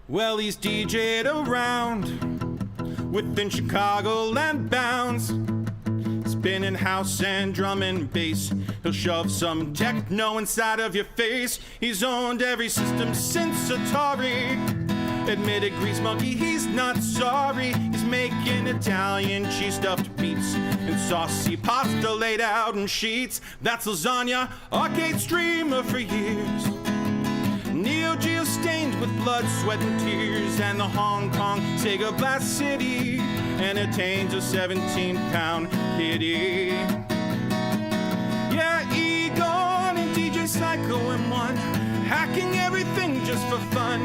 Well, he's DJ'd around within Chicagoland bounds, spinning house and drum and bass. He'll shove some techno inside of your face. He's owned every system since Atari. Admitted grease monkey, he's not sorry. He's making Italian cheese stuffed beets and saucy pasta laid out in sheets. That's lasagna, arcade streamer for years. Neo Geo stained with blood, sweat, and tears. And the Hong Kong Sega Blast City entertains a 17-pound kitty. Yeah, Egon and DJ PSiKYO in one, hacking everything just for fun.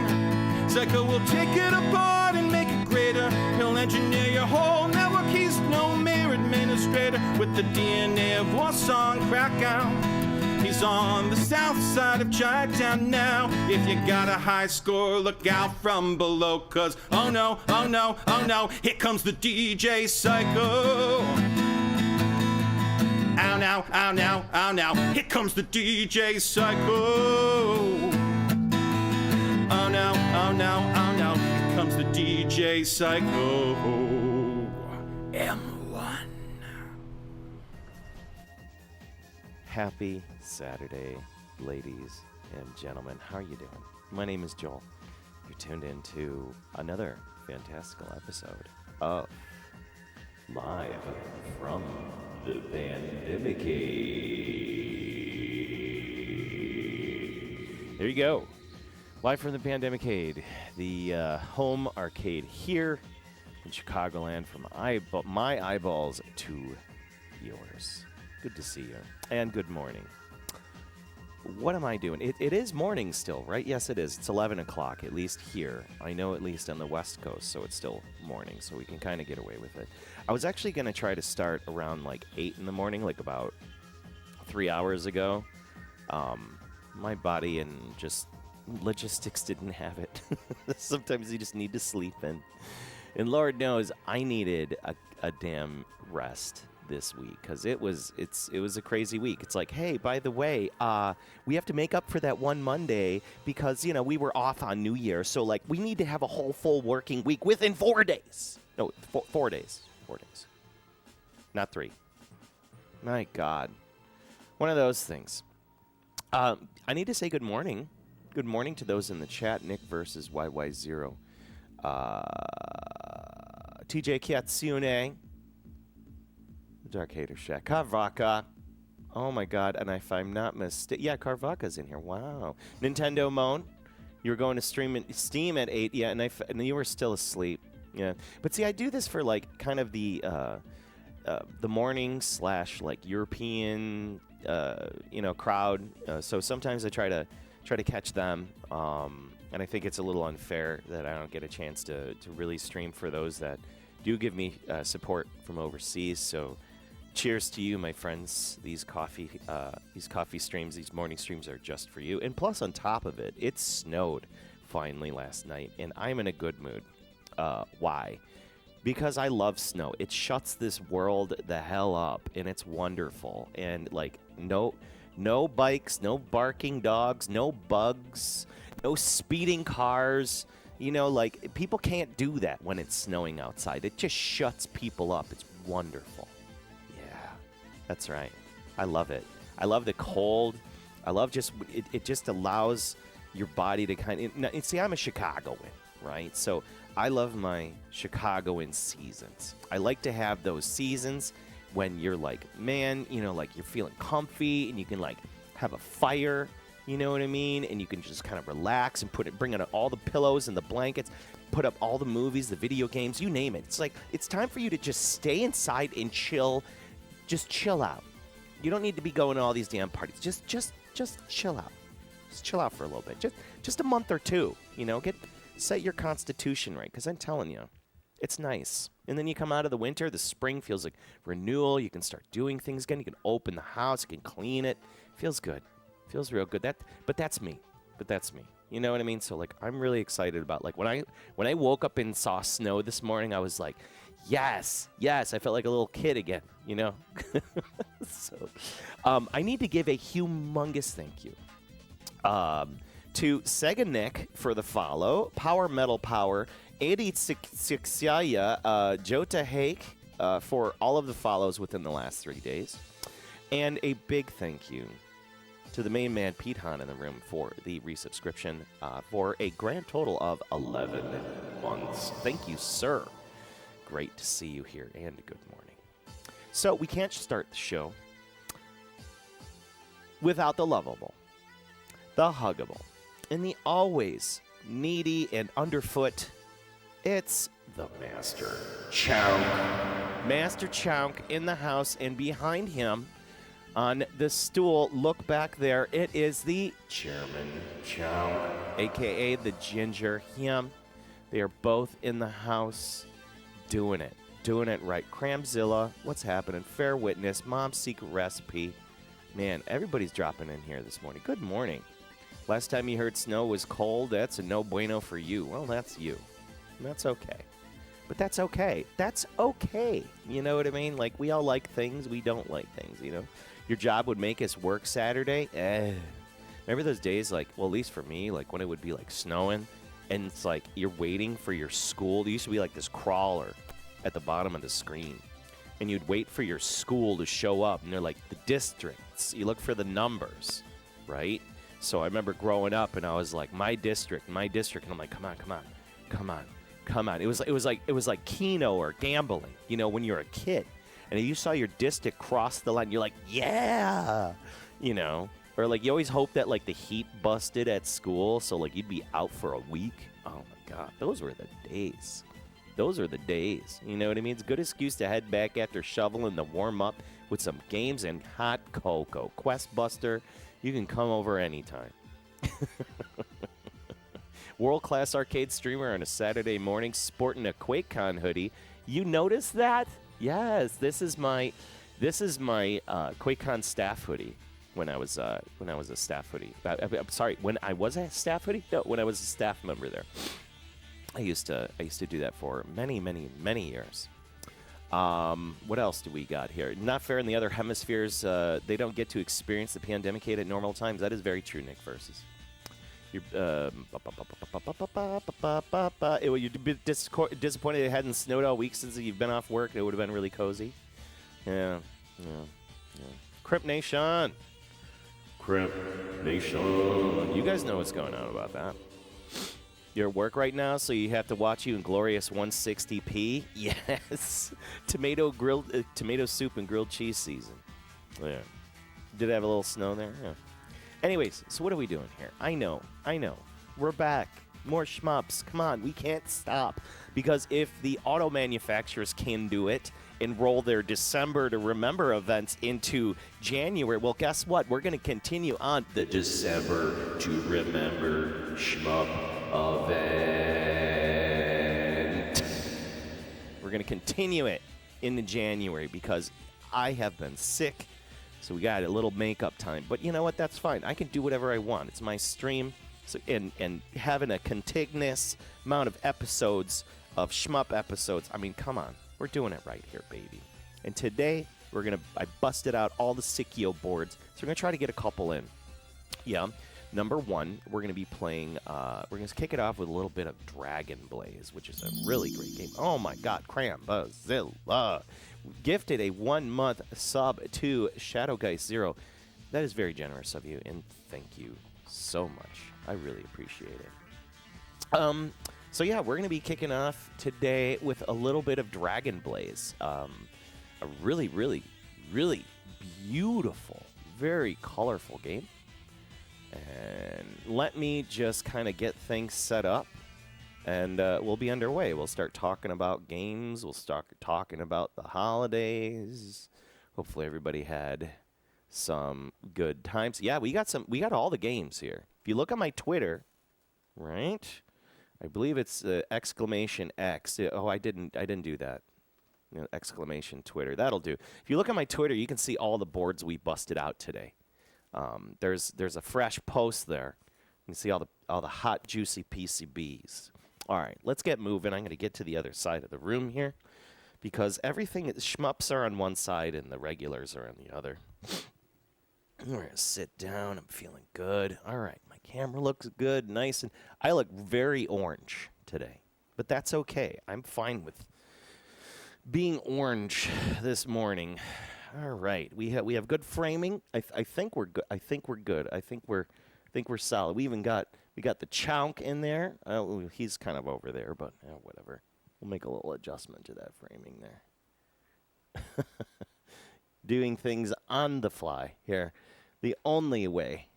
PSiKYO will take it apart and make it greater. He'll engineer your whole network. He's no mere administrator with the DNA of Warsaw and Krakow. He's on the south side of Chinatown now. If you got a high score, look out from below, cause oh no, oh no, oh no, here comes the DJ PSiKYO. Ow now, ow now, ow now, here comes the DJ PSiKYO. Oh no, oh no, oh no, here comes the DJ PSiKYO. M1. Happy Saturday, ladies and gentlemen. How are you doing? My name is Joel. You're tuned in to another fantastical episode of Live from the Pandemicade. There you go. Live from the Pandemicade, the home arcade here in Chicagoland, from my eyeballs to yours. Good to see you, and good morning. what am I doing? It is morning still, right? Yes, it is. It's 11 o'clock, at least here. I know at least on the West Coast, so it's still morning, so we can kind of get away with it. I was actually going to try to start around like 8 in the morning, like about 3 hours ago. My body and just logistics didn't have it. Sometimes you just need to sleep in. And Lord knows I needed a damn rest this week because it was a crazy week. It's like, hey, by the way, we have to make up for that one Monday because, you know, we were off on New Year. So, like, we need to have a whole full working week within 4 days. No, 4 days. 4 days. Not 3. My God. One of those things. I need to say good morning. Good morning to those in the chat. Nick versus YY0. TJ Kyatsune. Dark Hater Shack. Carvaca. Oh my God. And if I'm not mistaken, yeah, Carvaca's in here. Wow. Nintendo Moan. You were going to stream Steam at 8. Yeah, and you were still asleep. Yeah. But see, I do this for like kind of the morning / like European crowd. So sometimes I try to catch them. And I think it's a little unfair that I don't get a chance to really stream for those that do give me support from overseas. So cheers to you, my friends. These coffee streams, these morning streams are just for you. And plus, on top of it, it snowed finally last night, and I'm in a good mood. Why? Because I love snow. It shuts this world the hell up, and it's wonderful. And like no bikes, no barking dogs, no bugs, no speeding cars. You know, like, people can't do that when it's snowing outside. It just shuts people up. It's wonderful. Yeah, that's right. I love it. I love the cold. I love it just allows your body to kind of... See, I'm a Chicagoan, right? So I love my Chicagoan seasons. I like to have those seasons when you're like, man, you know, like you're feeling comfy and you can like have a fire. You know what I mean? And you can just kind of relax and bring out all the pillows and the blankets, put up all the movies, the video games, you name it. It's like, it's time for you to just stay inside and chill. Just chill out. You don't need to be going to all these damn parties. Just chill out. Just chill out for a little bit. Just a month or two, you know, set your constitution right. Because I'm telling you, it's nice. And then you come out of the winter, the spring feels like renewal. You can start doing things again. You can open the house. You can clean it. Feels good. Feels real good. But that's me. You know what I mean? So like, I'm really excited about like when I woke up and saw snow this morning, I was like, yes. I felt like a little kid again. You know. So, I need to give a humongous thank you to Sega Nick for the follow, Power Metal Power, 86 Jota Hake for all of the follows within the last 3 days, and a big thank you to the main man, Pete Hahn, in the room for the resubscription for a grand total of 11 months. Thank you, sir. Great to see you here, and good morning. So we can't start the show without the lovable, the huggable, and the always needy and underfoot. It's the Master Chunk. Master Chunk in the house, and behind him, on the stool, look back there, it is the Chairman Chunk, a.k.a. the Ginger Him. They are both in the house doing it right. Cramzilla, what's happening? Fair Witness, Mom's Secret Recipe. Man, everybody's dropping in here this morning. Good morning. Last time you heard snow was cold, that's a no bueno for you. Well, that's you. And that's okay. But that's okay. That's okay. You know what I mean? Like, we all like things, we don't like things, you know? Your job would make us work Saturday? Remember those days, like, well, at least for me, like, when it would be, like, snowing, and it's like you're waiting for your school. There used to be, like, this crawler at the bottom of the screen, and you'd wait for your school to show up, and they're, like, the districts. You look for the numbers, right? So I remember growing up, and I was like, my district, and I'm like, come on. It was like Keno or gambling, you know, when you're a kid. And if you saw your district cross the line, you're like, yeah, you know. Or, like, you always hope that, like, the heat busted at school, so, like, you'd be out for a week. Oh, my God. Those were the days. those are the days. You know what I mean? It's a good excuse to head back after shoveling the warm-up with some games and hot cocoa. Quest Buster, you can come over anytime. World-class arcade streamer on a Saturday morning sporting a QuakeCon hoodie. You notice that? Yes, this is my QuakeCon staff hoodie. When I was a staff hoodie. I'm sorry, when I was a staff hoodie? No, when I was a staff member there. I used to do that for many, many, many years. What else do we got here? Not fair in the other hemispheres. They don't get to experience the pandemic at normal times. That is very true, Nick Versus. You'd be disappointed it hadn't snowed all week since you've been off work. It would have been really cozy. Yeah. Crip Nation. You guys know what's going on about that. You're at work right now, so you have to watch you in glorious 160p. Yes. Tomato soup and grilled cheese season. Yeah. Did it have a little snow there? Yeah. Anyways, so what are we doing here? I know. We're back. More shmups. Come on, we can't stop. Because if the auto manufacturers can do it and roll their December to Remember events into January, well, guess what? We're going to continue on the December to Remember shmup event. We're going to continue it into January because I have been sick. So we got a little makeup time. But you know what? That's fine. I can do whatever I want. It's my stream. So, and having a contiguous amount of episodes, of shmup episodes. I mean, come on. We're doing it right here, baby. And today, I busted out all the PSiKYO boards. So we're going to try to get a couple in. Yeah. Number one, we're going to be playing, we're going to kick it off with a little bit of Dragon Blaze, which is a really great game. Oh my God, Crambazilla. Gifted a 1-month sub to Shadowgeist Zero. That is very generous of you, and thank you so much. I really appreciate it. So yeah, we're going to be kicking off today with a little bit of Dragon Blaze. A really, really, really beautiful, very colorful game. And let me just kind of get things set up, and we'll be underway. We'll start talking about games. We'll start talking about the holidays. Hopefully everybody had some good times. Yeah, we got all the games here. If you look at my Twitter, right? I believe it's exclamation X. Oh, I didn't do that. Exclamation Twitter. That'll do. If you look at my Twitter, you can see all the boards we busted out today. There's a fresh post there. You can see all the hot, juicy PCBs. All right, let's get moving. I'm going to get to the other side of the room here because everything, shmups are on one side and the regulars are on the other. We're going to sit down. I'm feeling good. All right, my camera looks good, nice, and I look very orange today, but that's okay. I'm fine with being orange this morning. All right, we have good framing. I think we're good. I think we're solid. We got the Chonk in there. He's kind of over there, but whatever. We'll make a little adjustment to that framing there. Doing things on the fly here. The only way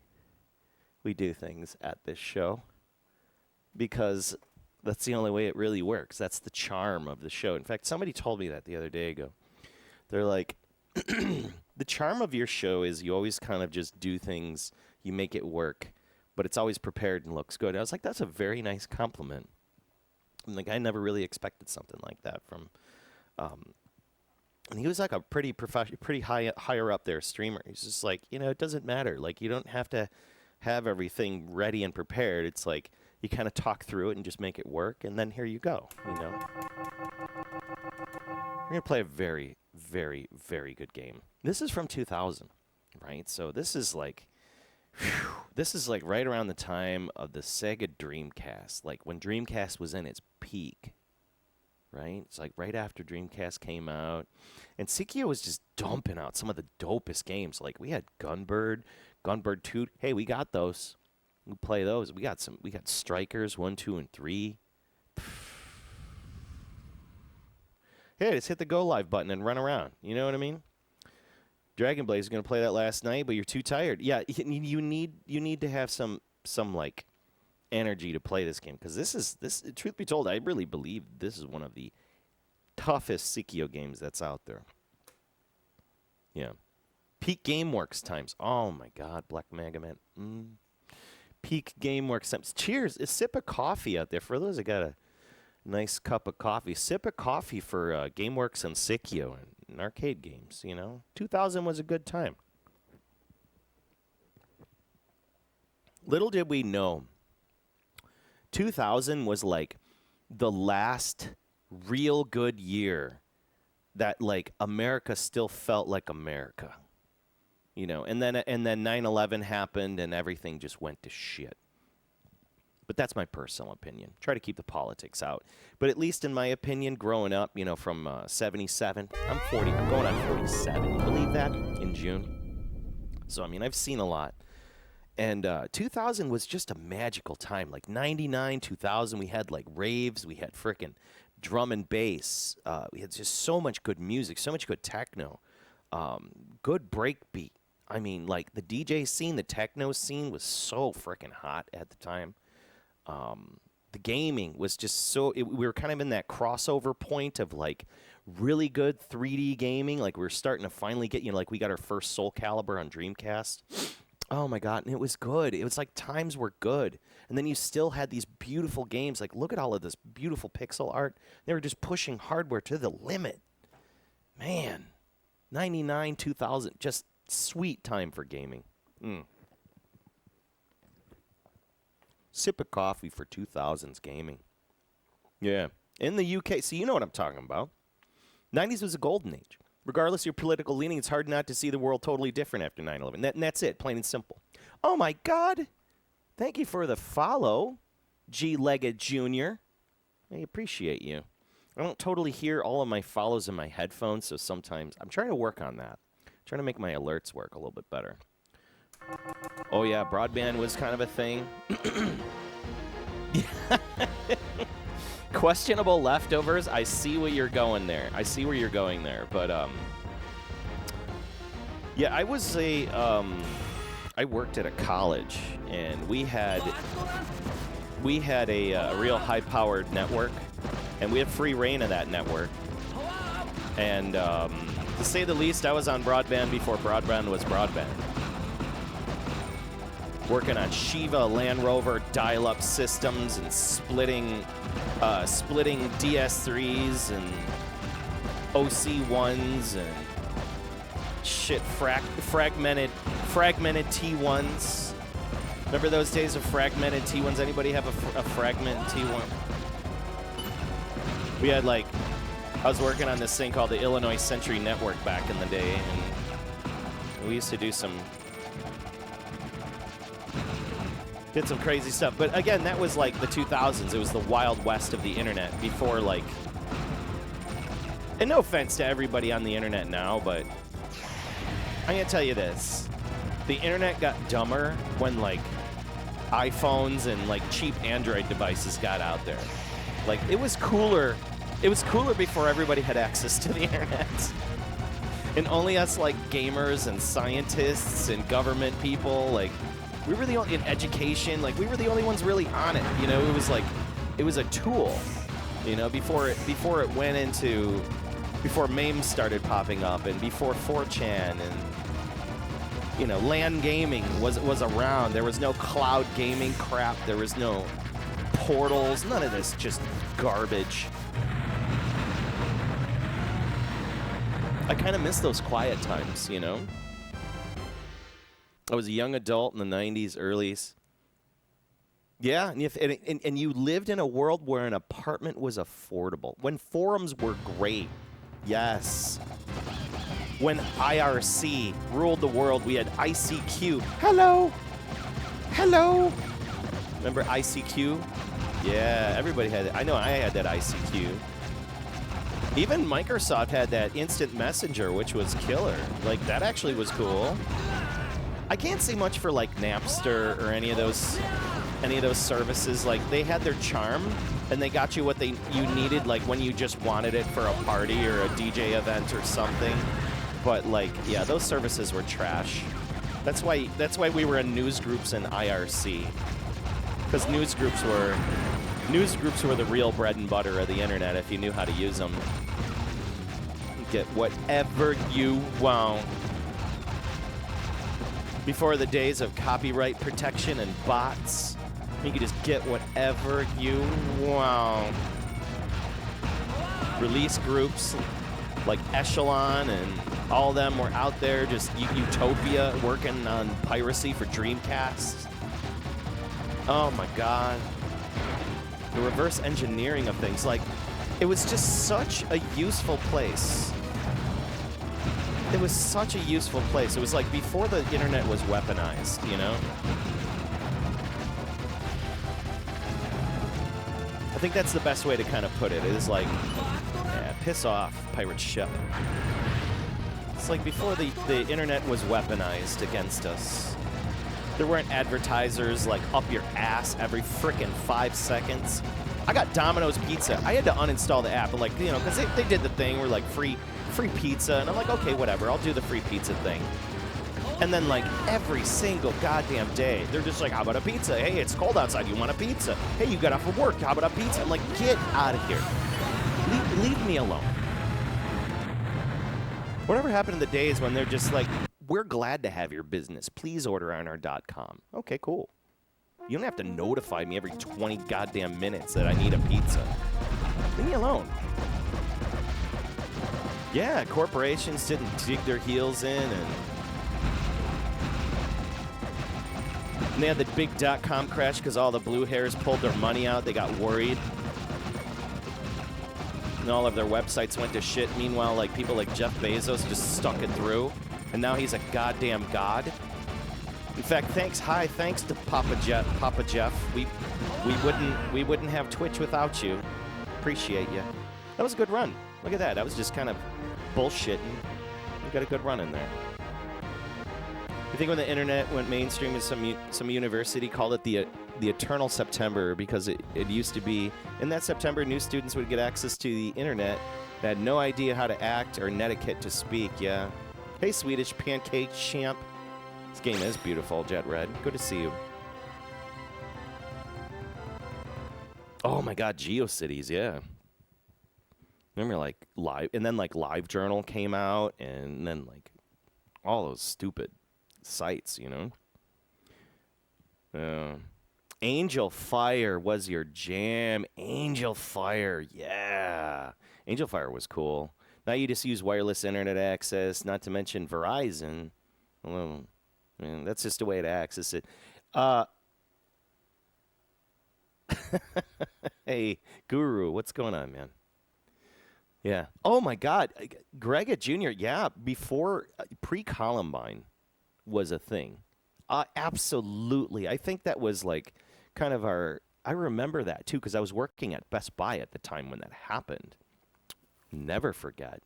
we do things at this show, because that's the only way it really works. That's the charm of the show. In fact, somebody told me that the other day ago. They're like, the charm of your show is you always kind of just do things, you make it work, but it's always prepared and looks good. And I was like, that's a very nice compliment. I'm like, I never really expected something like that from, and he was like a pretty higher up there streamer. He's just like, it doesn't matter. Like, you don't have to have everything ready and prepared. It's like you kind of talk through it and just make it work, and then here you go. We're gonna play a very, very, very good game. This is from 2000, right? So this is like right around the time of the Sega Dreamcast, like when Dreamcast was in its peak. Right? It's like right after Dreamcast came out. And PSiKYO was just dumping out some of the dopest games. Like we had Gunbird 2. Hey, we got those. We play those. We got Strikers 1, 2, and 3. Hey, just hit the go live button and run around. You know what I mean? Dragon Blaze is going to play that last night, but you're too tired. Yeah, you need to have some like energy to play this game because this. Truth be told, I really believe this is one of the toughest PSiKYO games that's out there. Yeah. Peak GameWorks times. Oh my God, Black Mega Man. Peak GameWorks times. Cheers. A sip of coffee out there for those that got a nice cup of coffee. Sip of coffee for GameWorks and PSiKYO and arcade games. 2000 was a good time. Little did we know, 2000 was like the last real good year that like America still felt like America. And then 9/11 happened and everything just went to shit. But that's my personal opinion. Try to keep the politics out. But at least in my opinion, growing up, from 77, I'm 40, I'm going on 47. You believe that? In June. So, I've seen a lot. And 2000 was just a magical time. Like 99, 2000, we had like raves. We had frickin' drum and bass. We had just so much good music, so much good techno, good breakbeat. Like the DJ scene, the techno scene was so frickin' hot at the time. The gaming was just so, we were kind of in that crossover point of like really good 3D gaming. Like we were starting to finally get, like we got our first Soul Calibur on Dreamcast. Oh my God, and it was good. It was like times were good. And then you still had these beautiful games. Like look at all of this beautiful pixel art. They were just pushing hardware to the limit. Man, 99, 2000, just sweet time for gaming. Sip of coffee for 2000s gaming. Yeah. In the UK, so you know what I'm talking about. 90s was a golden age. Regardless of your political leaning, it's hard not to see the world totally different after 9/11. And that's it, plain and simple. Oh, my God. Thank you for the follow, G-Legged Jr. I appreciate you. I don't totally hear all of my follows in my headphones, so sometimes I'm trying to work on that. I'm trying to make my alerts work a little bit better. Oh, yeah, broadband was kind of a thing. Questionable leftovers. I see where you're going there. But, yeah, I was I worked at a college, and we had a real high-powered network, and we had free reign of that network. And to say the least, I was on broadband before broadband was broadband. Working on Shiva Land Rover dial-up systems and splitting DS3s and OC1s and shit fragmented T1s. Remember those days of fragmented T1s? Anybody have a fragment T1? We had I was working on this thing called the Illinois Century Network back in the day, and we used to do did some crazy stuff. But again, that was like the 2000s. It was the wild west of the internet before and no offense to everybody on the internet now, but I'm gonna tell you this. The internet got dumber when iPhones and cheap Android devices got out there. It was cooler. It was cooler before everybody had access to the internet. And only us gamers and scientists and government people, we were the only, in education, we were the only ones really on it. It was a tool, before it went into, before memes started popping up and before 4chan and, LAN gaming was around. There was no cloud gaming crap. There was no portals. None of this just garbage. I kind of miss those quiet times, I was a young adult in the 90s, earlys. Yeah, and you lived in a world where an apartment was affordable. When forums were great. Yes. When IRC ruled the world, we had ICQ. Hello. Hello. Remember ICQ? Yeah, everybody had it. I know I had that ICQ. Even Microsoft had that instant messenger, which was killer. That actually was cool. I can't say much for Napster or any of those services. They had their charm, and they got you what you needed, when you just wanted it for a party or a DJ event or something. But yeah, those services were trash. That's why we were in news groups and IRC. Because news groups were the real bread and butter of the internet if you knew how to use them. Get whatever you want. Before the days of copyright protection and bots, you could just get whatever you want. Release groups like Echelon and all of them were out there, just Utopia working on piracy for Dreamcast. Oh my God. The reverse engineering of things. Like, it was just such a useful place. It was such a useful place. It was like before the internet was weaponized, you know? I think that's the best way to kind of put it. It is like, yeah, piss off, pirate ship. It's like before the internet was weaponized against us. There weren't advertisers like up your ass every frickin' 5 seconds. I got Domino's Pizza. I had to uninstall the app, but like, you know, because they did the thing where like free pizza, and I'm like, okay, whatever, I'll do the free pizza thing. And then like every single goddamn day, they're just like, how about a pizza? Hey, it's cold outside, you want a pizza? Hey, you got off from work, how about a pizza? I'm like, get out of here. Leave me alone. Whatever happened in the days when they're just like, we're glad to have your business. Please order on our .com. Okay, cool. You don't have to notify me every 20 goddamn minutes that I need a pizza. Leave me alone. Yeah, corporations didn't dig their heels in, and they had the big .com crash because all the blue hairs pulled their money out. They got worried. And all of their websites went to shit. Meanwhile, like people like Jeff Bezos just stuck it through. And now he's a goddamn god. In fact, thanks to Papa Jeff. We wouldn't have Twitch without you. Appreciate you. That was a good run. Look at that. That was just kind of bullshitting. We got a good run in there. You think when the internet went mainstream, some university called it the Eternal September because it used to be in that September, new students would get access to the internet that had no idea how to act or netiquette to speak. Yeah. Hey, Swedish pancake champ. This game is beautiful, Jet Red. Good to see you. Oh my God, GeoCities, yeah. Remember, like live, and then like LiveJournal came out, and then like all those stupid sites, you know. Angel Fire was your jam. Angel Fire, yeah. Angel Fire was cool. Now you just use wireless internet access, not to mention Verizon. Well, man, that's just a way to access it. Hey, Guru, what's going on, man? Yeah. Oh, my God. Grega Jr., yeah, before pre-Columbine was a thing. Absolutely. I think that was like kind of I remember that, too, because I was working at Best Buy at the time when that happened. Never forget.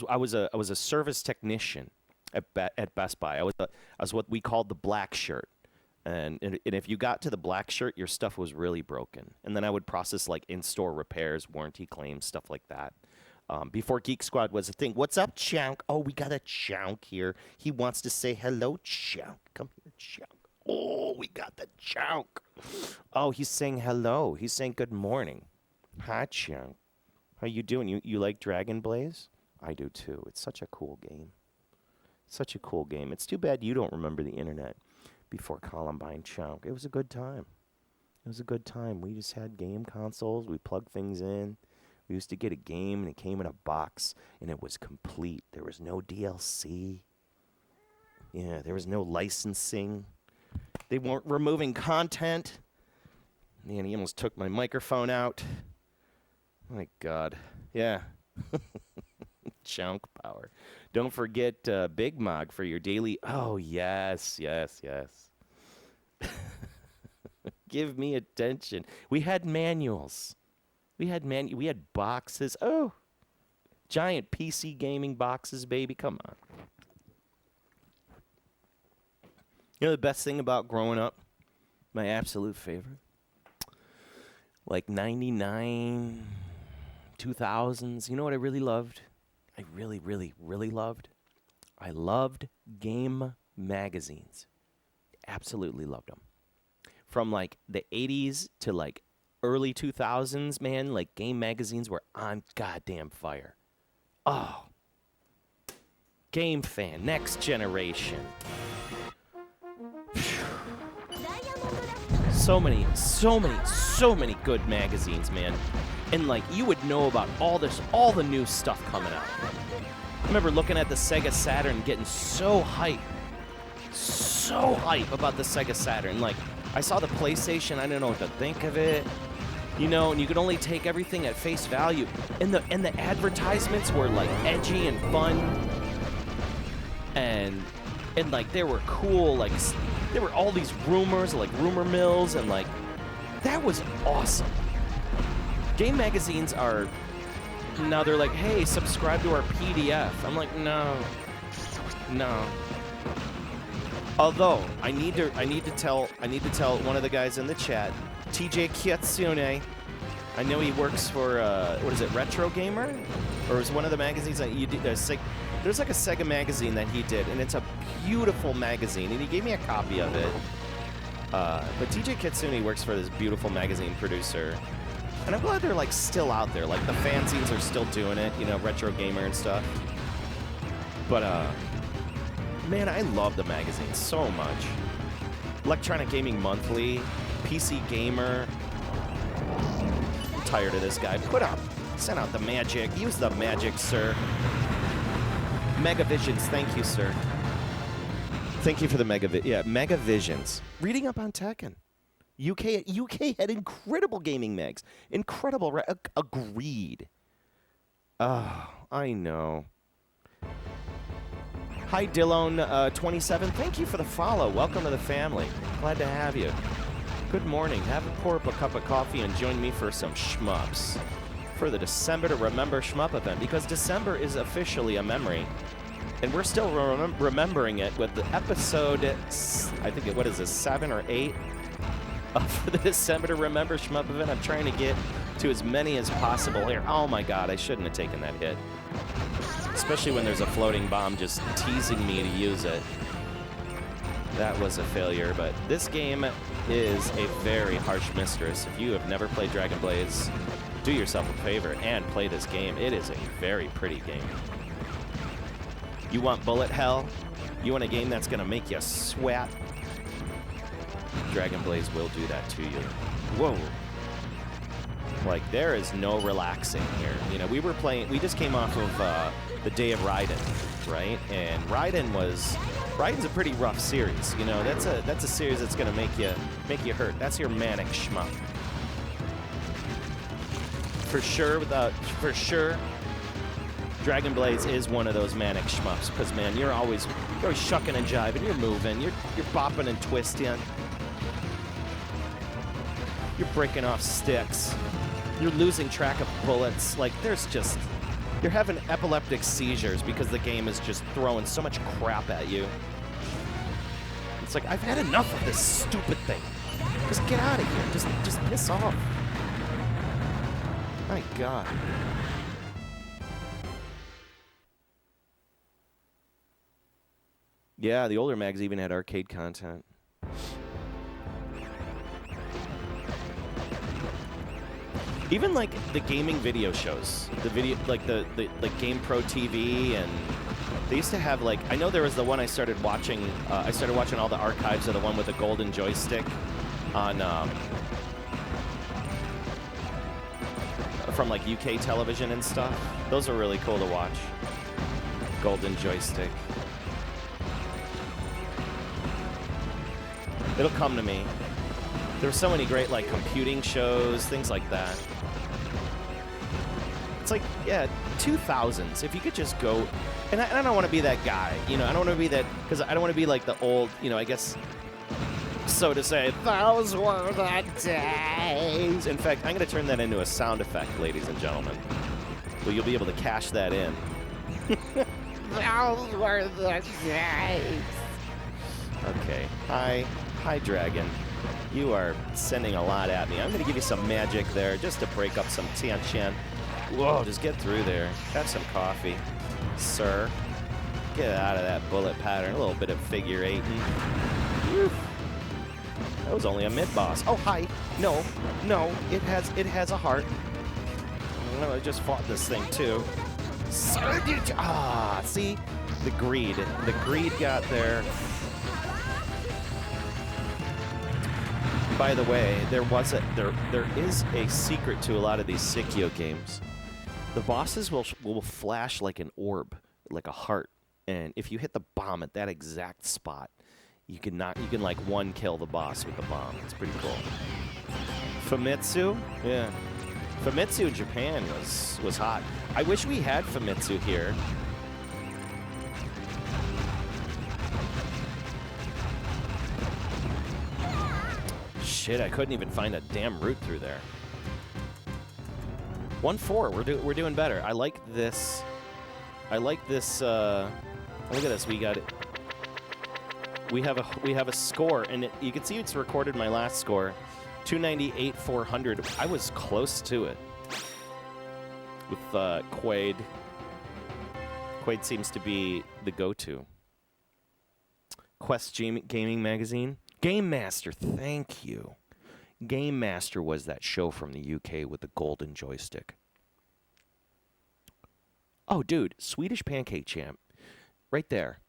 I was a service technician at Best Buy. I was what we called the black shirt. And if you got to the black shirt, your stuff was really broken. And then I would process like in-store repairs, warranty claims, stuff like that. Before Geek Squad was a thing. What's up, Chunk? Oh, we got a Chunk here. He wants to say hello, Chunk. Come here, Chunk. Oh, we got the Chunk. Oh, he's saying hello. He's saying good morning. Hi, Chunk. How you doing? You like Dragon Blaze? I do too. It's such a cool game. Such a cool game. It's too bad you don't remember the internet before Columbine, Chunk. It was a good time. It was a good time. We just had game consoles. We plugged things in. We used to get a game, and it came in a box, and it was complete. There was no DLC. Yeah, there was no licensing. They weren't removing content. Man, he almost took my microphone out. My God. Yeah. Chunk power. Don't forget Big Mog for your daily... Oh, yes, yes, yes. Give me attention. We had manuals. We had boxes. Oh, giant PC gaming boxes, baby. Come on. You know the best thing about growing up? My absolute favorite? Like 99, 2000s. You know what I really loved? I really, really, really loved? I loved game magazines. Absolutely loved them. from like the 80s to like early 2000s, man, like game magazines were on goddamn fire. Oh. Game fan, next generation. So many good magazines, man. And like you would know about all the new stuff coming out. I remember looking at the Sega Saturn getting so hyped about the Sega Saturn. Like I saw the PlayStation, I didn't know what to think of it. You know, and you could only take everything at face value. And the advertisements were like edgy and fun. And like they were cool, like there were all these rumors, like rumor mills, and like that was awesome. Game magazines are now they're like, hey, subscribe to our PDF. I'm like, no. Although I need to tell one of the guys in the chat, TJ Kitsune. I know he works for what is it, Retro Gamer, or is one of the magazines that you do? There's like a Sega magazine that he did, and it's a beautiful magazine, and he gave me a copy of it. But TJ Kitsune works for this beautiful magazine producer, and I'm glad they're like still out there. Like the fanzines are still doing it, you know, Retro Gamer and stuff. But man, I love the magazine so much. Electronic Gaming Monthly, PC Gamer. I'm tired of this guy. Send out the magic. Use the magic, sir. Megavisions, thank you, sir. Thank you for the Megavisions. Reading up on Tekken. UK had incredible gaming mags. Incredible. Agreed. Oh, I know. Hi, Dillon27. Thank you for the follow. Welcome to the family. Glad to have you. Good morning. Pour up a cup of coffee and join me for some shmups. For the December to Remember Shmup event, because December is officially a memory, and we're still remembering it with the episode, I think, what is this, 7 or 8 of the December to Remember Shmup event. I'm trying to get to as many as possible here. Oh my god, I shouldn't have taken that hit. Especially when there's a floating bomb just teasing me to use it. That was a failure, but this game is a very harsh mistress. If you have never played Dragon Blaze, do yourself a favor and play this game. It is a very pretty game. You want bullet hell? You want a game that's going to make you sweat? Dragon Blaze will do that to you. Whoa. Like, there is no relaxing here. You know, we just came off of the Day of Raiden, right? And Raiden's a pretty rough series. You know, that's a series that's going to make you hurt. That's your manic shmup. For sure, Dragon Blaze is one of those manic shmups, because man, you're always shucking and jiving, you're moving, you're bopping and twisting, you're breaking off sticks, you're losing track of bullets. Like you're having epileptic seizures because the game is just throwing so much crap at you. It's like, I've had enough of this stupid thing. Just get out of here. Just piss off. My god. Yeah, the older mags even had arcade content. Even like the gaming video shows, the Game Pro TV, and they used to have like, I know there was the one I started watching all the archives of the one with the golden joystick on from like UK television and stuff. Those are really cool to watch. Golden joystick. It'll come to me. There were so many great like computing shows, things like that. It's like, yeah, 2000s. If you could just go, and I don't want to be that guy, you know. I don't want to be that, because I don't want to be like the old, you know. I guess, so to say, those were the days. In fact, I'm going to turn that into a sound effect, ladies and gentlemen. Well, you'll be able to cash that in. Those were the days. Okay. Hi, Dragon. You are sending a lot at me. I'm going to give you some magic there just to break up some tension. Whoa, just get through there. Have some coffee, sir. Get out of that bullet pattern. A little bit of figure eighting. Woo. That was only a mid-boss. Oh, hi. No, no, it has a heart. I just fought this thing, too. Ah, see? The greed. The greed got there. By the way, there is a secret to a lot of these PSiKYO games. The bosses will flash like an orb, like a heart, and if you hit the bomb at that exact spot, you can like one kill the boss with the bomb. It's pretty cool. Famitsu, yeah, Famitsu in Japan was hot. I wish we had Famitsu here. Shit, I couldn't even find a damn route through there. 1-4. We're doing better. I like this. I like this. Look at this. We got it. We have a score, and you can see it's recorded my last score, 298 400. I was close to it with Quaid. Quaid seems to be the go-to. Quest Gaming Magazine. Game Master, thank you. Game Master was that show from the UK with the golden joystick. Oh, dude, Swedish Pancake Champ, right there.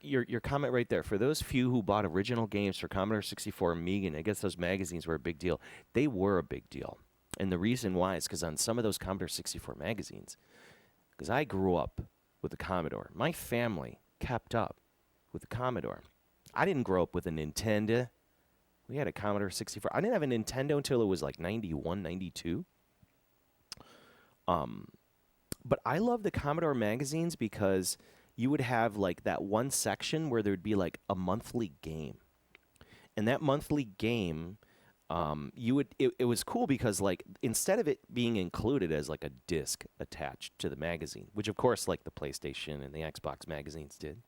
Your comment right there. For those few who bought original games for Commodore 64 Amiga, and I guess those magazines were a big deal. They were a big deal, and the reason why is because on some of those Commodore 64 magazines, because I grew up with the Commodore. My family kept up with the Commodore. I didn't grow up with a Nintendo. We had a Commodore 64. I didn't have a Nintendo until it was like 91, 92. But I love the Commodore magazines because you would have like that one section where there'd be like a monthly game. And that monthly game, it was cool because like instead of it being included as like a disc attached to the magazine, which of course like the PlayStation and the Xbox magazines did,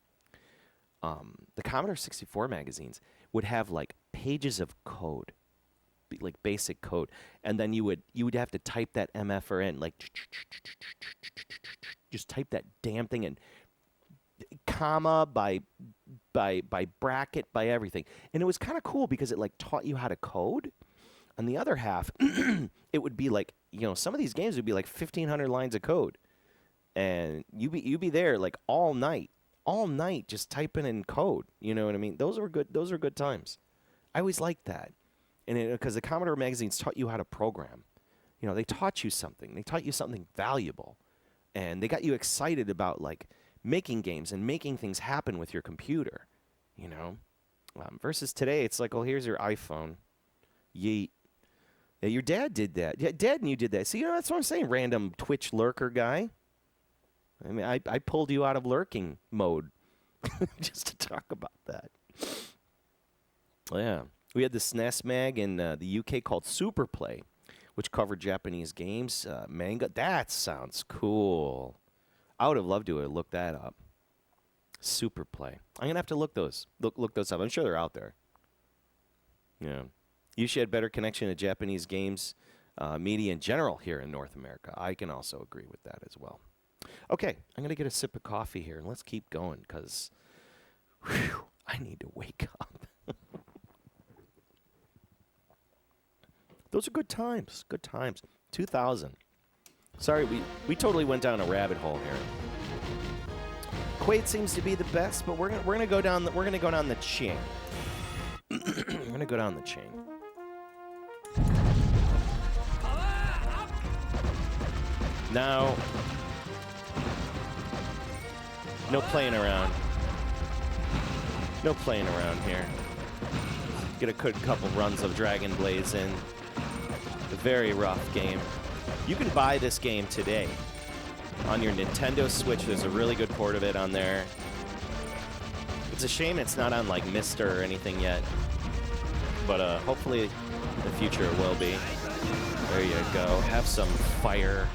the Commodore 64 magazines would have like pages of code, like basic code, and then you would have to type that MFR in, like just type that damn thing in, comma by bracket by everything, and it was kind of cool because it like taught you how to code. On the other half, it would be like, you know, some of these games would be like 1,500 lines of code, and you'd be there like all night just typing in code. You know what I mean? Those are good times. I always liked that. And because the Commodore magazines taught you how to program. You know, they taught you something. They taught you something valuable. And they got you excited about like making games and making things happen with your computer. You know? Versus today, it's like, oh, here's your iPhone. Yeet. Yeah, your dad did that. Yeah, Dad and you did that. See, you know, that's what I'm saying, random Twitch lurker guy. I mean, I pulled you out of lurking mode just to talk about that. Yeah. We had the SNES mag in the UK called Superplay, which covered Japanese games, manga. That sounds cool. I would have loved to have looked that up. Superplay. I'm going to have to look those up. I'm sure they're out there. Yeah. You should have better connection to Japanese games, media in general here in North America. I can also agree with that as well. Okay, I'm going to get a sip of coffee here, and let's keep going, because I need to wake up. Those are good times. Good times. 2000. Sorry, we totally went down a rabbit hole here. Quaid seems to be the best, but we're gonna go down the chain. We're gonna go down the chain. Now, no playing around. No playing around here. Get a good couple runs of Dragon Blaze in. A very rough game. You can buy this game today on your Nintendo Switch. There's a really good port of it on there. It's a shame it's not on like Mister or anything yet, but hopefully in the future it will be. There you go. Have some fire.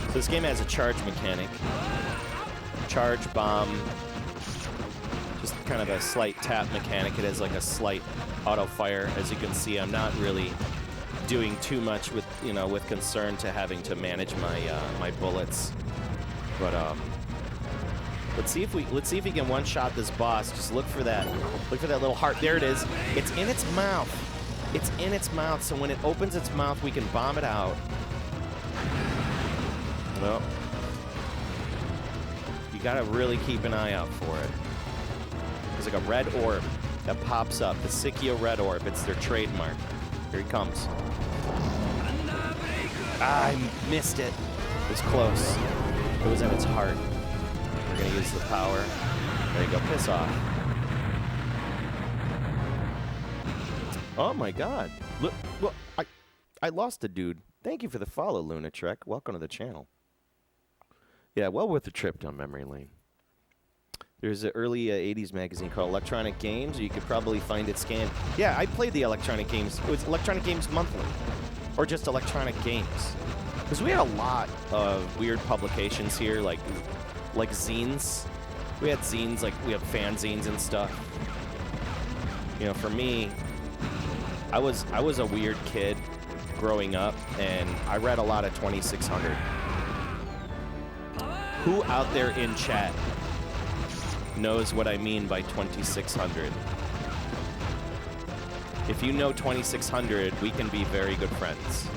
So this game has a charge mechanic. Charge bomb. Just kind of a slight tap mechanic. It has like a slight auto fire. As you can see, I'm not really doing too much with, you know, with concern to having to manage my my bullets. But Let's see if he can one-shot this boss. Just look for that little heart. There it is. It's in its mouth. It's in its mouth, so when it opens its mouth, we can bomb it out. Well, you gotta really keep an eye out for it. There's like a red orb that pops up. The PSiKYO red orb. It's their trademark. Here he comes. Ah, I missed it. It was close. It was in its heart. We're gonna use the power. There you go. Piss off. Oh my God! Look, I lost a dude. Thank you for the follow, Luna Trek. Welcome to the channel. Yeah, well worth the trip down memory lane. There's an early 80s magazine called Electronic Games. You could probably find it scanned. Yeah, I played the Electronic Games. It was Electronic Games Monthly, or just Electronic Games. Because we had a lot of weird publications here, like zines. We had zines, like we have fanzines and stuff. You know, for me, I was a weird kid growing up, and I read a lot of 2600. Who out there in chat knows what I mean by 2600? If you know 2600, we can be very good friends.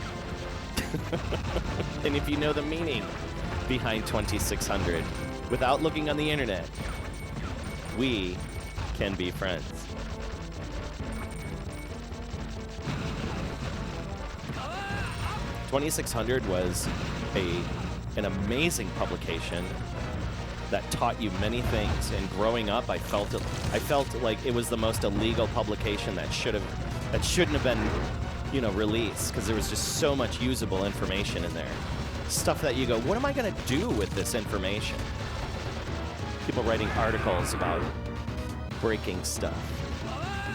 And if you know the meaning behind 2600, without looking on the internet, we can be friends. $2600 was an amazing publication that taught you many things. And growing up, I felt like it was the most illegal publication that shouldn't have been, you know, released, because there was just so much usable information in there. Stuff that you go, what am I going to do with this information? People writing articles about breaking stuff.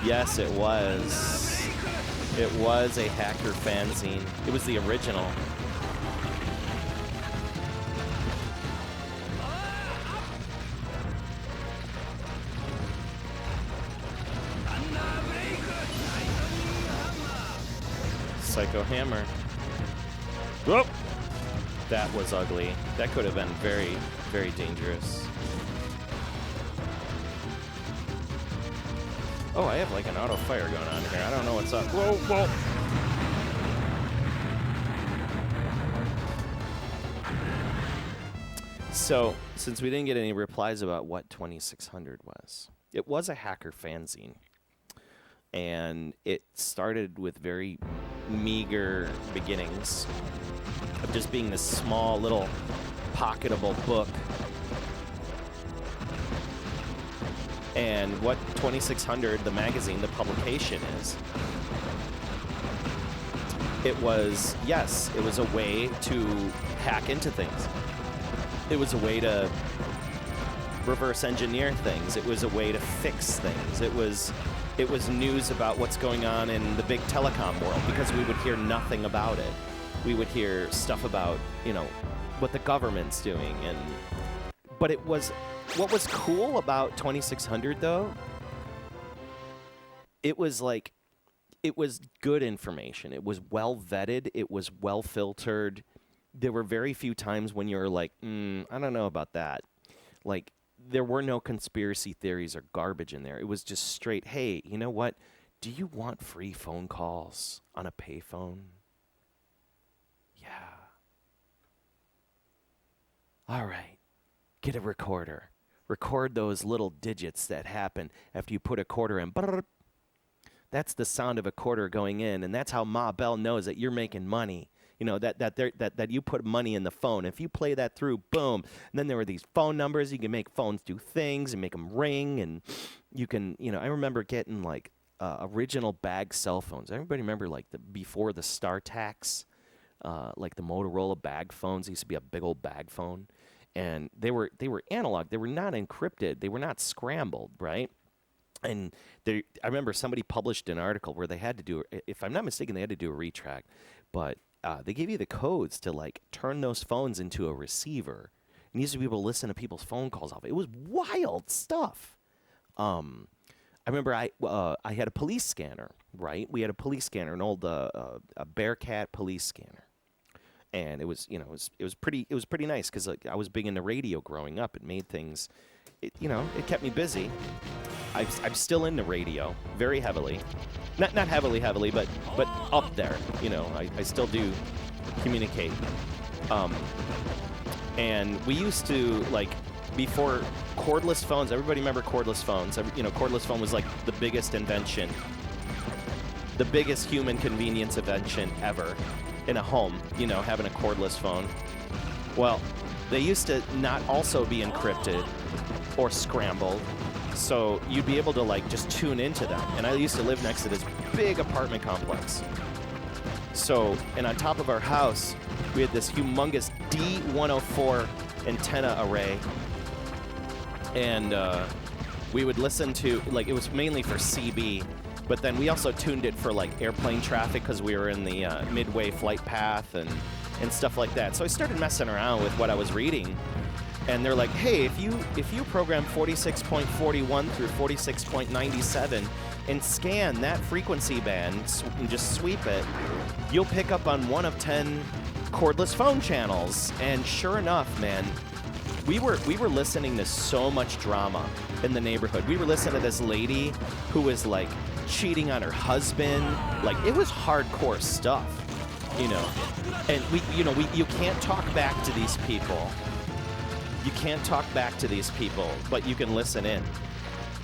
Yes, it was. It was a hacker fanzine. It was the original. Psycho Hammer. Whoop! That was ugly. That could have been very, very dangerous. Oh, I have like an auto fire going on here. I don't know what's up. Whoa, whoa. So, since we didn't get any replies about what 2600 was, it was a hacker fanzine. And it started with very meager beginnings of just being this small little pocketable book. And what 2600, the magazine, the publication is, it was, yes, it was a way to hack into things. It was a way to reverse engineer things. It was a way to fix things. It was news about what's going on in the big telecom world, because we would hear nothing about it. We would hear stuff about, you know, what the government's doing. But it was, what was cool about 2600 though, it was like, it was good information. It was well vetted. It was well filtered. There were very few times when you're like, I don't know about that. Like, there were no conspiracy theories or garbage in there. It was just straight, hey, you know what? Do you want free phone calls on a payphone? Yeah. All right. Get a recorder. Record those little digits that happen after you put a quarter in. That's the sound of a quarter going in, and that's how Ma Bell knows that you're making money. You know, that you put money in the phone. If you play that through, boom. And then there were these phone numbers. You can make phones do things and make them ring. And you can, you know, I remember getting like original bag cell phones. Everybody remember like before the StarTax, like the Motorola bag phones. They used to be a big old bag phone. And they were analog. They were not encrypted. They were not scrambled, right? And I remember somebody published an article where they had to do, if I'm not mistaken, they had to do a retract. But they gave you the codes to like turn those phones into a receiver, and you used to be able to listen to people's phone calls off. It was wild stuff. I remember I had a police scanner, right? We had a police scanner, an old a Bearcat police scanner, and it was, you know, it was pretty nice because like, I was big into radio growing up. It made things it kept me busy. I'm still into radio very heavily. Not heavily, but up there. I still do communicate. And we used to, like, before cordless phones, everybody remember cordless phones. Cordless phone was like the biggest invention, the biggest human convenience invention ever in a home, having a cordless phone. Well, they used to not also be encrypted or scrambled, so you'd be able to, like, just tune into them. And I used to live next to this big apartment complex. So, and on top of our house, we had this humongous D104 antenna array. And we would listen to, like, it was mainly for CB, but then we also tuned it for, like, airplane traffic because we were in the midway flight path and stuff like that. So I started messing around with what I was reading. And they're like, hey, if you program 46.41 through 46.97 and scan that frequency band and just sweep it, you'll pick up on one of 10 cordless phone channels. And sure enough, man, we were listening to so much drama in the neighborhood. We were listening to this lady who was, like, cheating on her husband. Like, it was hardcore stuff, And you can't talk back to these people. You can't talk back to these people, but you can listen in.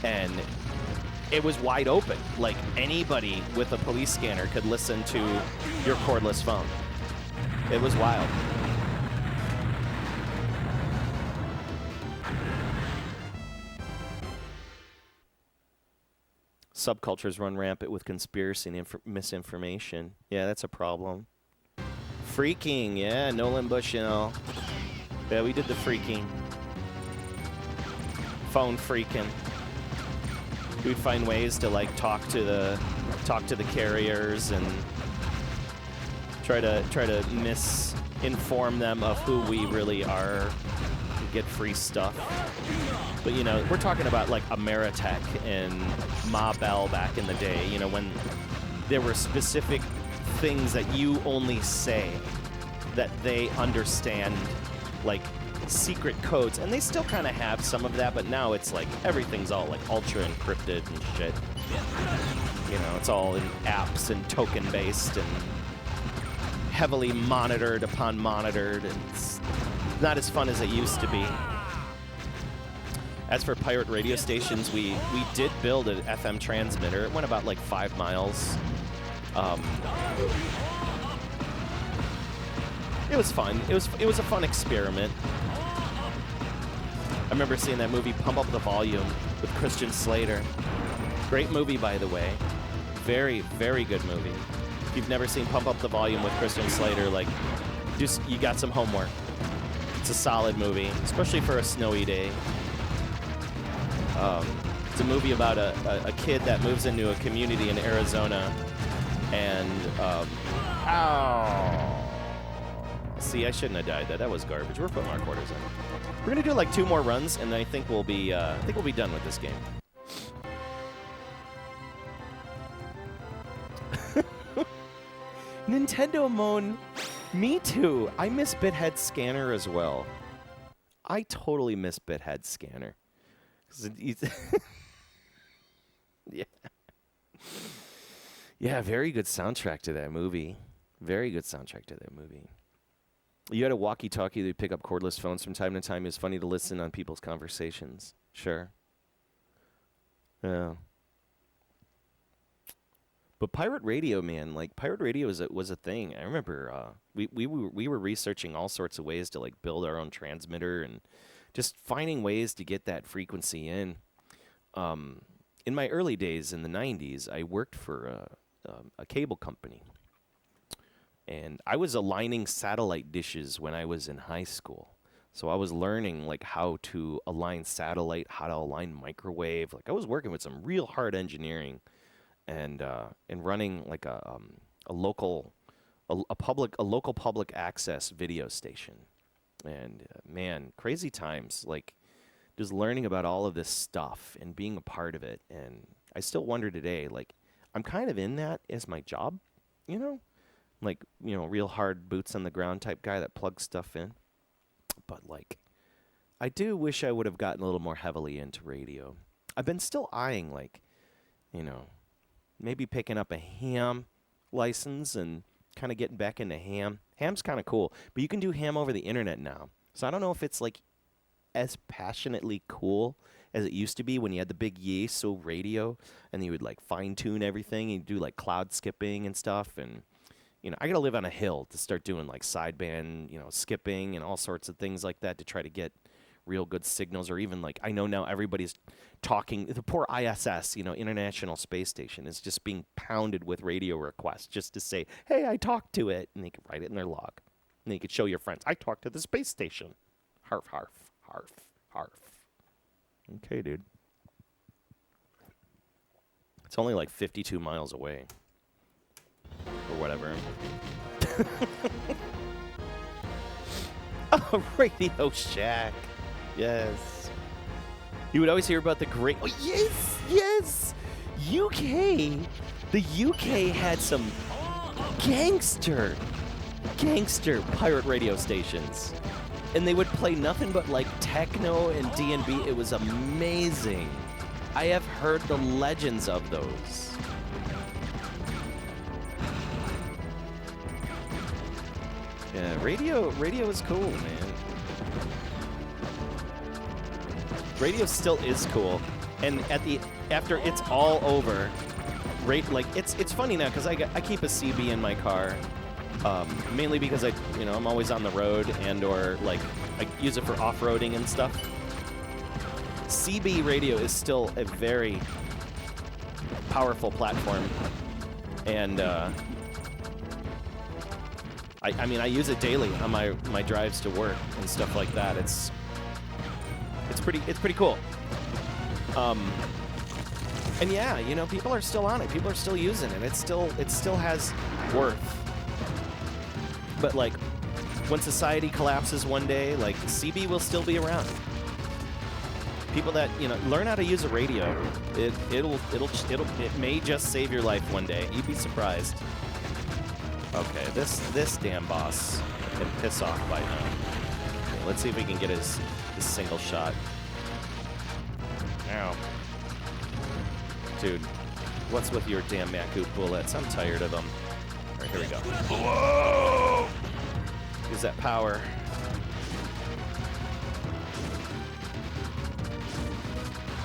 And it was wide open. Like, anybody with a police scanner could listen to your cordless phone. It was wild. Subcultures run rampant with conspiracy and misinformation. Yeah, that's a problem. Freaking, yeah, Nolan Bush, Yeah, we did the freaking. Phone freaking. We'd find ways to, like, talk to the carriers and try to misinform them of who we really are and get free stuff. But we're talking about, like, Ameritech and Ma Bell back in the day, when there were specific things that you only say that they understand, like secret codes, and they still kind of have some of that, but now it's like everything's all like ultra encrypted and shit. It's all in apps and token based and heavily monitored upon monitored, and it's not as fun as it used to be. As for pirate radio stations, we did build an FM transmitter. It went about like 5 miles. It was fun. It was a fun experiment. I remember seeing that movie Pump Up the Volume with Christian Slater. Great movie, by the way. Very, very good movie. If you've never seen Pump Up the Volume with Christian Slater, like, you got some homework. It's a solid movie, especially for a snowy day. It's a movie about a kid that moves into a community in Arizona, and see, I shouldn't have died. That was garbage. We're putting our quarters in. We're gonna do like 2 more runs, and I think we'll be done with this game. Nintendo Moan, me too. I miss Bithead Scanner as well. I totally miss Bithead Scanner. Yeah. Yeah, very good soundtrack to that movie. Very good soundtrack to that movie. You had a walkie-talkie that would pick up cordless phones from time to time. It was funny to listen on people's conversations. Sure. Yeah. But pirate radio, man, like pirate radio was a thing. I remember we were researching all sorts of ways to like build our own transmitter and just finding ways to get that frequency in. In my early days in the 90s, I worked for a cable company. And I was aligning satellite dishes when I was in high school. So I was learning like how to align satellite, how to align microwave. Like I was working with some real hard engineering and running like a local public access video station. And man, crazy times, like just learning about all of this stuff and being a part of it. And I still wonder today, like I'm kind of in that as my job, like, real hard boots on the ground type guy that plugs stuff in. But like, I do wish I would have gotten a little more heavily into radio. I've been still eyeing, like, you know, maybe picking up a ham license and kind of getting back into ham. Ham's kind of cool, but you can do ham over the internet now. So I don't know if it's like as passionately cool as it used to be when you had the big Yeso radio and you would like fine tune everything and do like cloud skipping and stuff. And, you know, I got to live on a hill to start doing like sideband, you know, skipping and all sorts of things like that to try to get real good signals. Or even like, I know now everybody's talking, the poor ISS, you know, International Space Station is just being pounded with radio requests just to say, hey, I talked to it. And they could write it in their log. And they could show your friends, I talked to the space station. Harf, harf, harf, harf. Okay, dude. It's only like 52 miles away. Or whatever. Oh, Radio Shack. Yes. You would always hear about the great... Oh, yes, yes. UK. The UK had some gangster pirate radio stations. And they would play nothing but like techno and D&B. It was amazing. I have heard the legends of those. Yeah, radio is cool, man. Radio still is cool. And after it's all over, it's funny now because I keep a CB in my car. Mainly because I'm always on the road and or like I use it for off-roading and stuff. CB radio is still a very powerful platform, and I use it daily on my drives to work and stuff like that. It's pretty cool. And yeah, you know, people are still on it. People are still using it. It still has worth. But like, when society collapses one day, like CB will still be around. People that learn how to use a radio, it may just save your life one day. You'd be surprised. Okay, this damn boss can piss off by now. Okay, let's see if we can get his single shot. Ow, dude, what's with your damn Maku bullets? I'm tired of them. All right, here we go. Whoa! Use that power.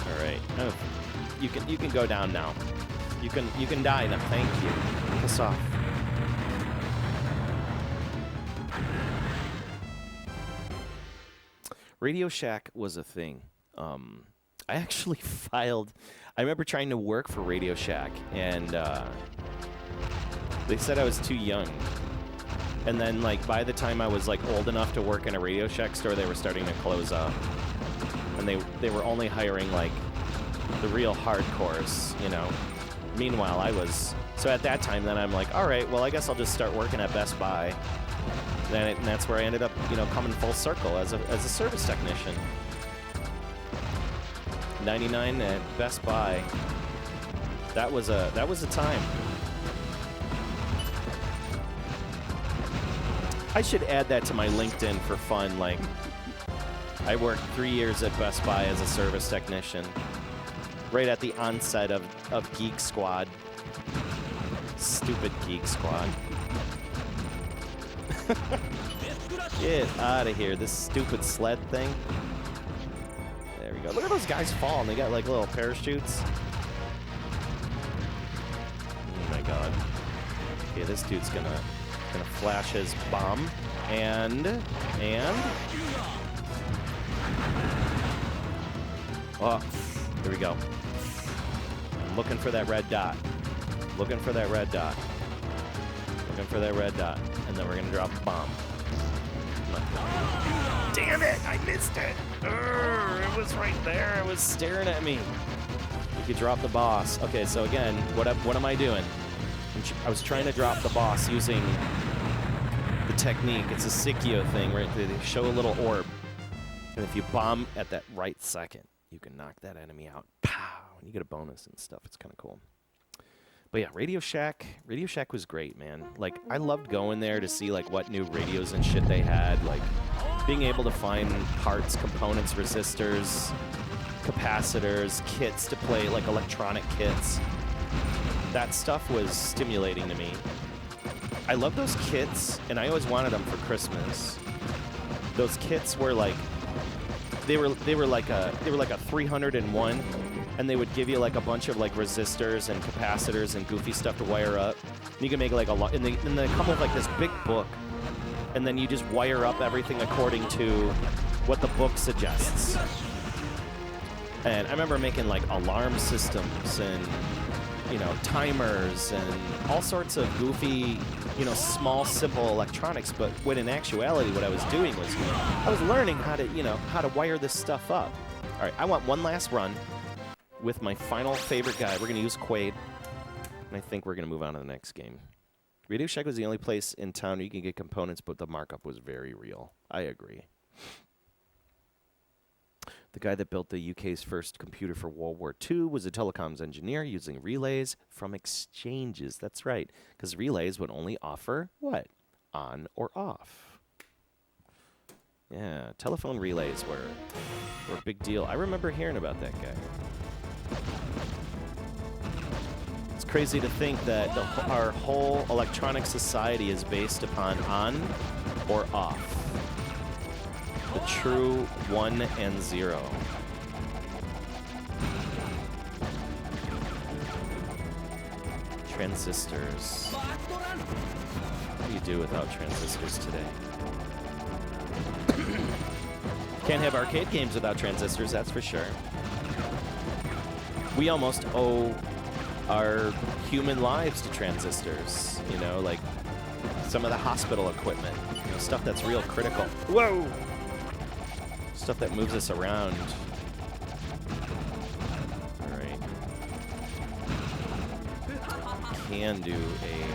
All right. Oh, you can go down now. You can die now. Thank you. Piss off. Radio Shack was a thing. I actually filed. I remember trying to work for Radio Shack, and they said I was too young. And then, like, by the time I was, like, old enough to work in a Radio Shack store, they were starting to close up. And they were only hiring, like, the real hardcores, you know. Meanwhile, I was... So at that time, then I'm like, all right, well, I guess I'll just start working at Best Buy. And that's where I ended up, coming full circle as a service technician. 99 at Best Buy. That was a time. I should add that to my LinkedIn for fun. Like, I worked 3 years at Best Buy as a service technician, right at the onset of Geek Squad. Stupid Geek Squad. Get out of here, this stupid sled thing. There we go. Look at those guys falling. They got like little parachutes. Oh my god. Okay, this dude's gonna flash his bomb. And oh, here we go. I'm looking for that red dot. Looking for that red dot. Looking for that red dot. And then we're gonna drop a bomb. Damn it! I missed it! It was right there. It was staring at me. You could drop the boss. Okay, so again, what am I doing? I was trying to drop the boss using the technique. It's a PSiKYO thing, right? They show a little orb. And if you bomb at that right second, you can knock that enemy out. Pow! And you get a bonus and stuff. It's kind of cool. But yeah, Radio Shack was great, man. Like, I loved going there to see, like, what new radios and shit they had. Like, being able to find parts, components, resistors, capacitors, kits to play, like electronic kits. That stuff was stimulating to me. I love those kits, and I always wanted them for Christmas. Those kits were like, they were like a 301, and they would give you like a bunch of like resistors and capacitors and goofy stuff to wire up. And you can make like a lot, and they come with like this big book, and then you just wire up everything according to what the book suggests. And I remember making like alarm systems and, you know, timers and all sorts of goofy, you know, small, simple electronics. But when in actuality, what I was doing was I was learning how to, you know, how to wire this stuff up. All right, I want one last run with my final favorite guy. We're going to use Quaid, and I think we're going to move on to the next game. Radio Shack was the only place in town where you can get components, but the markup was very real. I agree. The guy that built the UK's first computer for World War II was a telecoms engineer using relays from exchanges. That's right, because relays would only offer what? On or off. Yeah, telephone relays were a big deal. I remember hearing about that guy. It's crazy to think that our whole electronic society is based upon on or off. The true 1 and 0. Transistors. What do you do without transistors today? Can't have arcade games without transistors, that's for sure. We almost owe our human lives to transistors, you know, like some of the hospital equipment, you know, stuff that's real critical. Whoa! Stuff that moves us around. All right. Can do a...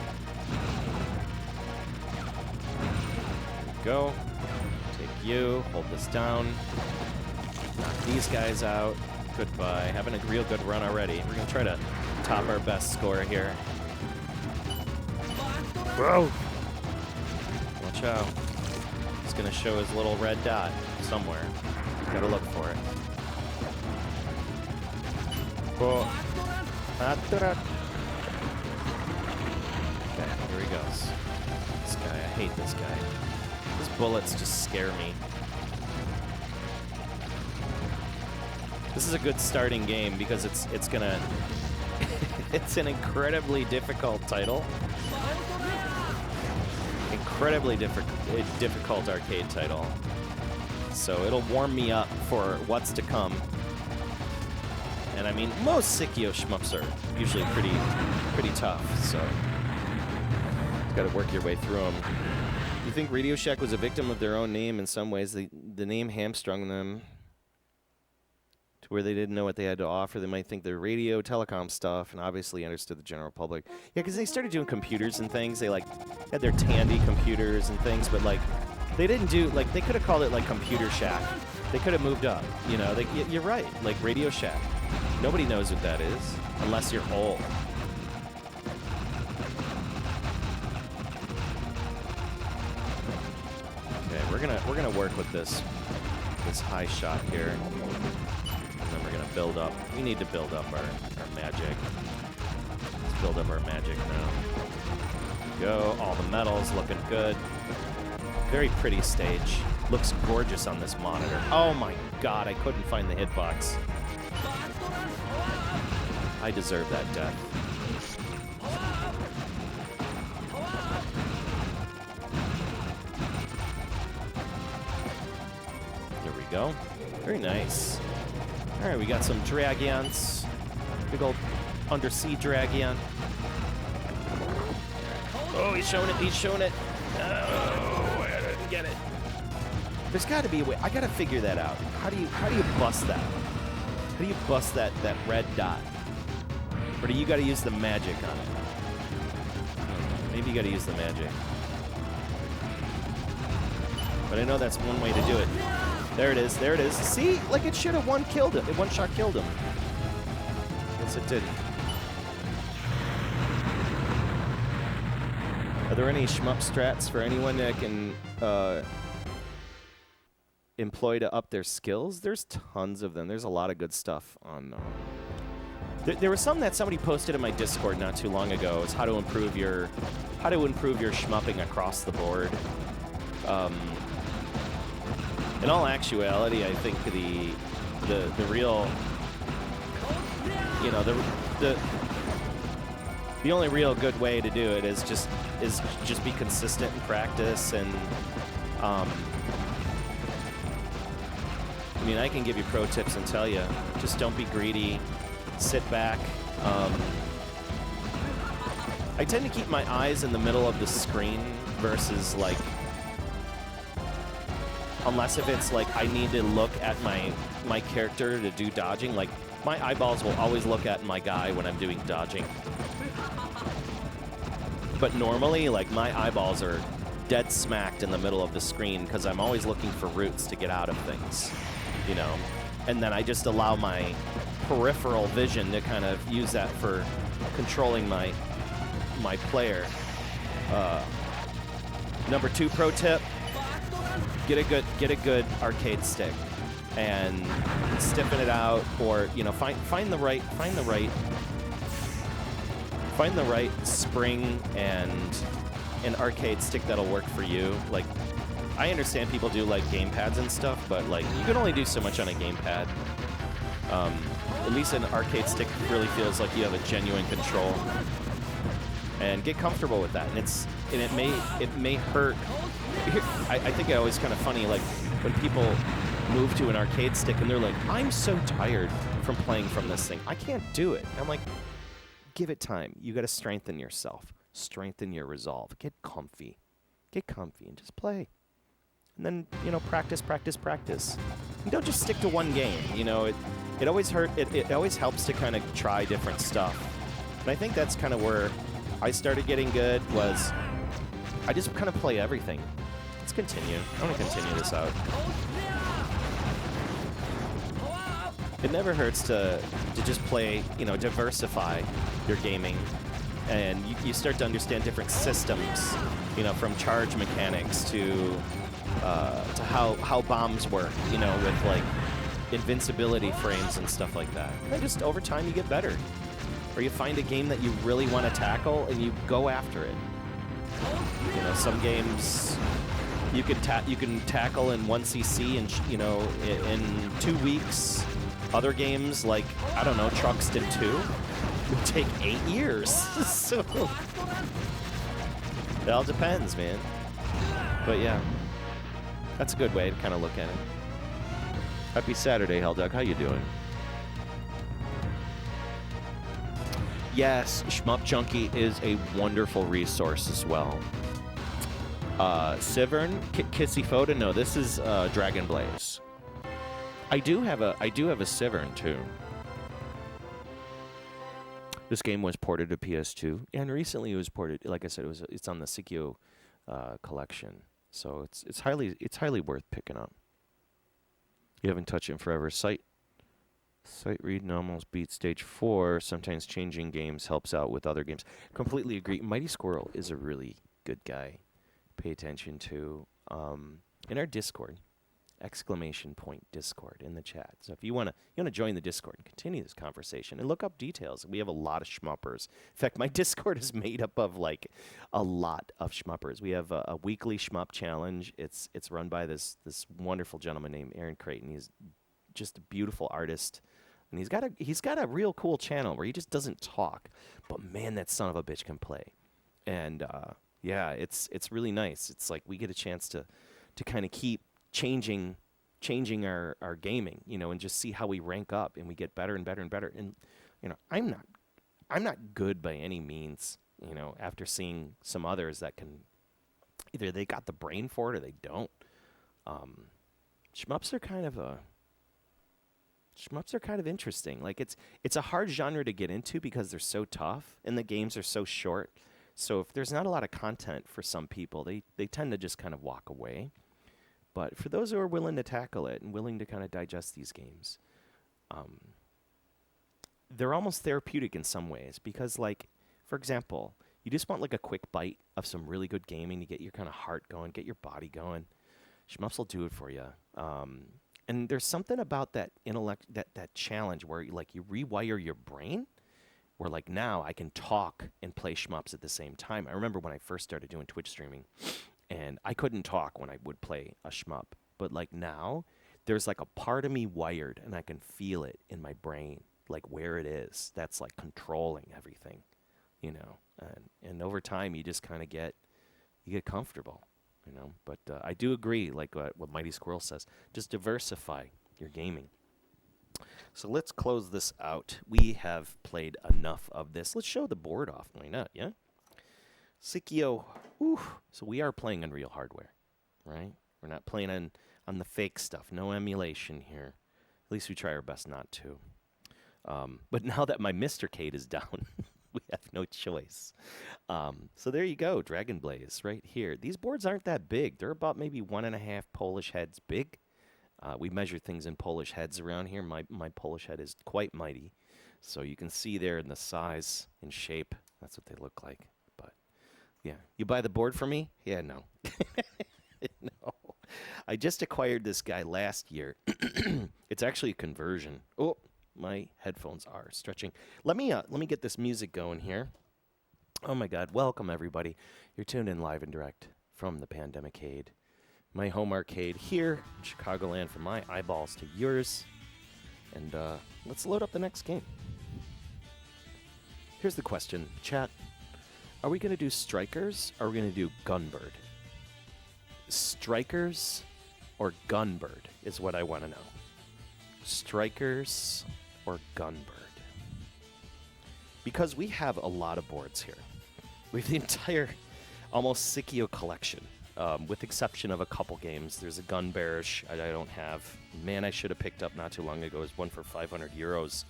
Go. Take you. Hold this down. Knock these guys out. Goodbye. Having a real good run already. We're going to try to top our best score here. Whoa! Watch out. He's going to show his little red dot somewhere. Gotta look for it. Cool. Okay, here he goes. This guy, I hate this guy. His bullets just scare me. This is a good starting game because it's gonna... it's an incredibly difficult title. Incredibly difficult arcade title. So it'll warm me up for what's to come. And I mean, most PSiKYO shmups are usually pretty tough, so you've got to work your way through them. You think Radio Shack was a victim of their own name in some ways? The name hamstrung them to where they didn't know what they had to offer. They might think they're radio, telecom stuff, and obviously understood the general public. Yeah, because they started doing computers and things. They, like, had their Tandy computers and things, but, like, they didn't do, like, they could have called it, like, Computer Shack. They could have moved up, you know. You're right, like Radio Shack. Nobody knows what that is, unless you're old. Okay, we're gonna work with this high shot here. And then we're gonna build up. We need to build up our magic. Let's build up our magic now. Go, all the metals looking good. Very pretty stage. Looks gorgeous on this monitor. Oh my god, I couldn't find the hitbox. I deserve that death. There we go. Very nice. Alright, we got some Dragions. Big old undersea Dragion. Oh, he's showing it, he's showing it. Oh, I didn't get it. There's got to be a way. I got to figure that out. How do you bust that? How do you bust that red dot? Or do you got to use the magic on it? Maybe you got to use the magic. But I know that's one way to do it. There it is. There it is. See? Like it should have one-shot killed him. Yes, it did. Are there any shmup strats for anyone that can employ to up their skills, there's tons of them. There's a lot of good stuff on. There was some that somebody posted in my Discord not too long ago. It's how to improve your shmupping across the board. In all actuality, I think the real, you know, the only real good way to do it is just be consistent in practice. And I mean, I can give you pro tips and tell you, just don't be greedy. Sit back. I tend to keep my eyes in the middle of the screen versus like, unless if it's like I need to look at my character to do dodging. Like my eyeballs will always look at my guy when I'm doing dodging. But normally, like my eyeballs are dead smacked in the middle of the screen because I'm always looking for routes to get out of things, you know. And then I just allow my peripheral vision to kind of use that for controlling my player. Number 2 pro tip: get a good arcade stick and stiffen it out, or you know, find the right spring and an arcade stick that'll work for you. Like, I understand people do like game pads and stuff, but like you can only do so much on a game pad. At least an arcade stick really feels like you have a genuine control, and get comfortable with that. And it may hurt. I think it always kind of funny, like when people move to an arcade stick and they're like, I'm so tired from playing from this thing, I can't do it. I'm like, give it time. You got to strengthen yourself, strengthen your resolve, get comfy, and just play. And then, you know, practice. And don't just stick to one game. You know, it always helps to kind of try different stuff. And I think that's kind of where I started getting good, was I just kind of play everything. Let's continue. I want to continue this out. It never hurts to just play, you know, diversify your gaming. And you start to understand different systems, you know, from charge mechanics to how bombs work, you know, with like invincibility frames and stuff like that. And just over time you get better. Or you find a game that you really want to tackle and you go after it. You know, some games you can tackle in 1cc and you know, in 2 weeks. Other games, like, I don't know, Truxton 2, would take 8 years. So it all depends, man. But yeah, that's a good way to kind of look at it. Happy Saturday, Helldog. How you doing? Yes, Shmup Junkie is a wonderful resource as well. Sivern, Kissy Foda. No, this is Dragon Blaze. I do have a Sivern too. This game was ported to PS2, and recently it was ported. Like I said, it's on the PSiKYO collection, so it's highly worth picking up. You haven't touched it in forever. Sight reading almost beat stage 4. Sometimes changing games helps out with other games. Completely agree. Mighty Squirrel is a really good guy. Pay attention to in our Discord. !Discord in the chat. So if you want to join the Discord and continue this conversation and look up details, we have a lot of shmuppers. In fact, my Discord is made up of like a lot of shmuppers. We have a weekly shmup challenge. It's run by this wonderful gentleman named Aaron Creighton. He's just a beautiful artist, and he's got a real cool channel where he just doesn't talk, but man, that son of a bitch can play. And yeah, it's really nice. It's like we get a chance to kind of keep changing our gaming, you know, and just see how we rank up and we get better and better and better. And you know, I'm not good by any means, you know, after seeing some others that can either they got the brain for it or they don't. Shmups are kind of interesting. Like it's a hard genre to get into because they're so tough and the games are so short. So if there's not a lot of content for some people, they tend to just kind of walk away. But for those who are willing to tackle it and willing to kind of digest these games, they're almost therapeutic in some ways because, like, for example, you just want like a quick bite of some really good gaming to get your kind of heart going, get your body going. Shmups will do it for you. And there's something about that that challenge where you rewire your brain. Where like now I can talk and play shmups at the same time. I remember when I first started doing Twitch streaming, and I couldn't talk when I would play a shmup. But like now, there's like a part of me wired, and I can feel it in my brain, like where it is. That's like controlling everything, you know. And over time, you just kind of get comfortable, you know. But I do agree, like what Mighty Squirrel says, just diversify your gaming. So let's close this out. We have played enough of this. Let's show the board off. Why not, yeah? PSiKYO. So we are playing on real hardware, right? We're not playing on the fake stuff. No emulation here. At least we try our best not to. But now that my Mr. Kate is down, we have no choice. So there you go, Dragon Blaze right here. These boards aren't that big. They're about maybe 1.5 Polish heads big. We measure things in Polish heads around here. My Polish head is quite mighty. So you can see there in the size and shape. That's what they look like. But, yeah. You buy the board for me? Yeah, no. No. I just acquired this guy last year. It's actually a conversion. Oh, my headphones are stretching. Let me get this music going here. Oh, my God. Welcome, everybody. You're tuned in live and direct from the Pandemicade. My home arcade here in Chicagoland, from my eyeballs to yours. And let's load up the next game. Here's the question, chat. Are we going to do Strikers or are we going to do Gunbird? Strikers or Gunbird is what I want to know. Strikers or Gunbird? Because we have a lot of boards here. We have the entire almost PSiKYO collection. With exception of a couple games. There's a Gun Bearish I don't have. Man, I should have picked up not too long ago. It was one for 500 euros.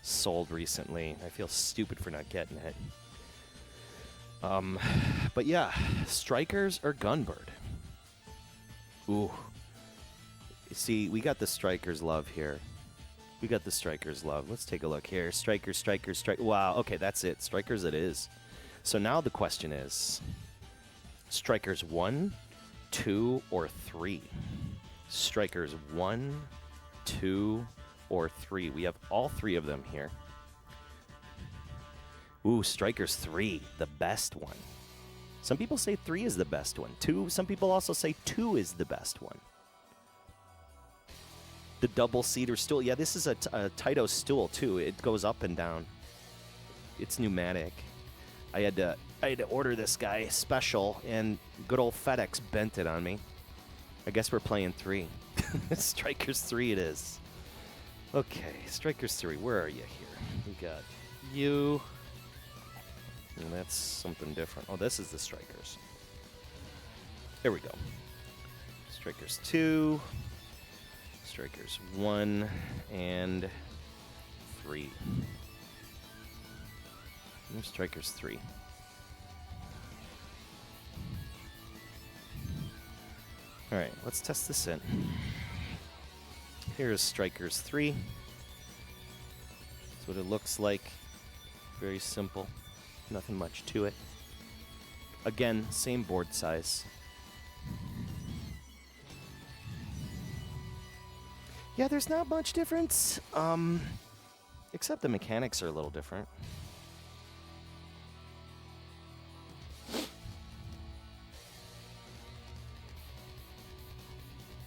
Sold recently. I feel stupid for not getting it. But yeah, Strikers or Gunbird? Ooh. See, we got the Strikers love here. We got the Strikers love. Let's take a look here. Strikers, Strikers, Strike. Wow, okay, that's it. Strikers it is. So now the question is... Strikers 1, 2, or 3? Strikers 1, 2, or 3. We have all three of them here. Ooh, Strikers 3, the best one. Some people say 3 is the best one. 2, some people also say 2 is the best one. The double cedar stool. Yeah, this is a Taito stool, too. It goes up and down. It's pneumatic. I had to order this guy special, and good old FedEx bent it on me. I guess we're playing 3. Strikers 3 it is. Okay, Strikers 3, where are you here? We got you. And that's something different. Oh, this is the Strikers. There we go. Strikers 2. Strikers 1 and 3. Here's Strikers 3. Alright, let's test this in. Here's Strikers 3. That's what it looks like. Very simple. Nothing much to it. Again, same board size. Yeah, there's not much difference. Except the mechanics are a little different.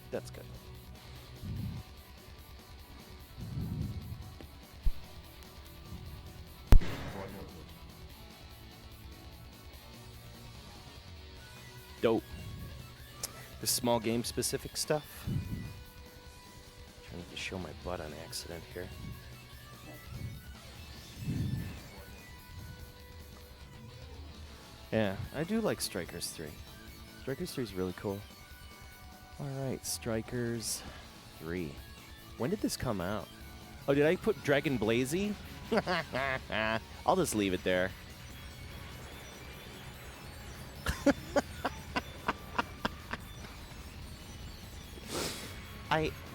That's good. Dope. The small game specific stuff. Trying to show my butt on accident here. Yeah, I do like Strikers 3. Strikers 3 is really cool. Alright, Strikers 3. When did this come out? Oh, did I put Dragon Blazy? I'll just leave it there.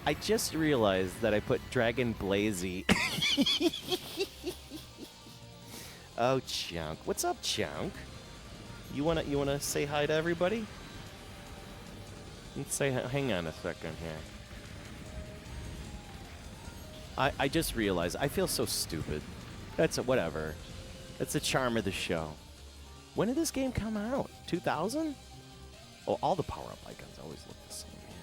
I just realized that I put Dragon Blazy. Oh, Chunk. What's up, Chunk? You wanna say hi to everybody? Let's say, hang on a second here. I just realized I feel so stupid. That's whatever. That's the charm of the show. When did this game come out? 2000? Oh, all the power-up icons always look the same here.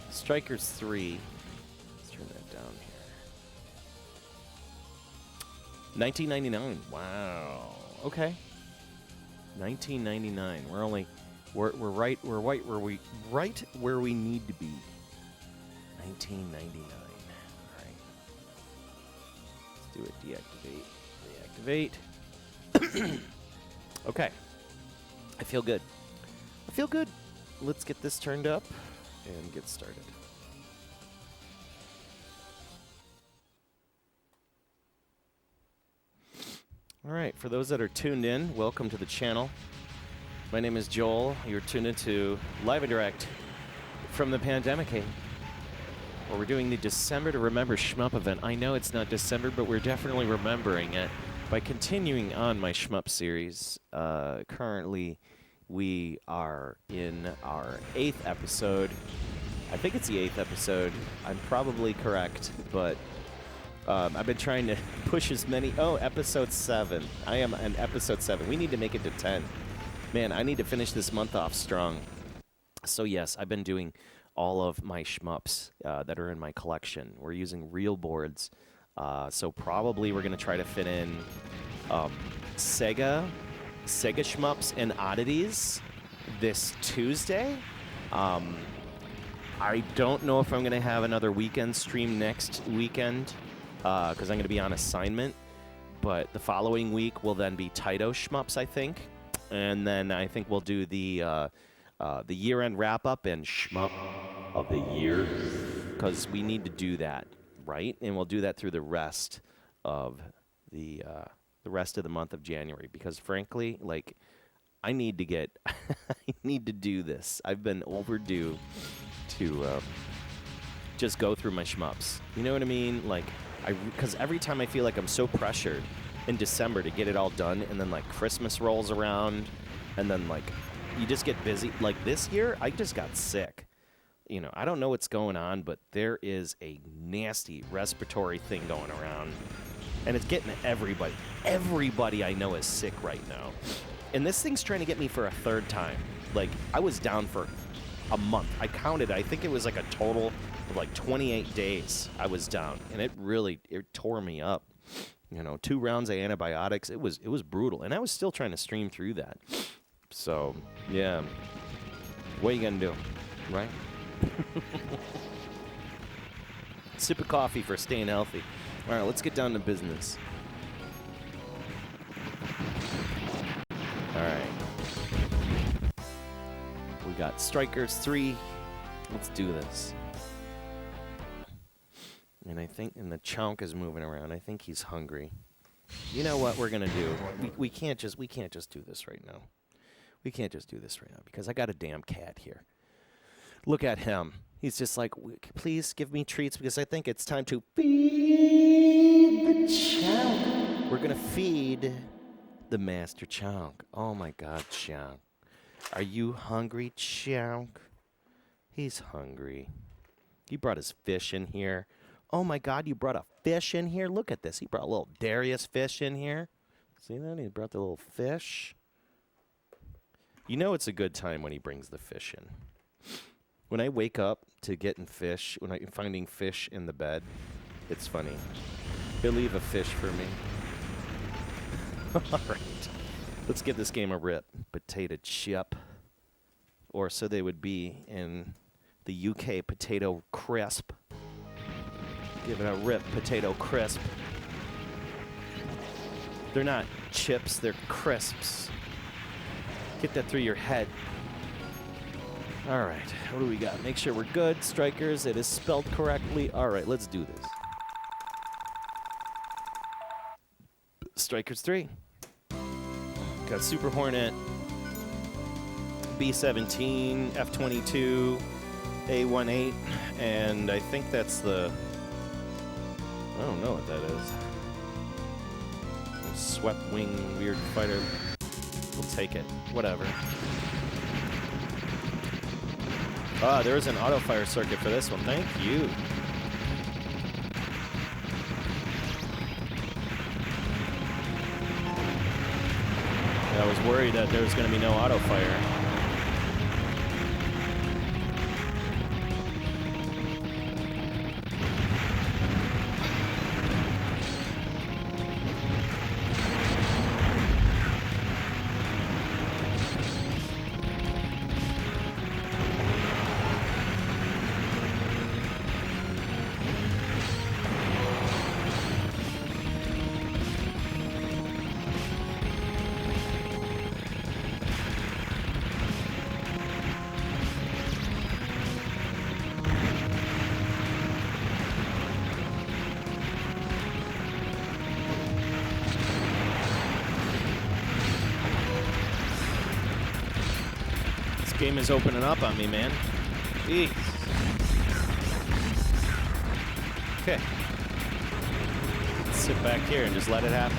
Strikers 3. Let's turn that down here. 1999. Wow. Okay. 1999. We're right where we need to be. 1999. All right. Let's do it. Deactivate. Okay. I feel good. Let's get this turned up and get started. All right. For those that are tuned in, welcome to the channel. My name is Joel. You're tuned into Live and Direct from the Pandemic, where we're doing the December to Remember Shmup event. I know it's not December, but we're definitely remembering it by continuing on my Shmup series. Currently, we are in our 8th episode. I think it's the 8th episode. I'm probably correct, but I've been trying to push as many. Oh, episode 7. I am on episode 7. We need to make it to 10. Man, I need to finish this month off strong. So yes, I've been doing all of my shmups that are in my collection. We're using real boards. So probably we're going to try to fit in Sega shmups and oddities this Tuesday. I don't know if I'm going to have another weekend stream next weekend because I'm going to be on assignment. But the following week will then be Taito shmups, I think. And then I think we'll do the year-end wrap-up and shmup of the year, because we need to do that, right? And we'll do that through the rest of the month of January, because frankly, like, I need to get I need to do this. I've been overdue to just go through my shmups. You know what I mean? Like, because every time I feel like I'm so pressured in December to get it all done, and then like Christmas rolls around, and then like you just get busy. Like this year, I just got sick. You know, I don't know what's going on, but there is a nasty respiratory thing going around, and it's getting everybody. Everybody I know is sick right now, and this thing's trying to get me for a 3rd time. Like, I was down for a month. I counted. I think it was like a total of like 28 days I was down, and it tore me up. You know, 2 rounds of antibiotics. It was brutal, and I was still trying to stream through that. So, yeah. What are you going to do, right? Sip of coffee for staying healthy. All right, let's get down to business. All right. We got Strikers 3. Let's do this. And I think, and the chunk is moving around. I think he's hungry. You know what we're gonna do? We can't just do this right now. We can't just do this right now because I got a damn cat here. Look at him. He's just like, please give me treats because I think it's time to feed the chunk. We're gonna feed the master chunk. Oh my God, chunk. Are you hungry, chunk? He's hungry. He brought his fish in here. Oh my God, you brought a fish in here? Look at this. He brought a little Darius fish in here. See that? He brought the little fish. You know it's a good time when he brings the fish in. When I wake up to getting fish, when I'm finding fish in the bed, it's funny. He'll leave a fish for me. All right. Let's give this game a rip. Potato chip. Or so they would be in the UK, potato crisp. Give it a rip, potato crisp. They're not chips, they're crisps. Get that through your head. All right, what do we got? Make sure we're good. Strikers, it is spelled correctly. All right, let's do this. Strikers 3. Got Super Hornet, B-17, F-22, A-18, and I think that's the... I don't know what that is. Swept wing weird fighter. We'll take it. Whatever. Ah, there is an auto fire circuit for this one. Thank you. I was worried that there was going to be no auto fire. Game is opening up on me, man. Jeez. Okay. Let's sit back here and just let it happen.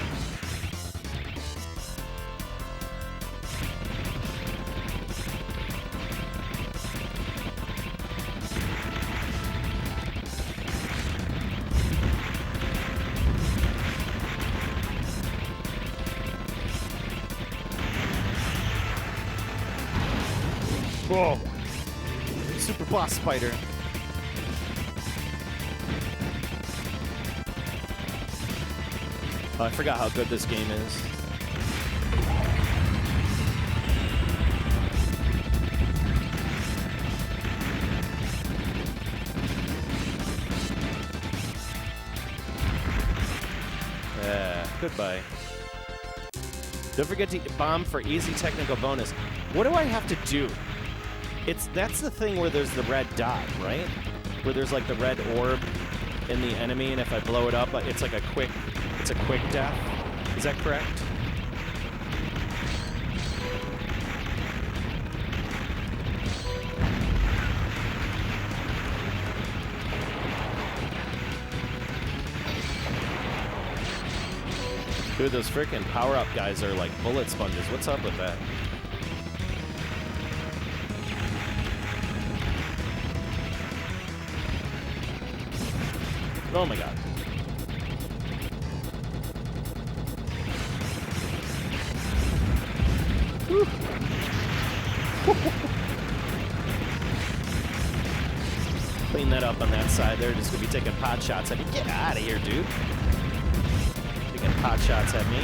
Whoa. Super boss spider. Oh, I forgot how good this game is. Goodbye. Don't forget to bomb for easy technical bonus. What do I have to do? That's the thing where there's the red dot, right? Where there's like the red orb in the enemy, and if I blow it up, it's like a quick death. Is that correct? Dude, those freaking power-up guys are like bullet sponges. What's up with that? Oh my god. Woo. Clean that up on that side. They're just gonna be taking pot shots at me. Get out of here, dude. Taking pot shots at me.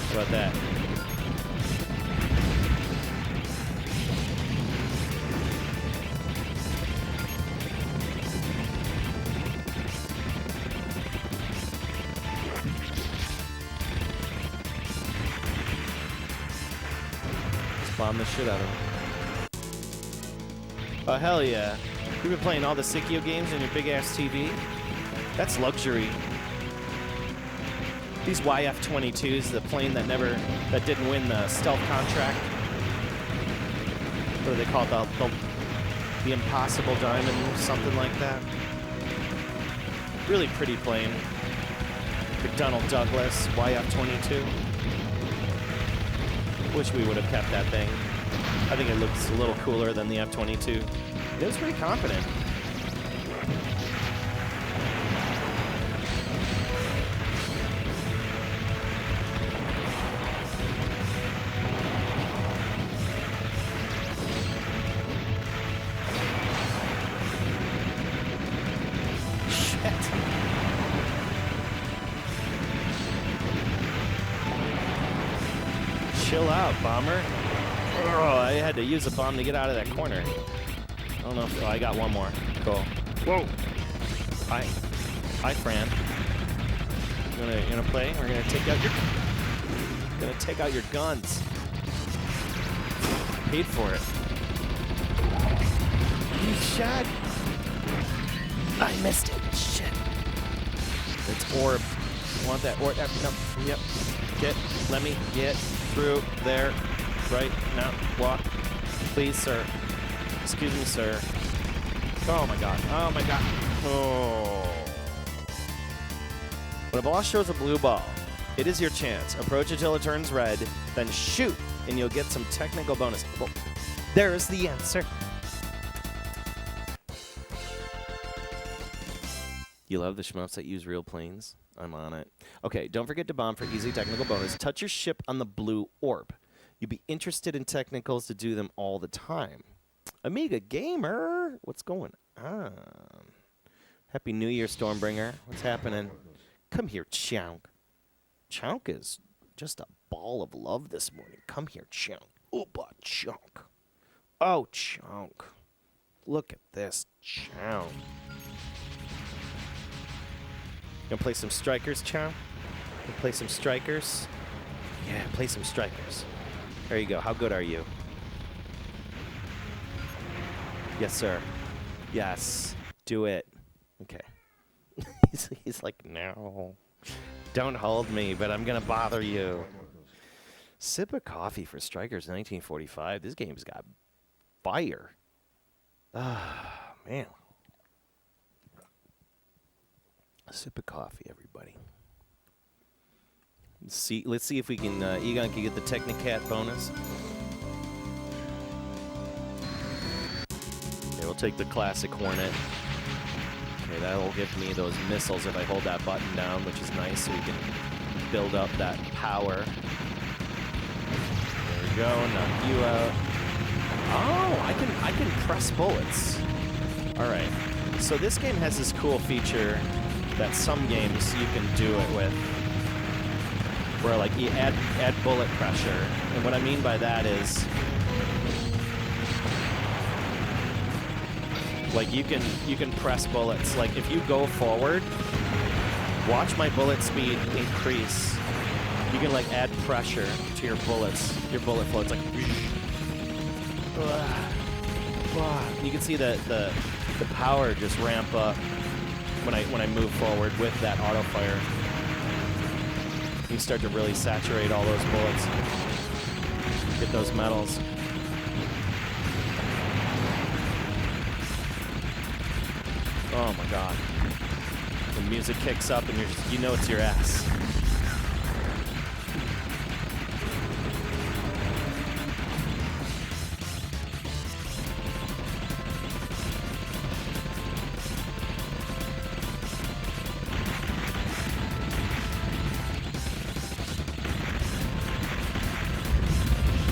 How about that? Bomb the shit out of him. Oh, hell yeah. You've been playing all the PSiKYO games on your big-ass TV? That's luxury. These YF-22s, the plane that didn't win the stealth contract. What do they call it? The Impossible Diamond, something like that. Really pretty plane. McDonnell Douglas, YF-22. Wish we would have kept that thing. I think it looks a little cooler than the F-22. It was pretty confident. Chill out, bomber. Oh, I had to use a bomb to get out of that corner. I don't know if I got one more. Cool. Whoa. Hi, Fran. You gonna play? We're gonna take out your guns. Paid for it. You shot. I missed it. Shit. It's orb. You want that orb? No. Yep. Let me get through there. Right now. Walk. Please, sir. Excuse me, sir. Oh my god. Oh my god. Oh. When a boss shows a blue ball, It is your chance. Approach until it turns red, then shoot, and you'll get some technical bonus. Well, there's the answer. You love the shmups that use real planes? I'm on it. Okay, don't forget to bomb for easy technical bonus. Touch your ship on the blue orb. You'd be interested in technicals to do them all the time. Amiga Gamer, what's going on? Happy New Year, Stormbringer. What's happening? Come here, Chonk. Chonk is just a ball of love this morning. Come here, Chonk. Opa, Chonk. Oh, Chonk. Look at this, Chonk. Gonna play some strikers, Chonk? Gonna play some strikers? Yeah, play some strikers. There you go. How good are you? Yes, sir. Yes. Do it. Okay. he's like, no. Don't hold me, but I'm going to bother you. Sip of coffee for strikers 1945. This game's got fire. Ah, man. A sip of coffee, everybody. Let's see if we can, Egon can get the Technicat bonus. Okay, we'll take the classic Hornet. Okay, that'll give me those missiles if I hold that button down, which is nice, so we can build up that power. There we go, knock you out. Oh, I can press bullets. All right, so this game has this cool feature that some games you can do it with, where like you add bullet pressure, and what I mean by that is, like you can press bullets. Like if you go forward, watch my bullet speed increase. You can like add pressure to your bullets, your bullet flow. It's like, you can see the power just ramp up when I move forward with that auto fire. You start to really saturate all those bullets. Get those medals. Oh my god. The music kicks up and you know it's your ass.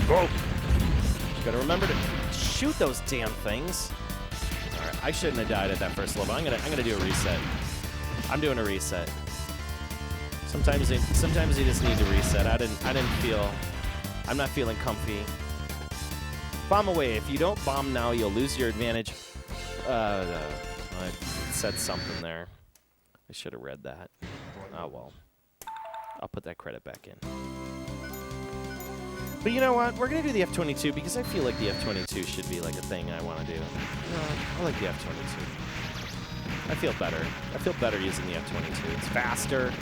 Go! Gotta remember to shoot those damn things. Alright, I shouldn't have died at that first level. I'm gonna do a reset. I'm doing a reset. Sometimes you just need to reset. I'm not feeling comfy. Bomb away. If you don't bomb now, you'll lose your advantage. I said something there. I should have read that. Oh well. I'll put that credit back in. But you know what? We're going to do the F-22 because I feel like the F-22 should be like a thing I want to do. I like the F-22. I feel better. I feel better using the F-22. It's faster.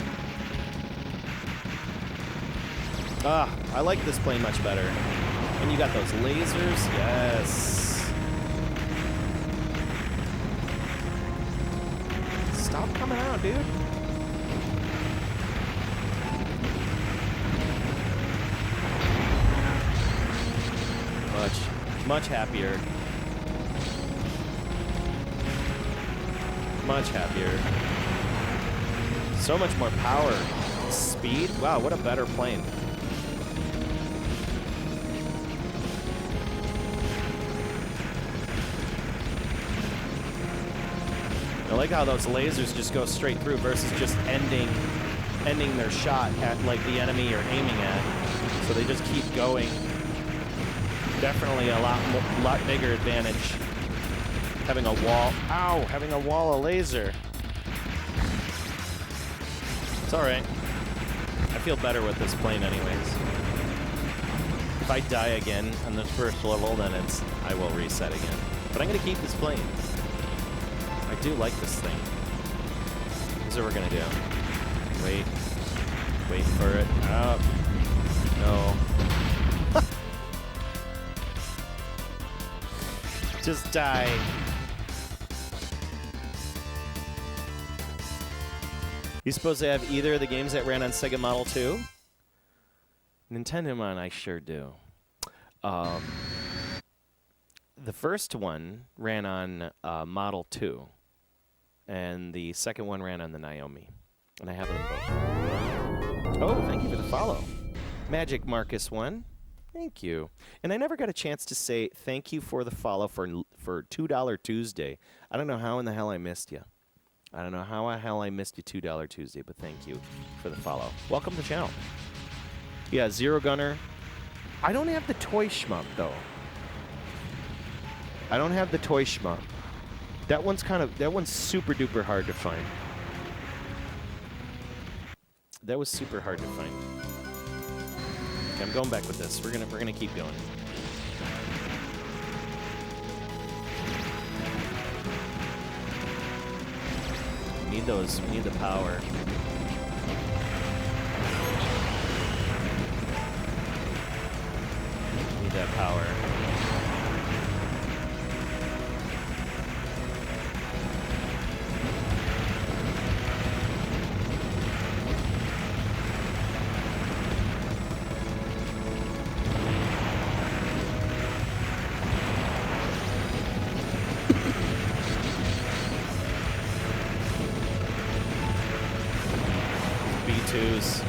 I like this plane much better. And you got those lasers. Yes. Stop coming out, dude. Much happier. Much happier. So much more power. Speed? Wow, what a better plane. I like how those lasers just go straight through versus just ending their shot at like the enemy you're aiming at. So they just keep going. Definitely a lot bigger advantage having a wall. Ow! Having a wall of laser. It's all right. I feel better with this plane, anyways. If I die again on this first level, then I will reset again. But I'm gonna keep this plane. I do like this thing. Here's what we're gonna do. Wait for it. Oh, no. Just die. You supposed to have either of the games that ran on Sega Model 2? Nintendo one, I sure do. The first one ran on Model 2, and the second one ran on the Naomi. And I have them both. Oh, thank you for the follow. Magic Marcus 1. Thank you. And I never got a chance to say thank you for the follow for $2 Tuesday. I don't know how in the hell I missed you. I don't know how the hell I missed you $2 Tuesday, but thank you for the follow. Welcome to the channel. Yeah, Zero Gunner. I don't have the toy shmup, though. I don't have the toy shmup. That one's super duper hard to find. That was super hard to find. Okay, I'm going back with this. We're gonna keep going. We need those. We need the power. We need that power.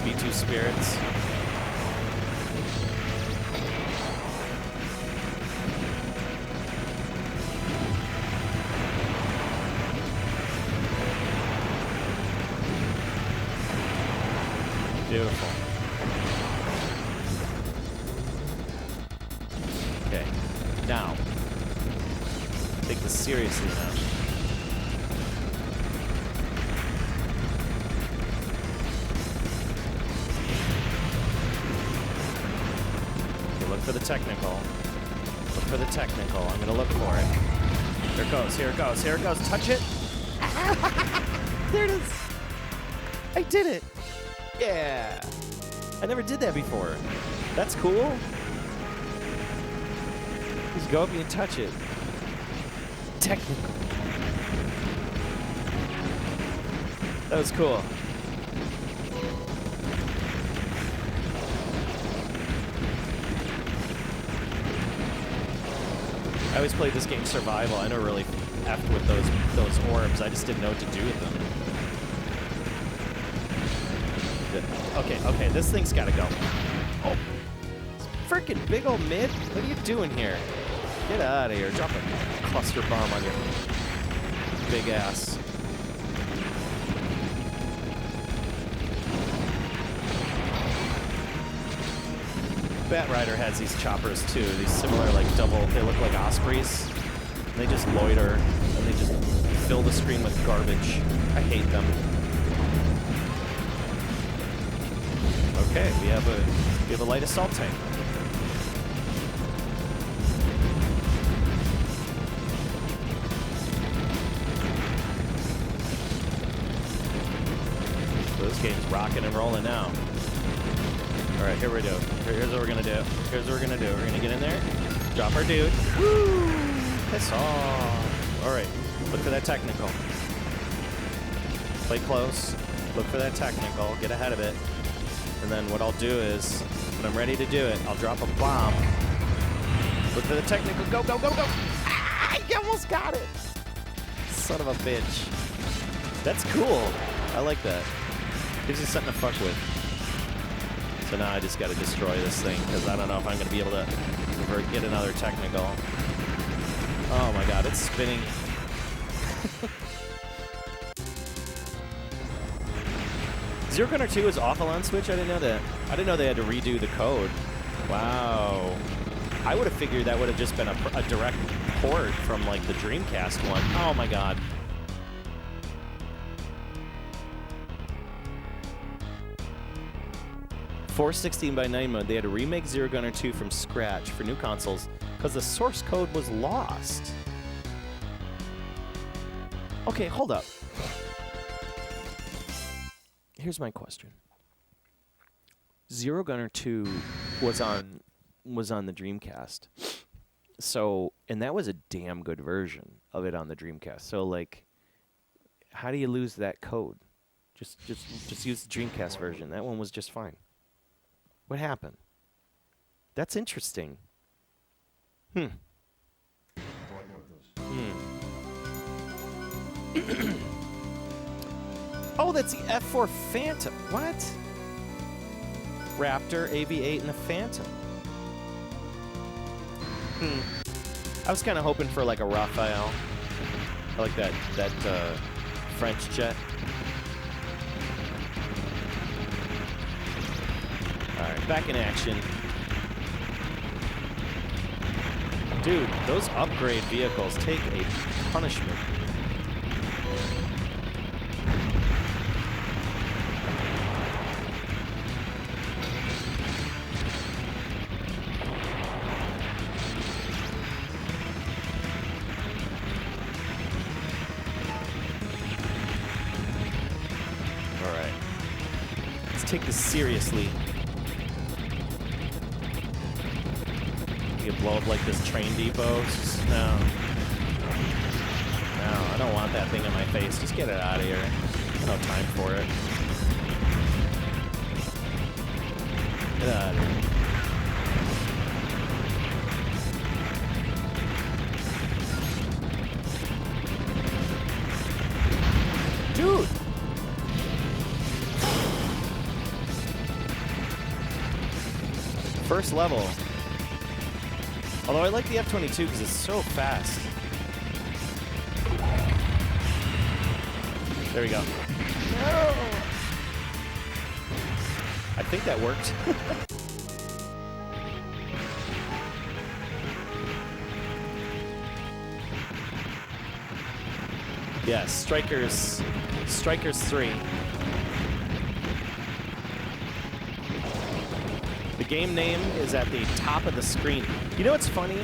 B2 spirits. Beautiful. Okay. Now, take this seriously now. Look for the technical. Look for the technical. I'm gonna look for it. Here it goes, here it goes, here it goes. Touch it. There it is. I did it. Yeah. I never did that before. That's cool. Just go up and touch it. Technical. That was cool. I always played this game survival. I never really effed with those orbs. I just didn't know what to do with them. Okay, this thing's gotta go. Oh, freaking big old mid. What are you doing here? Get out of here. Drop a cluster bomb on your big ass. Bat Rider has these choppers too. These similar, like double. They look like ospreys. They just loiter and they just fill the screen with garbage. I hate them. Okay, we have a light assault tank. So this game's rocking and rolling now. All right, here we go. Here's what we're gonna do. Here's what we're gonna do. We're gonna get in there, drop our dude. Woo! Piss off. All right, look for that technical. Play close. Look for that technical. Get ahead of it. And then what I'll do is, when I'm ready to do it, I'll drop a bomb. Look for the technical. Go, go, go, go! Ah, you almost got it. Son of a bitch. That's cool. I like that. Gives you something to fuck with. So now I just got to destroy this thing, because I don't know if I'm going to be able to get another technical. Oh my god, it's spinning. Zero Gunner 2 is awful on Switch? I didn't know that. I didn't know they had to redo the code. Wow. I would have figured that would have just been a direct port from like the Dreamcast one. Oh my god. .416 by 9 mode, they had to remake Zero Gunner 2 from scratch for new consoles because the source code was lost. Okay, hold up. Here's my question. Zero Gunner 2 was on the Dreamcast. So, and that was a damn good version of it on the Dreamcast. So, like, how do you lose that code? Just use the Dreamcast version. That one was just fine. What happened? That's interesting. Oh, that's the F4 Phantom. What? Raptor, AV8, and the Phantom. I was kind of hoping for like a Raphael. I like that French jet. All right, back in action. Dude, those upgrade vehicles take a punishment. All right, let's take this seriously. You blow up like this train depot. No. No, I don't want that thing in my face. Just get it out of here. No time for it. Get out of here. Dude! First level. Although I like the F-22 because it's so fast. There we go. No! I think that worked. Yes, Strikers 3. The game name is at the top of the screen. You know what's funny?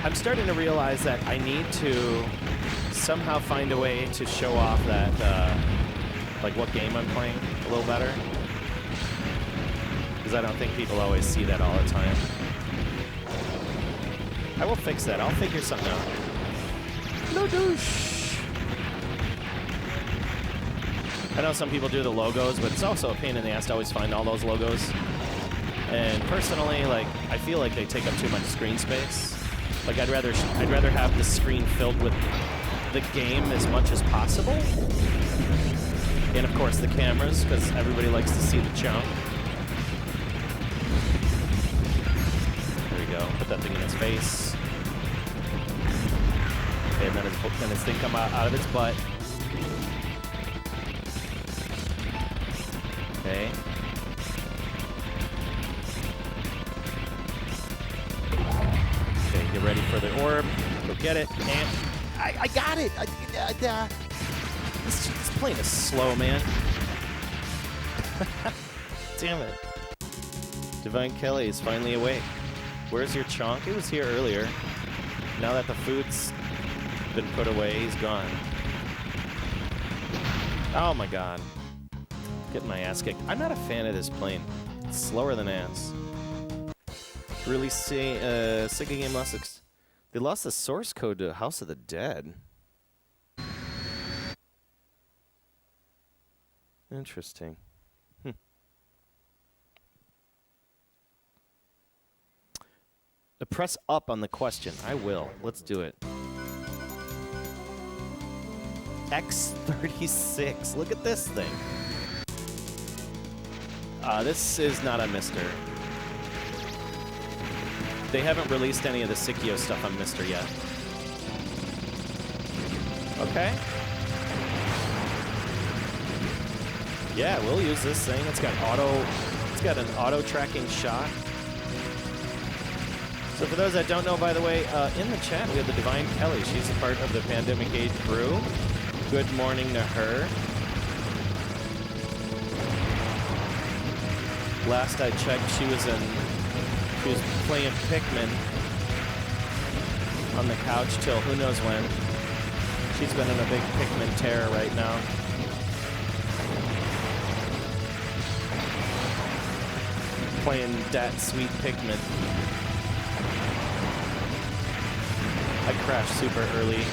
I'm starting to realize that I need to somehow find a way to show off that, like what game I'm playing a little better. Because I don't think people always see that all the time. I will fix that. I'll figure something out. No douche. I know some people do the logos, but it's also a pain in the ass to always find all those logos. And personally, like, I feel like they take up too much screen space. Like, I'd rather have the screen filled with the game as much as possible. And of course the cameras, because everybody likes to see the jump. There we go. Put that thing in its face. Okay, and then its thing come out of its butt. Okay. Okay, get ready for the orb. Go get it. And I got it! This plane is slow, man. Damn it. Divine Kelly is finally awake. Where's your chonk? He was here earlier. Now that the food's been put away, he's gone. Oh my god. Getting my ass kicked. I'm not a fan of this plane. It's slower than ass. Really STGs game lost. They lost the source code to House of the Dead. Interesting. Press up on the question. I will. Let's do it. X36. Look at this thing. This is not a Mister. They haven't released any of the PSiKYO stuff on Mister yet. Okay. Yeah, we'll use this thing. It's got an auto tracking shot. So for those that don't know, by the way, in the chat we have the Divine Kelly. She's a part of the Pandemic Age crew. Good morning to her. Last I checked, she was playing Pikmin on the couch till who knows when. She's been in a big Pikmin tear right now. Playing that sweet Pikmin. I crashed super early.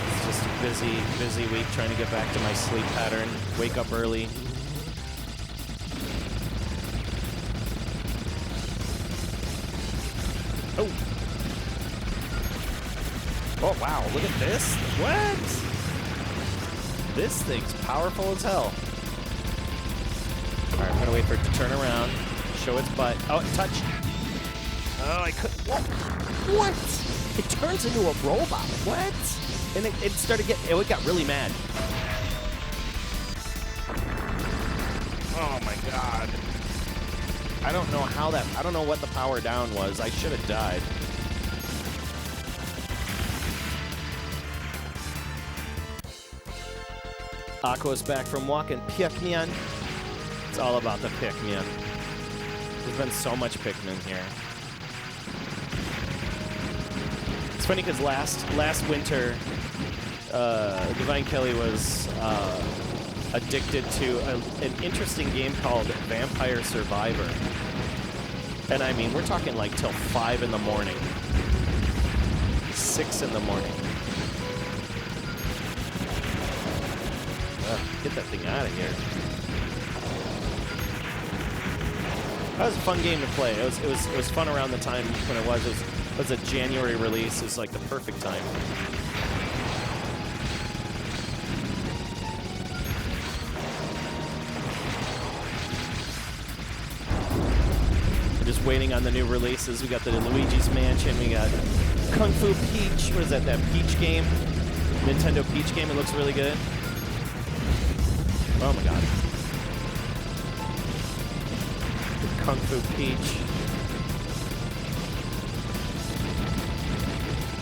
It's just busy week trying to get back to my sleep pattern. Wake up early. Oh. Oh, wow. Look at this. What? This thing's powerful as hell. All right, I'm going to wait for it to turn around, show its butt. Oh, it touched. Oh, I couldn't. What? It turns into a robot. What? And it started getting, it got really mad. Oh, my God. I don't know how that, I don't know what the power down was. I should have died. Aqua's back from walking Pikmin. It's all about the Pikmin. There's been so much Pikmin here. It's funny because last winter, Divine Kelly was addicted to an interesting game called Vampire Survivor. And I mean, we're talking like till 5 in the morning. 6 in the morning. Get that thing out of here. That was a fun game to play. It was fun around the time when it was a January release. It was like the perfect time. We're just waiting on the new releases. We got the Luigi's Mansion. We got Kung Fu Peach. What is that? That Peach game? Nintendo Peach game. It looks really good. Oh my God. Kung Fu Peach.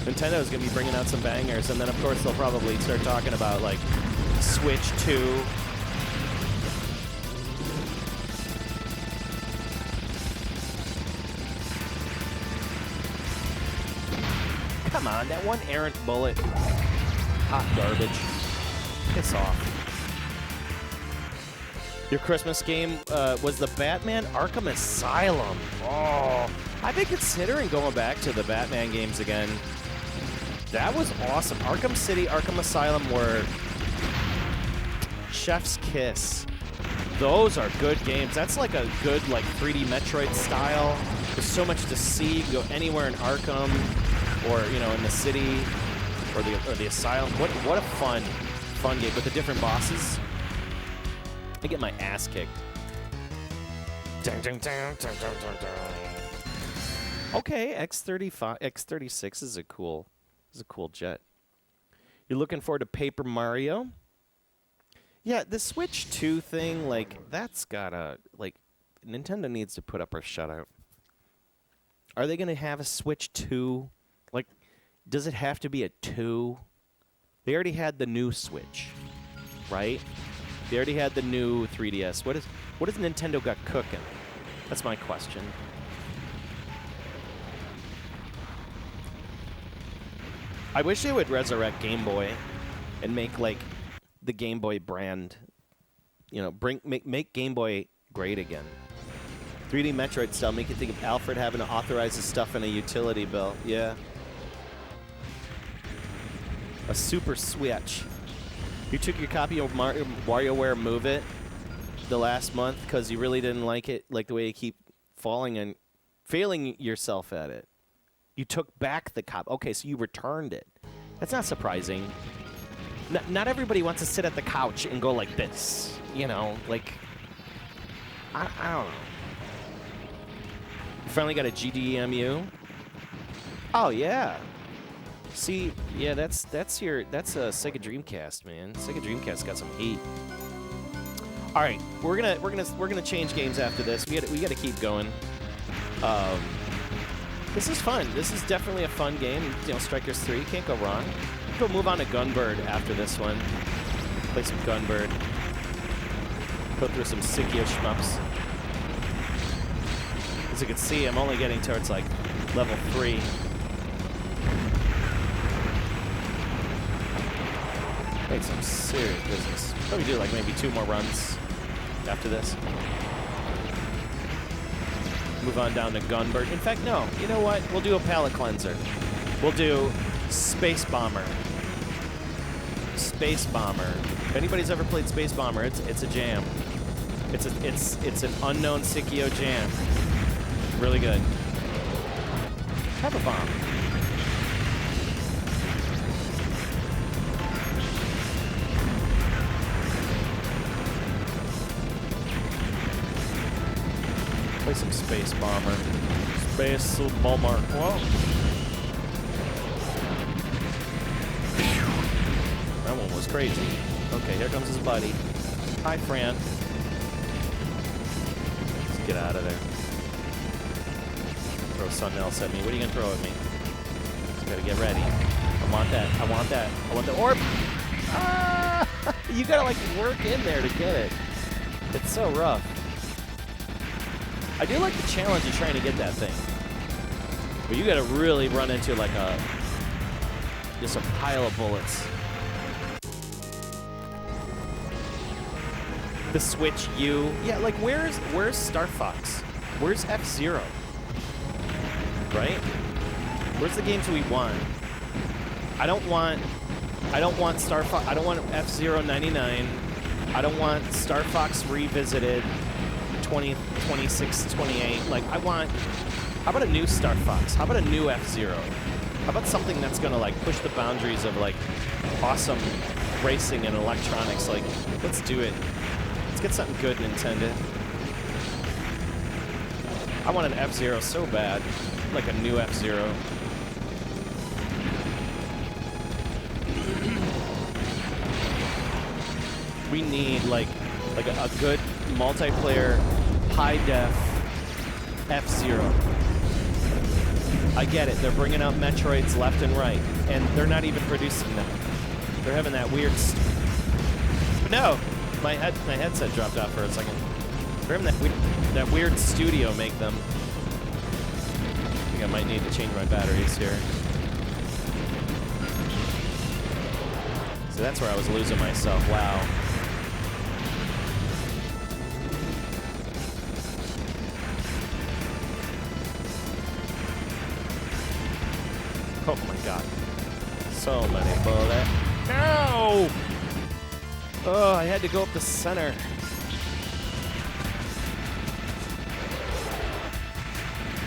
Nintendo's gonna be bringing out some bangers, and then of course they'll probably start talking about like Switch 2. Come on, that one errant bullet. Hot garbage. Piss off. Your Christmas game was the Batman Arkham Asylum. Oh, I've been considering going back to the Batman games again. That was awesome. Arkham City, Arkham Asylum were chef's kiss. Those are good games. That's like a good like 3D Metroid style. There's so much to see. You can go anywhere in Arkham, or you know, in the city, or the asylum. What a fun game with the different bosses. I get my ass kicked. Dun, dun, dun, dun, dun, dun, dun. Okay, X36 is a cool jet. You're looking forward to Paper Mario? Yeah, the Switch 2 thing, like, that's gotta, like, Nintendo needs to put up or shut out. Are they gonna have a Switch 2? Like, does it have to be a 2? They already had the new Switch, right? They already had the new 3DS. What has Nintendo got cooking? That's my question. I wish they would resurrect Game Boy and make like the Game Boy brand. You know, make Game Boy great again. 3D Metroid style. Make you think of Alfred having to authorize his stuff in a utility bill. Yeah. A Super Switch. You took your copy of WarioWare Move It the last month because you really didn't like it, like the way you keep falling and failing yourself at it. You took back the copy. Okay, so you returned it. That's not surprising. Not everybody wants to sit at the couch and go like this, you know, like, I don't know. You finally got a GDEMU? Oh, yeah. See, yeah, that's a Sega Dreamcast, man. Sega Dreamcast got some heat. All right, we're gonna change games after this. We gotta keep going. This is fun. This is definitely a fun game. You know, Strikers 3 can't go wrong. We'll move on to Gunbird after this one. Play some Gunbird. Go through some PSiKYO Shmups. As you can see, I'm only getting towards like level 3. Make some serious business. Probably do like maybe 2 more runs after this. Move on down to Gunbird. In fact, no. You know what? We'll do a palate cleanser. We'll do Space Bomber. Space Bomber. If anybody's ever played Space Bomber, it's a jam. It's an unknown PSiKYO jam. Really good. Have a bomb. Play some Space Bomber. Space Bomber. Whoa. That one was crazy. Okay, here comes his buddy. Hi, Fran. Let's get out of there. Throw something else at me. What are you going to throw at me? Just got to get ready. I want that. I want that. I want the orb. Ah! You got to, like, work in there to get it. It's so rough. I do like the challenge of trying to get that thing. But you got to really run into, like, just a pile of bullets. The Switch U. Yeah, like where's Star Fox? Where's F-Zero? Right? Where's the games we want? I don't want Star Fox. I don't want F-Zero 99. I don't want Star Fox Revisited 26, 28. Like I want. How about a new Star Fox? How about a new F-Zero? How about something that's gonna like push the boundaries of like awesome racing and electronics? Like, let's do it. Let's get something good, Nintendo. I want an F-Zero so bad. Like a new F-Zero. We need like a good multiplayer high-def F-Zero. I get it. They're bringing out Metroids left and right, and they're not even producing them. They're having that weird... No! My headset dropped out for a second. They're having that weird studio make them. I think I might need to change my batteries here. So that's where I was losing myself. Wow. Oh my god. So many bullets. No! Oh, I had to go up the center.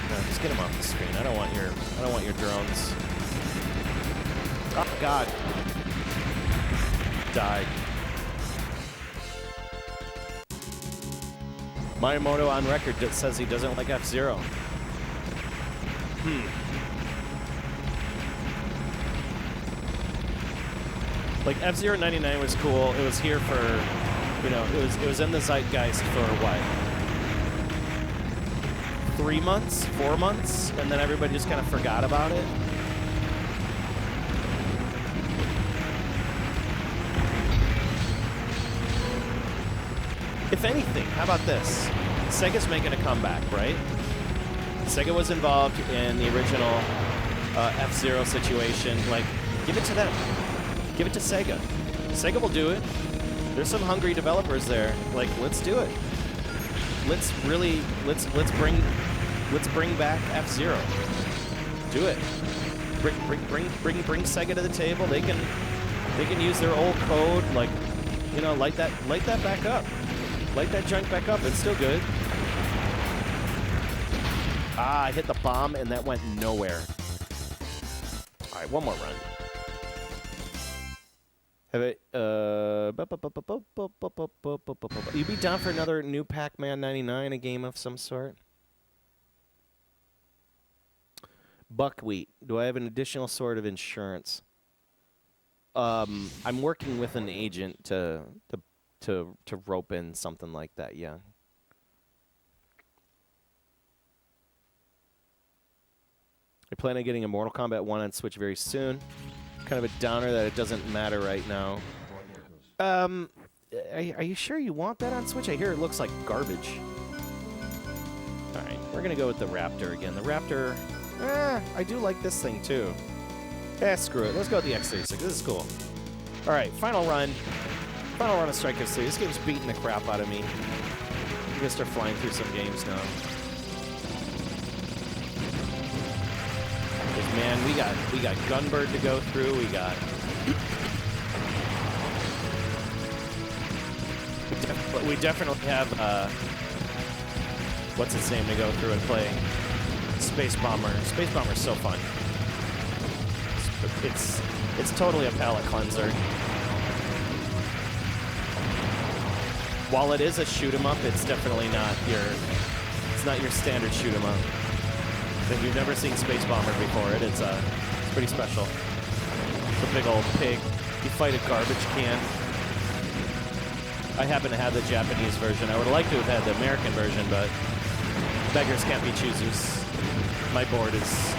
No, just get him off the screen. I don't want your drones. Oh god. Died. Miyamoto on record says he doesn't like F-Zero. Like F-Zero 99 was cool. It was here for, you know, it was in the zeitgeist for what? 3 months, 4 months, and then everybody just kind of forgot about it. If anything, how about this? Sega's making a comeback, right? Sega was involved in the original F-Zero situation. Like, give it to them. Give it to Sega. Sega will do it. There's some hungry developers there. Like, let's do it. Let's bring back F-Zero. Do it. Bring Sega to the table. They can use their old code. Like, you know, light that back up. Light that junk back up. It's still good. Ah, I hit the bomb and that went nowhere. All right, one more run. Have it, you be down for another new Pac-Man 99, a game of some sort? Buckwheat. Do I have an additional sort of insurance? I'm working with an agent to rope in something like that, yeah. I plan on getting a Mortal Kombat 1 on Switch very soon. Kind of a downer that it doesn't matter right now. Are you sure you want that on Switch? I hear it looks like garbage. All right, we're gonna go with the Raptor again. The Raptor, I do like this thing too. Screw it. Let's go with the X36. This is cool. All right, final run. Final run of Strikers 3. This game's beating the crap out of me. I'm gonna start flying through some games now. Man, we got Gunbird to go through. We got But we definitely have, what's its name to go through and play? Space Bomber. Space Bomber's so fun. It's totally a palate cleanser. While it is a shoot 'em up, it's definitely not your standard shoot 'em up. If you've never seen Space Bomber before, it's pretty special. It's a big old pig. You fight a garbage can. I happen to have the Japanese version. I would like to have had the American version, but beggars can't be choosers. My board is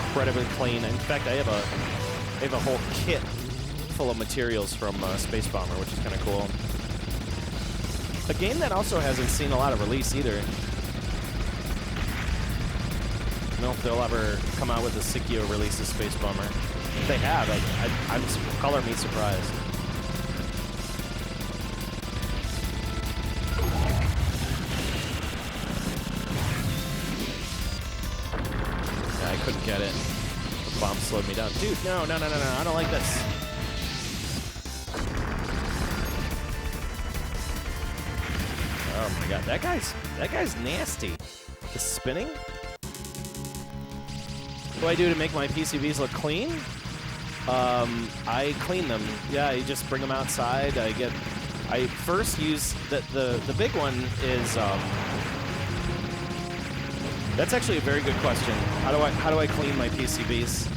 incredibly clean. In fact, I have a whole kit full of materials from Space Bomber, which is kind of cool. A game that also hasn't seen a lot of release either. I don't know if they'll ever come out with a PSiKYO release of Space Bomber. If they have, I'm color me surprised. Yeah, I couldn't get it. The bomb slowed me down. Dude, no, I don't like this. Oh my god, that guy's nasty. The spinning? What do I do to make my PCBs look clean? I clean them. Yeah, you just bring them outside. I first use the big one is that's actually a very good question. How do I clean my PCBs?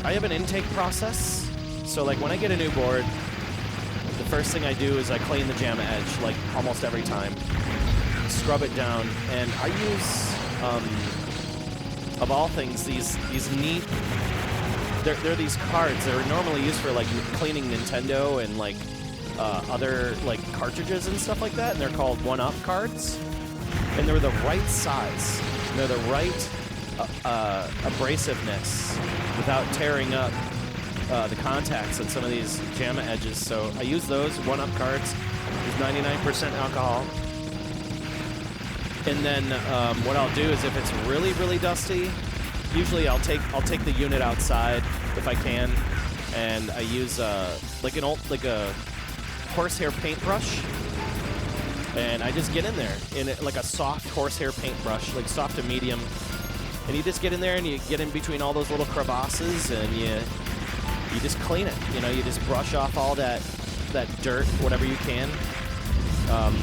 I have an intake process. So like when I get a new board, the first thing I do is I clean the JAMA edge, like almost every time. Scrub it down, and I use of all things these neat. They're these cards that are normally used for like cleaning Nintendo and like other like cartridges and stuff like that, and they're called 1-up cards. And they're the right size. And they're the right abrasiveness without tearing up the contacts on some of these JAMA edges. So I use those 1-up cards with 99% alcohol. And then what I'll do is if it's really, really dusty, usually I'll take the unit outside if I can, and I use like a horsehair paintbrush, and I just get in there in like a soft horsehair paintbrush, like soft to medium, and you just get in there and you get in between all those little crevasses and you just clean it. You know, you just brush off all that dirt, whatever you can.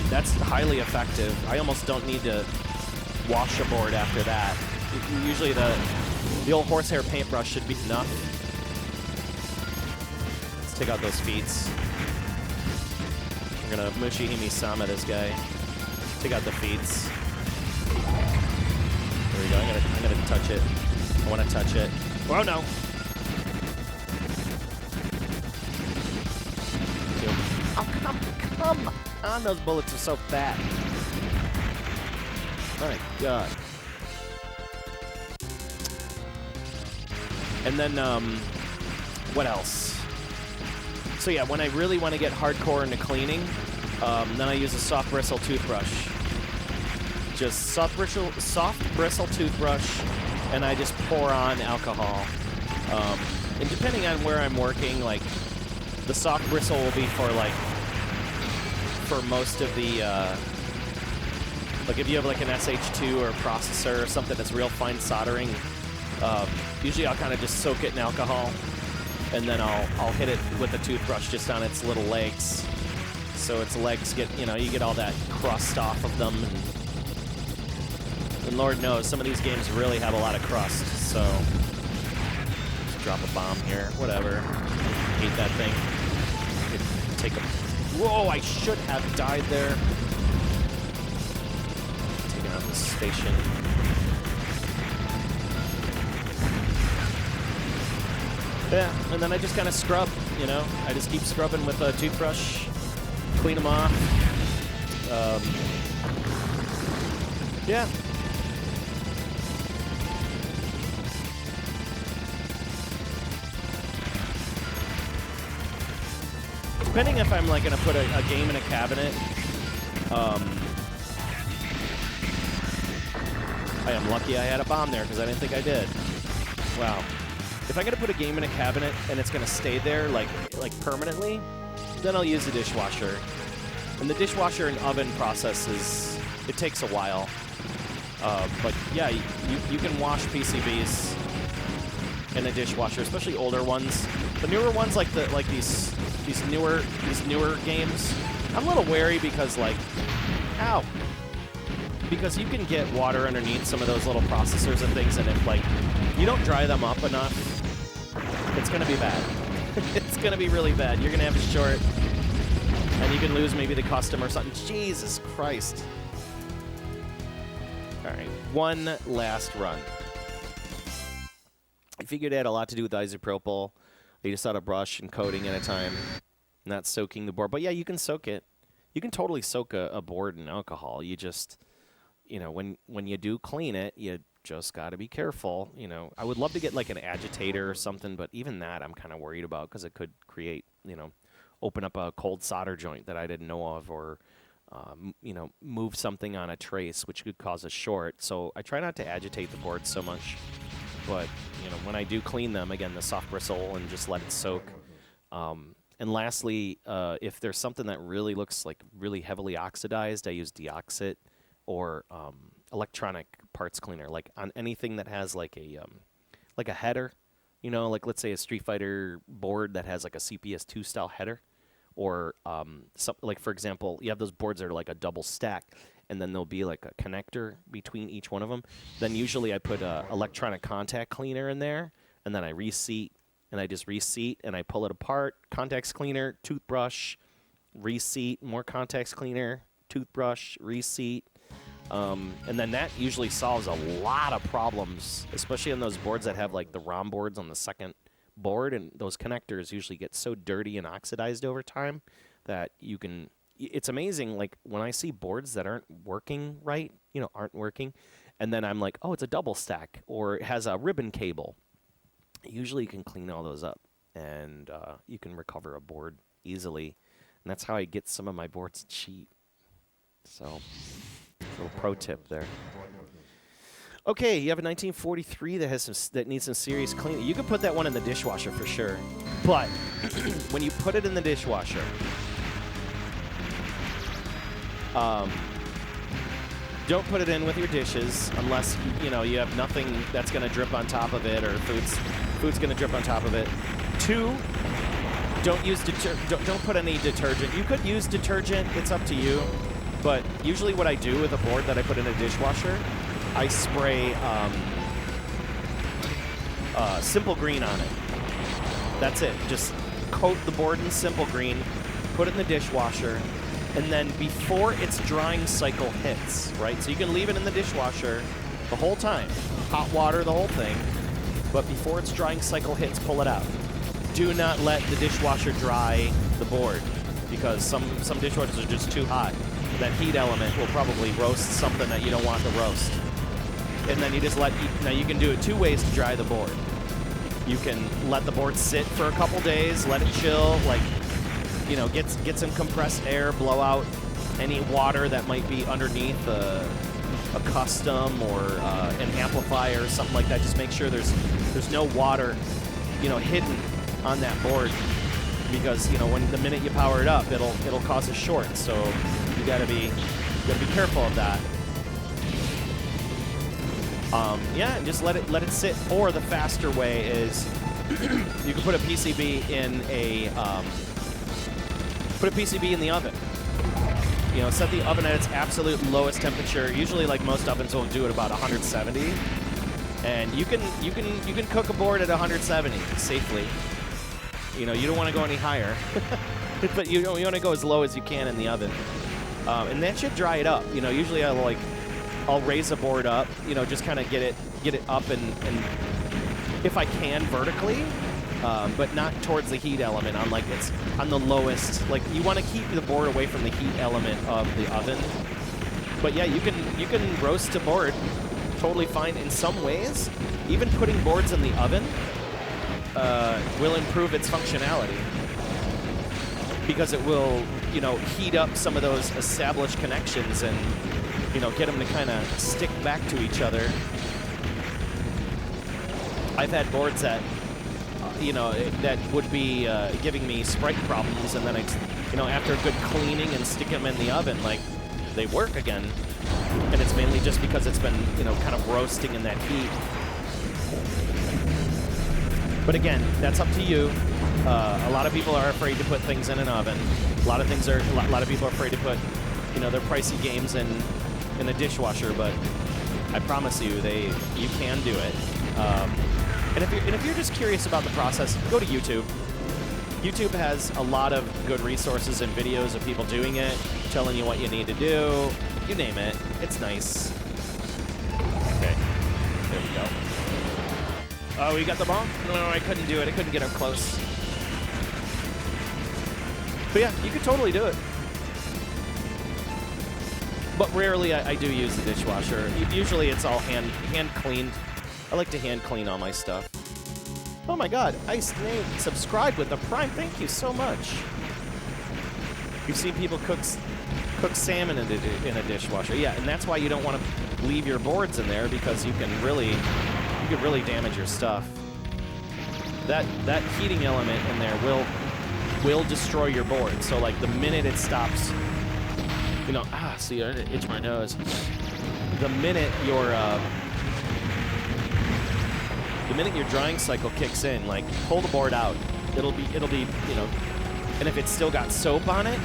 That's highly effective. I almost don't need to wash a board after that. Usually the old horsehair paintbrush should be enough. Let's take out those feet. We're gonna Mushihime-sama this guy. Take out the feet. There we go. I'm gonna touch it. I want to touch it. Oh no! Oh come on! Those bullets are so fat. My God. And then, what else? So yeah, when I really want to get hardcore into cleaning, then I use a soft bristle toothbrush. Just soft bristle toothbrush, and I just pour on alcohol. And depending on where I'm working, like, the soft bristle will be for most of the, like if you have like an SH2 or a processor or something that's real fine soldering, usually I'll kind of just soak it in alcohol, and then I'll hit it with a toothbrush just on its little legs. So its legs get, you get all that crust off of them. And Lord knows, some of these games really have a lot of crust, so just drop a bomb here, whatever. Hate that thing. Take a, whoa, I should have died there. Taking out the station. Yeah, and then I just kind of scrub, I just keep scrubbing with a toothbrush, clean them off. Yeah. Depending if I'm like gonna put a game in a cabinet, I am lucky I had a bomb there because I didn't think I did. Wow. If I'm gonna put a game in a cabinet and it's gonna stay there like permanently, then I'll use the dishwasher. And the dishwasher and oven process it takes a while. But yeah, you can wash PCBs in a dishwasher, especially older ones. The newer ones, like these newer games, I'm a little wary because because you can get water underneath some of those little processors and things, and if you don't dry them up enough, it's gonna be bad. It's gonna be really bad. You're gonna have a short, and you can lose maybe the custom or something. Jesus Christ. All right, one last run. I figured it had a lot to do with isopropyl. You just had a brush and coating at a time, not soaking the board. But yeah, you can soak it. You can totally soak a board in alcohol. You just, when you do clean it, you just got to be careful. I would love to get like an agitator or something, but even that I'm kind of worried about because it could create, open up a cold solder joint that I didn't know of, or move something on a trace, which could cause a short. So I try not to agitate the board so much. But, when I do clean them, again, the soft bristle and just let it soak. And lastly, if there's something that really looks like really heavily oxidized, I use deoxit or electronic parts cleaner, like on anything that has like a header, like let's say a Street Fighter board that has like a CPS2 style header. Or, like, for example, you have those boards that are like a double stack, and then there'll be like a connector between each one of them. Then usually I put a electronic contact cleaner in there, and then I reseat, and I just reseat, and I pull it apart, contacts cleaner, toothbrush, reseat, more contacts cleaner, toothbrush, reseat. And then that usually solves a lot of problems, especially on those boards that have like the ROM boards on the second board, and those connectors usually get so dirty and oxidized over time that it's amazing, like when I see boards that aren't working right, aren't working, and then I'm like, oh, it's a double stack, or it has a ribbon cable. Usually you can clean all those up, and you can recover a board easily, and that's how I get some of my boards cheap. So, little pro tip there. Okay, you have a 1943 that needs some serious cleaning. You could put that one in the dishwasher for sure. But when you put it in the dishwasher, don't put it in with your dishes unless you have nothing that's going to drip on top of it, or food's going to drip on top of it. 2, don't use don't put any detergent. You could use detergent, it's up to you. But usually what I do with a board that I put in a dishwasher, I spray Simple Green on it. That's it. Just coat the board in Simple Green, put it in the dishwasher, and then before its drying cycle hits, right? So you can leave it in the dishwasher the whole time, hot water, the whole thing, but before its drying cycle hits, pull it out. Do not let the dishwasher dry the board, because some dishwashers are just too hot. That heat element will probably roast something that you don't want to roast. And then you just now you can do it 2 ways to dry the board. You can let the board sit for a couple days, let it chill, get some compressed air, blow out any water that might be underneath a custom or an amplifier or something like that. Just make sure there's no water, hidden on that board, because when the minute you power it up, it'll cause a short. So you gotta be careful of that. And just let it sit. Or the faster way is you can put a PCB in the oven. Set the oven at its absolute lowest temperature. Usually, like most ovens, will do it about 170. And you can cook a board at 170 safely. You don't want to go any higher, but you want to go as low as you can in the oven. And that should dry it up. Usually I'll raise a board up, just kind of get it up and if I can vertically, but not towards the heat element it's on the lowest. Like, you want to keep the board away from the heat element of the oven. But yeah, you can roast a board totally fine. In some ways, even putting boards in the oven will improve its functionality, because it will, heat up some of those established connections and, get them to kind of stick back to each other. I've had boards that that would be giving me sprite problems, and then after a good cleaning and stick them in the oven, like, they work again. And it's mainly just because it's been, kind of roasting in that heat. But again, that's up to you. A lot of people are afraid to put things in an oven. A lot of people are afraid to put, their pricey games in a dishwasher. But I promise you, you can do it. And if you're just curious about the process, go to YouTube. YouTube has a lot of good resources and videos of people doing it, telling you what you need to do. You name it. It's nice. Okay. There we go. Oh, you got the ball? No, I couldn't do it. I couldn't get up close. But yeah, you could totally do it. But rarely I do use the dishwasher. Usually it's all hand cleaned. I like to hand clean all my stuff. Oh my God, Ice Nate subscribed with a Prime. Thank you so much. You've seen people cook salmon in a dishwasher. Yeah, and that's why you don't want to leave your boards in there, because you could really damage your stuff. That heating element in there will destroy your board. So like the minute it stops, see, I itch my nose. The minute your drying cycle kicks in, like, pull the board out. It'll be, and if it's still got soap on it,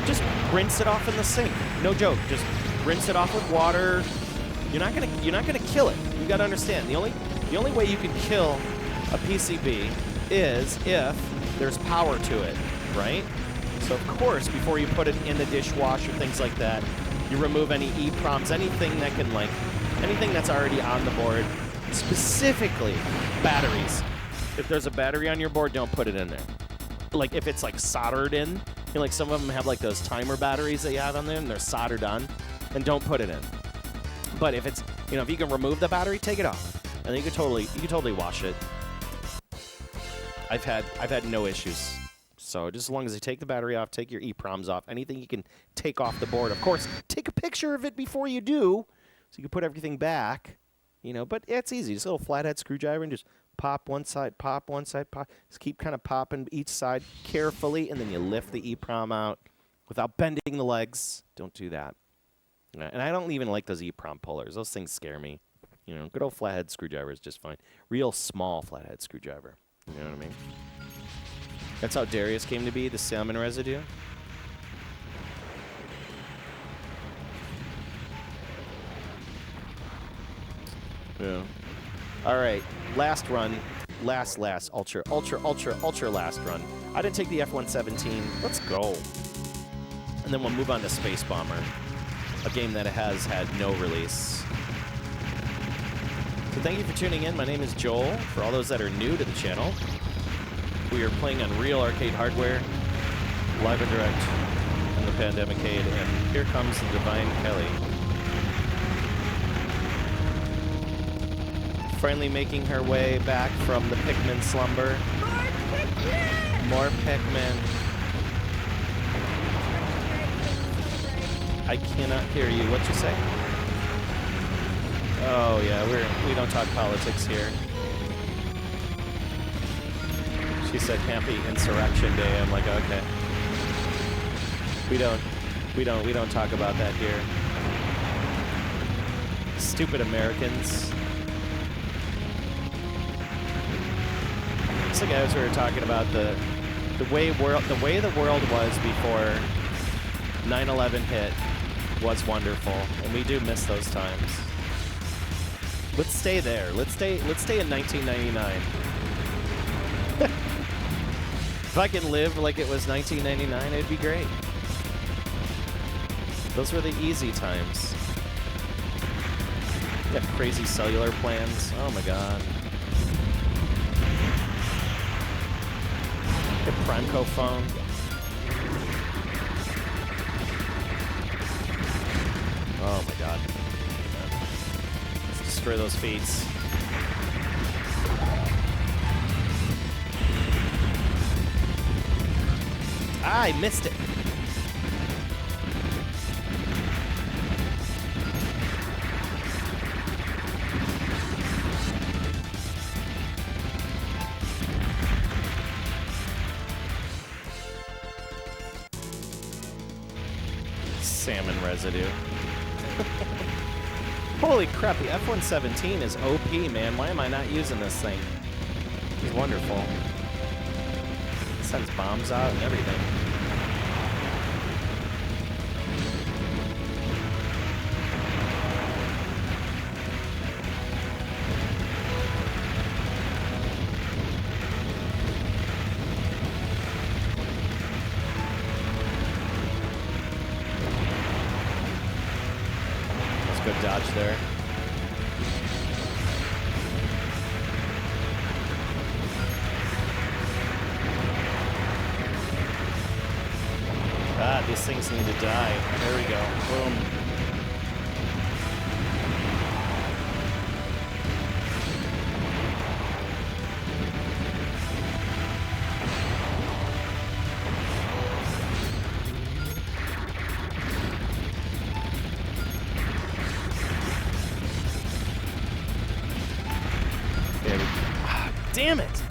just rinse it off in the sink. No joke. Just rinse it off with water. You're not gonna kill it. You gotta understand. The only way you can kill a PCB is if there's power to it, right? So of course, before you put it in the dishwasher, things like that, you remove any EEPROMs, anything that's already on the board. Specifically, batteries. If there's a battery on your board, don't put it in there. Like if it's like soldered in, like some of them have like those timer batteries that you have on them, and they're soldered on, and don't put it in. But if it's, if you can remove the battery, take it off, and then you can totally wash it. I've had no issues. So just as long as you take the battery off, take your EEPROMs off, anything you can take off the board. Of course, take a picture of it before you do, so you can put everything back. But it's easy. Just a little flathead screwdriver and just pop one side, pop. Just keep kind of popping each side carefully, and then you lift the EEPROM out without bending the legs. Don't do that. And I don't even like those EEPROM pullers. Those things scare me. Good old flathead screwdriver is just fine. Real small flathead screwdriver. You know what I mean? That's how Darius came to be, the salmon residue. Yeah. All right, last run, last ultra last run. I didn't take the F-117. Let's go. And then we'll move on to Space Bomber, a game that has had no release. So thank you for tuning in. My name is Joel. For all those that are new to the channel, we are playing on real arcade hardware, live and direct in the Pandemicade, and here comes the Divine Kelly. Finally making her way back from the Pikmin slumber. More Pikmin. I cannot hear you. What you say? Oh yeah, we don't talk politics here. She said Happy Insurrection Day. I'm like, okay. We don't talk about that here. Stupid Americans. It's like as we were talking about the way the world was before 9/11 hit was wonderful, and we do miss those times. Let's stay there. Let's stay in 1999. If I can live like it was 1999, it'd be great. Those were the easy times. We had crazy cellular plans. Oh my god. The Primeco phone. Oh my god. Let's destroy those feats. I missed it. salmon residue. Holy crap, the F-117 is OP, man. Why am I not using this thing? It's wonderful. It sends bombs out and everything. Good dodge there. Ah, these things need to die. There we go. Boom. Damn it!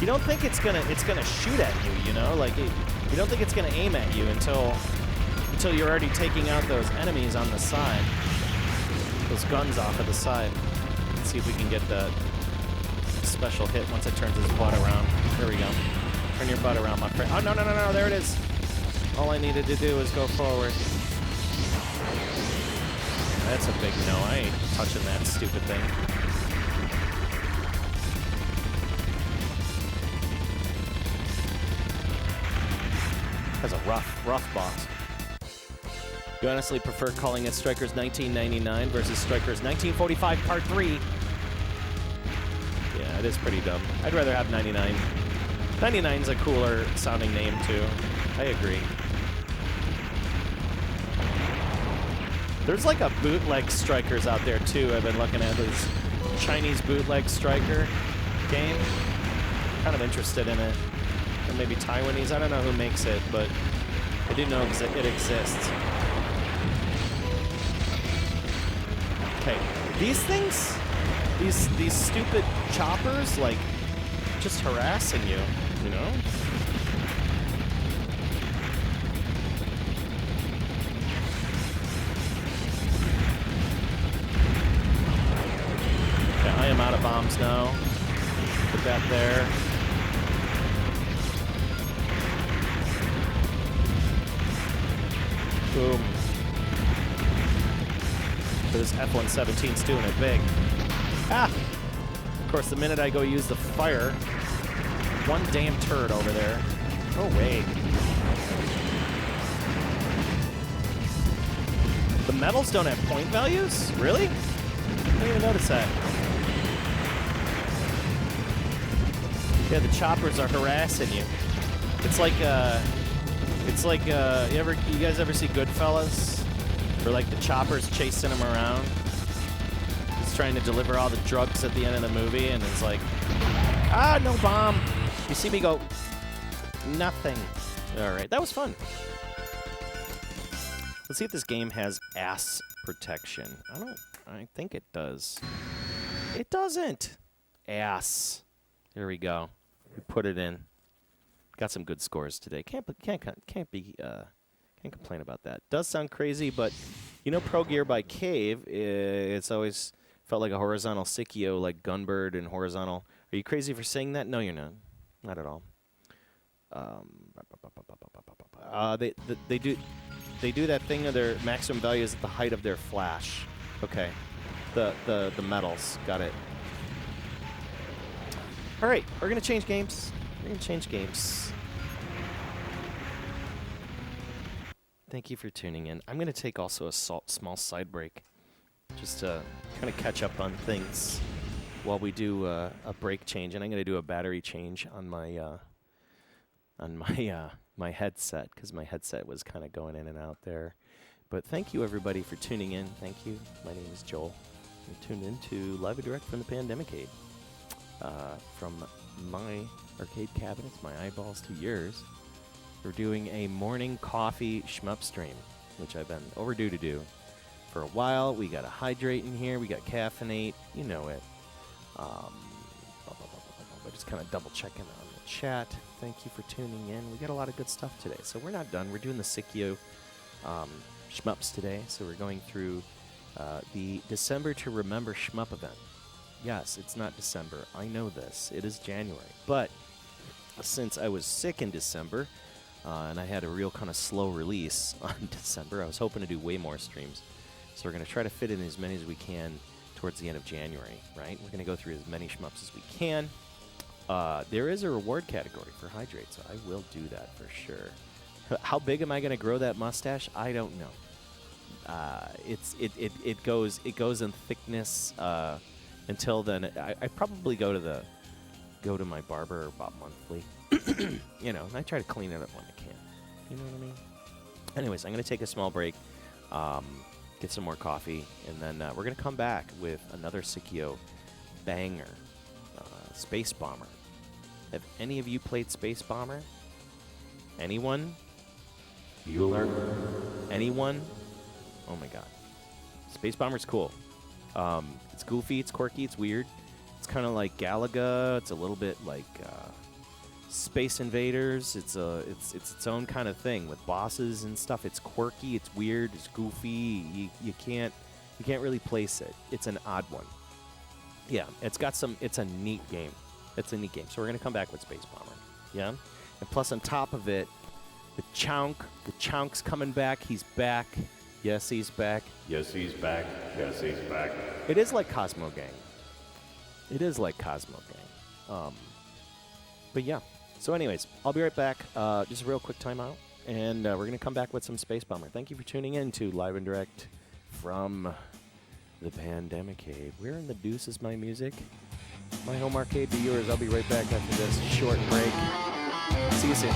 You don't think it's gonna shoot at you, you know? Like you don't think it's gonna aim at you until you're already taking out those enemies on the side. Those guns off of the side. Let's see if we can get the special hit once it turns his butt around. There we go. Turn your butt around, my friend. Oh no no no no! There it is. All I needed to do was go forward. That's a big no. I ain't touching that stupid thing. That's a rough boss. You honestly prefer calling it Strikers 1999 versus Strikers 1945 Part 3? Yeah, it is pretty dumb. I'd rather have 99. 99's a cooler sounding name, too. I agree. There's like a bootleg Strikers out there, too. I've been looking at this Chinese bootleg Striker game. Kind of interested in it. Or maybe Taiwanese. I don't know who makes it, but I do know it exists. Okay, these things, these stupid choppers, like, just harassing you, you know? Okay, I am out of bombs now. Put that there. Boom. So this F-117's doing it big. Ah! Of course, the minute I go use the fire, one damn turret over there. Oh, wait. The medals don't have point values? Really? I didn't even notice that. Yeah, the choppers are harassing you. It's like, you guys ever see Goodfellas? Where like the chopper's chasing him around. He's trying to deliver all the drugs at the end of the movie, and it's like, ah, no bomb. You see me go, nothing. All right, that was fun. Let's see if this game has ass protection. I think it does. It doesn't. Ass. Here we go. We put it in. Got some good scores today. Can't complain about that. Does sound crazy, but you know, Pro Gear by Cave, it's always felt like a horizontal PSiKYO, like Gunbird and horizontal. Are you crazy for saying that? No, you're not. Not at all. They do that thing of their maximum value is at the height of their flash. Okay. The metals. Got it. All right, we're gonna change games. Thank you for tuning in. I'm going to take also a small side break just to kind of catch up on things while we do a break change. And I'm going to do a battery change on my my headset because my headset was kind of going in and out there. But thank you, everybody, for tuning in. Thank you. My name is Joel. You're tuned in to Live and Direct from the Pandemicade. From my arcade cabinets, my eyeballs to yours. We're doing a morning coffee shmup stream, which I've been overdue to do for a while. We got to hydrate in here. We got caffeinate. You know it. but just kind of double checking on the chat. Thank you for tuning in. We got a lot of good stuff today. So we're not done. We're doing the PSiKYO Shmups today. So we're going through the December to Remember Shmup event. Yes, it's not December. I know this. It is January. But since I was sick in December, and I had a real kind of slow release on December, I was hoping to do way more streams. So we're going to try to fit in as many as we can towards the end of January, right? We're going to go through as many shmups as we can. There is a reward category for Hydrate, so I will do that for sure. How big am I going to grow that mustache? I don't know. It goes in thickness until then. I probably go to my barber about monthly. You know, and I try to clean it up when I can. You know what I mean? Anyways, I'm going to take a small break, get some more coffee, and then we're going to come back with another PSiKYO banger, Space Bomber. Have any of you played Space Bomber? Anyone? Bueller? Anyone? Oh my god. Space Bomber's cool. It's goofy, it's quirky, it's weird. It's kind of like Galaga. It's a little bit like Space Invaders. It's its own kind of thing with bosses and stuff. It's quirky, it's weird, it's goofy. You can't really place it. It's an odd one. Yeah, it's a neat game. It's a neat game. So we're gonna come back with Space Bomber. Yeah? And plus on top of it, the Chunk's coming back. He's back. Yes, he's back. Yes, he's back. Yes, he's back. It is like Cosmo Gang. It is like Cosmo Gang. But yeah. So anyways, I'll be right back. Just a real quick timeout. And we're going to come back with some Space Bomber. Thank you for tuning in to Live and Direct from the Pandemic Cave. Where in the deuce is my music? My home arcade viewers. I'll be right back after this short break. See you soon.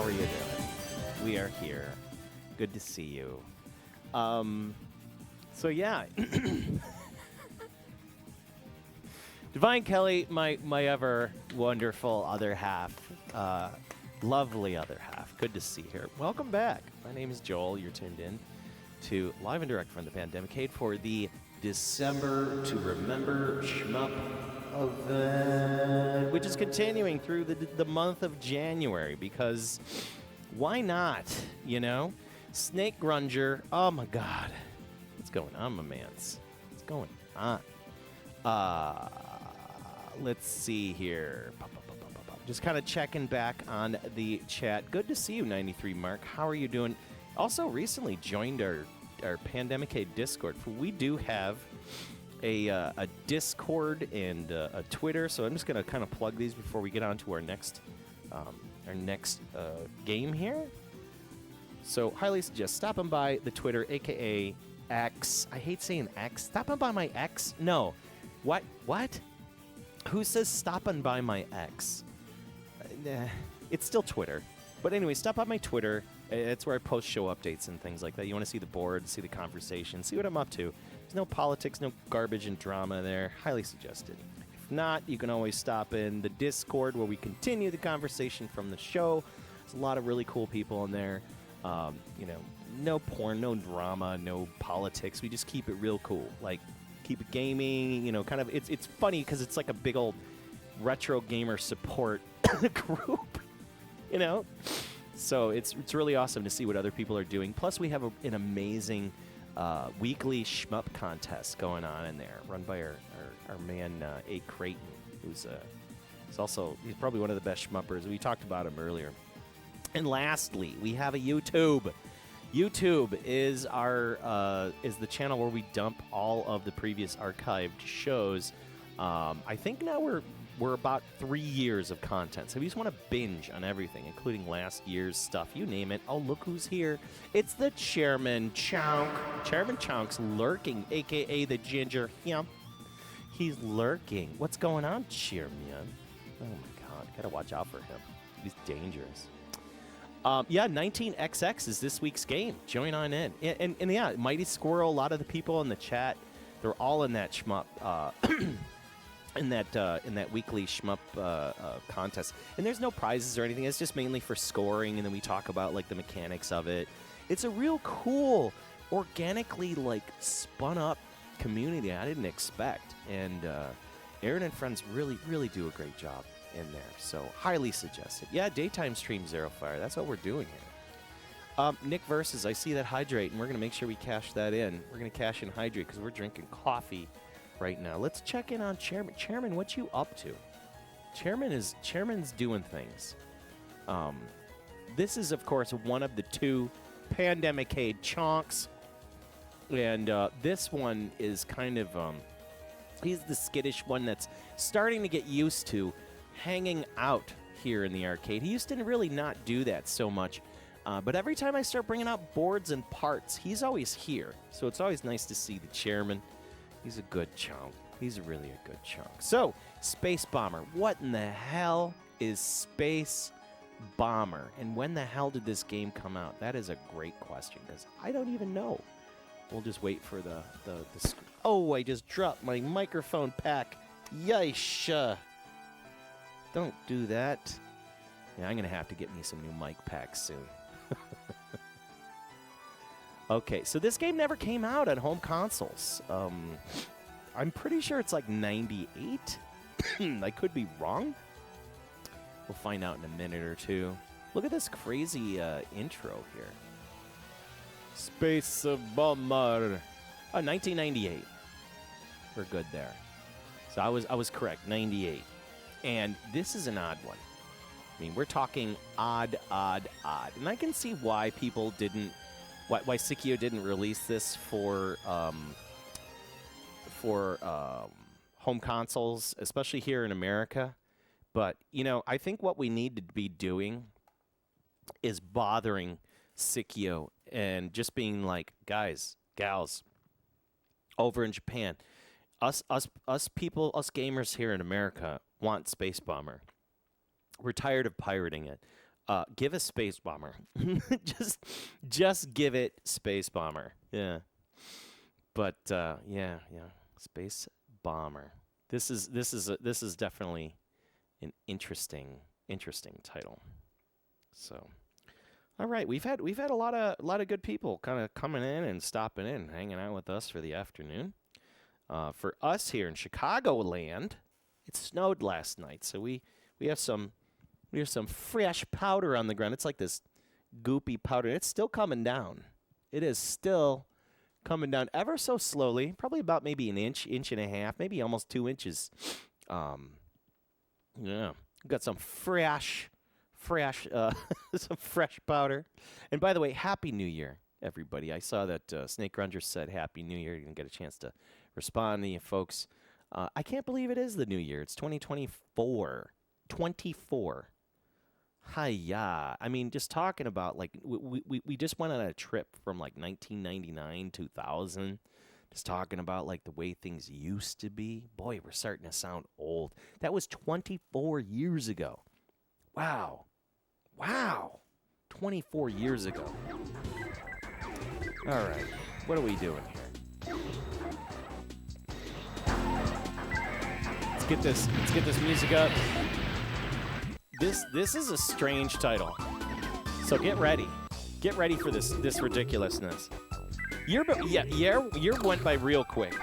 How are you doing? We are here. Good to see you. So yeah. Divine Kelly, my ever wonderful other half, lovely other half. Good to see her. Welcome back. My name is Joel. You're tuned in to Live and Direct from the Pandemicade for the December to Remember Shmup event, which is continuing through the month of January, because why not, you know? Snake Grunger, oh my God. What's going on, my mans? What's going on? Let's see here. Just kind of checking back on the chat. Good to see you, 93 Mark. How are you doing? Also recently joined our Pandemicade Discord. We do have a Discord and a Twitter, so I'm just going to kind of plug these before we get on to our next game here. So highly suggest stopping by the Twitter, aka X. I hate saying X. Stopping by my X? No. What? Who says stopping by my X? It's still Twitter. But anyway, stop by my Twitter. It's where I post show updates and things like that. You want to see the board, see the conversation, see what I'm up to. There's no politics, no garbage and drama there. Highly suggested. If not, you can always stop in the Discord where we continue the conversation from the show. There's a lot of really cool people in there. You know, no porn, no drama, no politics. We just keep it real cool. Like, keep it gaming, you know, kind of. It's funny because it's like a big old retro gamer support group, you know? So it's really awesome to see what other people are doing. Plus, we have an amazing weekly shmup contest going on in there, run by our man, A. Creighton, he's probably one of the best shmuppers. We talked about him earlier. And lastly, we have a YouTube. YouTube is is the channel where we dump all of the previous archived shows. I think now we're about 3 years of content. So if you just want to binge on everything, including last year's stuff, you name it. Oh, look who's here. It's the Chairman Chunk. Chairman Chunk's lurking, a.k.a. the Ginger. Yeah, he's lurking. What's going on, Chairman? Oh, my God. Got to watch out for him. He's dangerous. Yeah, 19XX is this week's game. Join on in. And yeah, Mighty Squirrel, a lot of the people in the chat, they're all in that shmup. In that weekly shmup contest, and there's no prizes or anything. It's just mainly for scoring, and then we talk about like the mechanics of it. It's a real cool, organically like spun up community I didn't expect, and Aaron and friends really do a great job in there. So highly suggested. Yeah, daytime stream Zero Fire. That's what we're doing here. Nick Versus, I see that Hydrate, and we're gonna make sure we cash that in. We're gonna cash in Hydrate because we're drinking coffee right now. Let's check in on Chairman. Chairman, what you up to? Chairman's doing things. This is, of course, one of the two Pandemicade chonks, and this one is kind of he's the skittish one that's starting to get used to hanging out here in the arcade. He used to really not do that so much, but every time I start bringing out boards and parts, he's always here. So it's always nice to see the Chairman. He's a good chunk. He's really a good chunk. So, Space Bomber. What in the hell is Space Bomber? And when the hell did this game come out? That is a great question, because I don't even know. We'll just wait for the oh, I just dropped my microphone pack. Yeesh. Don't do that. Yeah, I'm going to have to get me some new mic packs soon. Okay, so this game never came out on home consoles. I'm pretty sure it's like 98. I could be wrong. We'll find out in a minute or two. Look at this crazy intro here. Space Bomber. Oh, 1998. We're good there. So I was correct, 98. And this is an odd one. I mean, we're talking odd. And I can see why people didn't... Why PSiKYO didn't release this for home consoles, especially here in America. But, you know, I think what we need to be doing is bothering PSiKYO and just being like, guys, gals, over in Japan, us people, us gamers here in America want Space Bomber. We're tired of pirating it. Give a space bomber. just give it space bomber. Yeah. But yeah, space bomber. This is definitely an interesting title. So, all right, we've had a lot of good people kind of coming in and stopping in, hanging out with us for the afternoon. For us here in Chicagoland, it snowed last night, so we have some fresh powder on the ground. It's like this goopy powder. It's still coming down. It is still coming down ever so slowly, probably about maybe an inch and a half, maybe almost 2 inches. Yeah, we've got some fresh, some fresh powder. And by the way, Happy New Year, everybody. I saw that Snake Grunger said Happy New Year. You didn't get a chance to respond to you folks. I can't believe it is the new year. It's 2024. 24. Hi-ya. I mean, just talking about, like, we just went on a trip from, like, 1999, 2000. Just talking about, like, the way things used to be. Boy, we're starting to sound old. That was 24 years ago. Wow. 24 years ago. All right. What are we doing here? Let's get this music up. This is a strange title. So get ready. Get ready for this ridiculousness. Year went by real quick.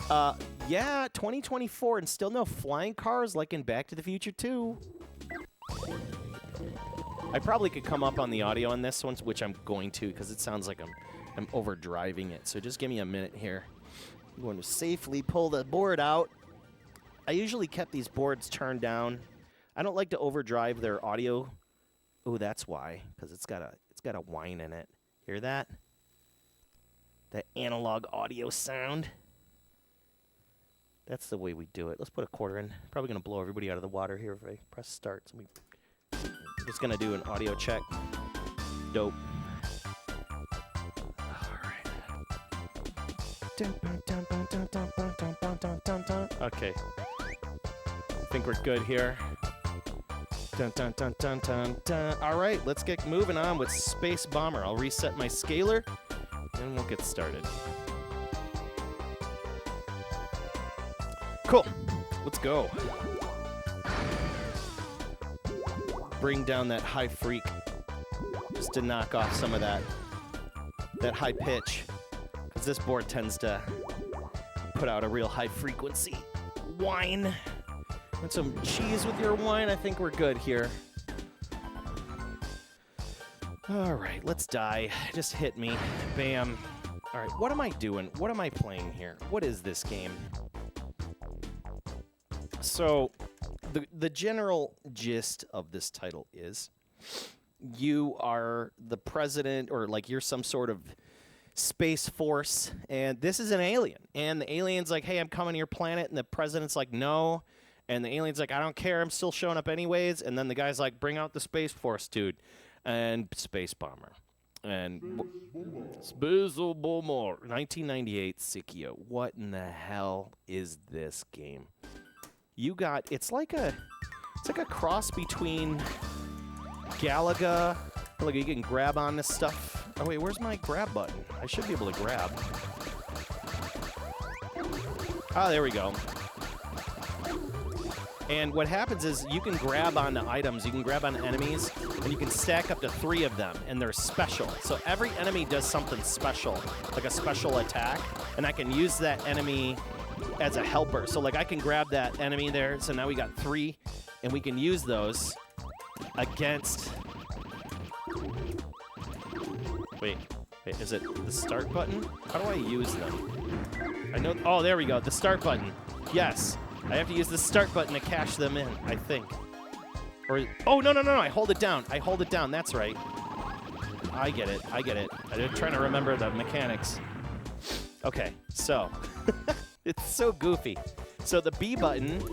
Yeah, 2024 and still no flying cars like in Back to the Future 2. I probably could come up on the audio on this one, which I'm going to because it sounds like I'm overdriving it. So just give me a minute here. I'm going to safely pull the board out. I usually kept these boards turned down. I don't like to overdrive their audio. Oh, that's why, because it's got a whine in it. Hear that? That analog audio sound. That's the way we do it. Let's put a quarter in. Probably gonna blow everybody out of the water here if I press start. So I'm just gonna do an audio check. Dope. Okay. I think we're good here. Dun, dun, dun, dun, dun, dun. All right, let's get moving on with Space Bomber. I'll reset my scaler, and we'll get started. Cool. Let's go. Bring down that high freak just to knock off some of that high pitch, because this board tends to put out a real high frequency whine. Want some cheese with your wine? I think we're good here. All right, let's die. Just hit me. Bam. All right, what am I doing? What am I playing here? What is this game? So, the general gist of this title is you are the president, or like you're some sort of space force, and this is an alien. And the alien's like, hey, I'm coming to your planet, and the president's like, no. And the alien's like, I don't care, I'm still showing up anyways. And then the guy's like, bring out the Space Force, dude. And Space Bomber. And Space Bomber. 1998 PSiKYO. What in the hell is this game? You got, it's like a cross between Galaga. Look, you can grab on this stuff. Oh wait, where's my grab button? I should be able to grab. Ah, there we go. And what happens is you can grab onto items, you can grab on enemies, and you can stack up to 3 of them, and they're special. So every enemy does something special, like a special attack, and I can use that enemy as a helper. So like I can grab that enemy there, so now we got 3, and we can use those against... Wait, is it the start button? How do I use them? I know, oh, there we go, the start button. Yes. I have to use the start button to cash them in, I think. Or, oh, no, I hold it down. That's right. I get it. I'm trying to remember the mechanics. Okay, so, it's so goofy. So the B button,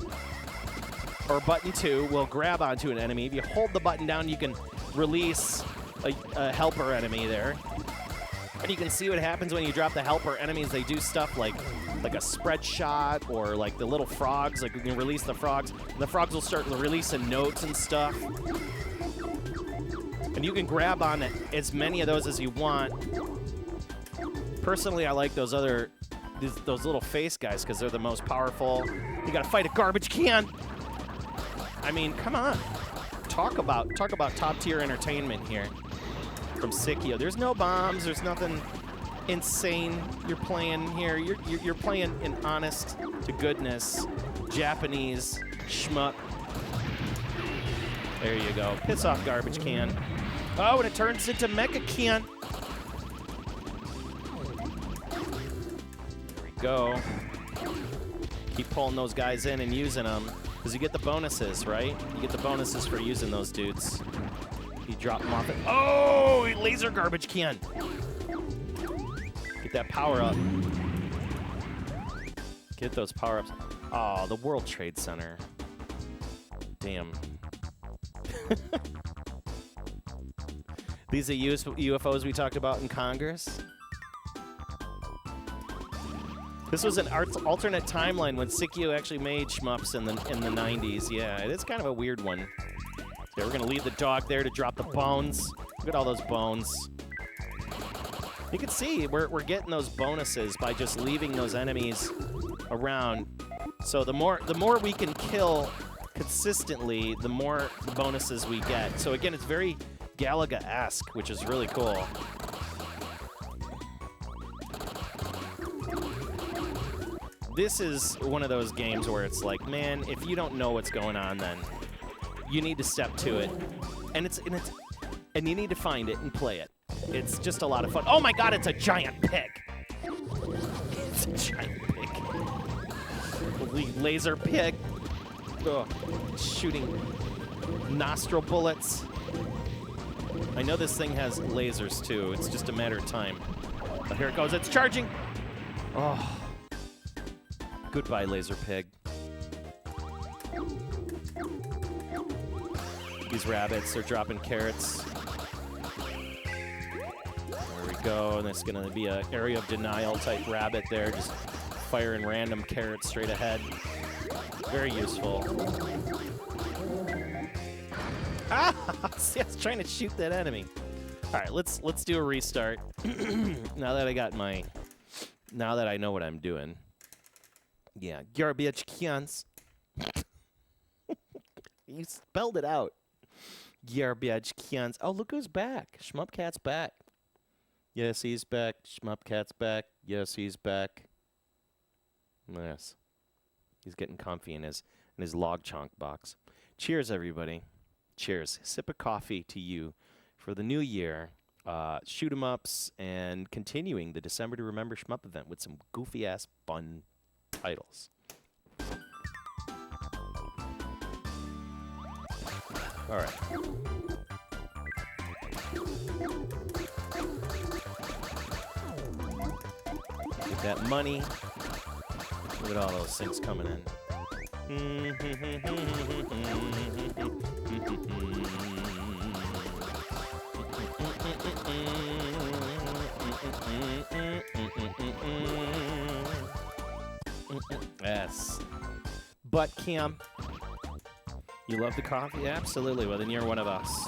or button 2, will grab onto an enemy. If you hold the button down, you can release a helper enemy there. And you can see what happens when you drop the helper enemies. They do stuff like a spread shot, or like the little frogs. Like we can release the frogs. And the frogs will start releasing notes and stuff. And you can grab on as many of those as you want. Personally, I like those little face guys because they're the most powerful. You gotta fight a garbage can. I mean, come on. Talk about top tier entertainment here from PSiKYO. There's no bombs. There's nothing insane you're playing here. You're playing an honest to goodness Japanese shmup. There you go. Piss off, garbage can. Oh, and it turns into mecha can. There we go. Keep pulling those guys in and using them. Because you get the bonuses, right? You get the bonuses for using those dudes. You drop them off. Oh, laser garbage can. Get that power up. Get those power ups. Oh, the World Trade Center. Damn. These are UFOs we talked about in Congress. This was an alternate timeline when PSiKYO actually made shmups in the 90s. Yeah, it is kind of a weird one. So we're gonna leave the dog there to drop the bones. Look at all those bones. You can see we're getting those bonuses by just leaving those enemies around. So the more we can kill consistently, the more the bonuses we get. So again, it's very Galaga-esque, which is really cool. This is one of those games where it's like, man, if you don't know what's going on, then you need to step to it, and you need to find it and play it. It's just a lot of fun. Oh my God, it's a giant pig! It's a giant pig. Laser pig. Ugh. Shooting nostril bullets. I know this thing has lasers too. It's just a matter of time. Oh, here it goes. It's charging. Oh. Goodbye, laser pig. These rabbits are dropping carrots. There we go. And there's going to be an area of denial type rabbit there, just firing random carrots straight ahead. Very useful. Ah! See, I was trying to shoot that enemy. All right, let's do a restart. Now that I know what I'm doing. Yeah, garbage cans. You spelled it out. Garbage cans. Oh, look who's back. Shmupcat's back. Yes, he's back. Shmupcat's back. Yes, he's back. Yes. He's getting comfy in his log chonk box. Cheers, everybody. Cheers. Sip of coffee to you for the new year. Shoot 'em ups and continuing the December to Remember Shmup event with some goofy ass fun titles. All right. Get that money. Look at all those things coming in. Yes. Butt cam. You love the coffee? Absolutely. Well, then you're one of us.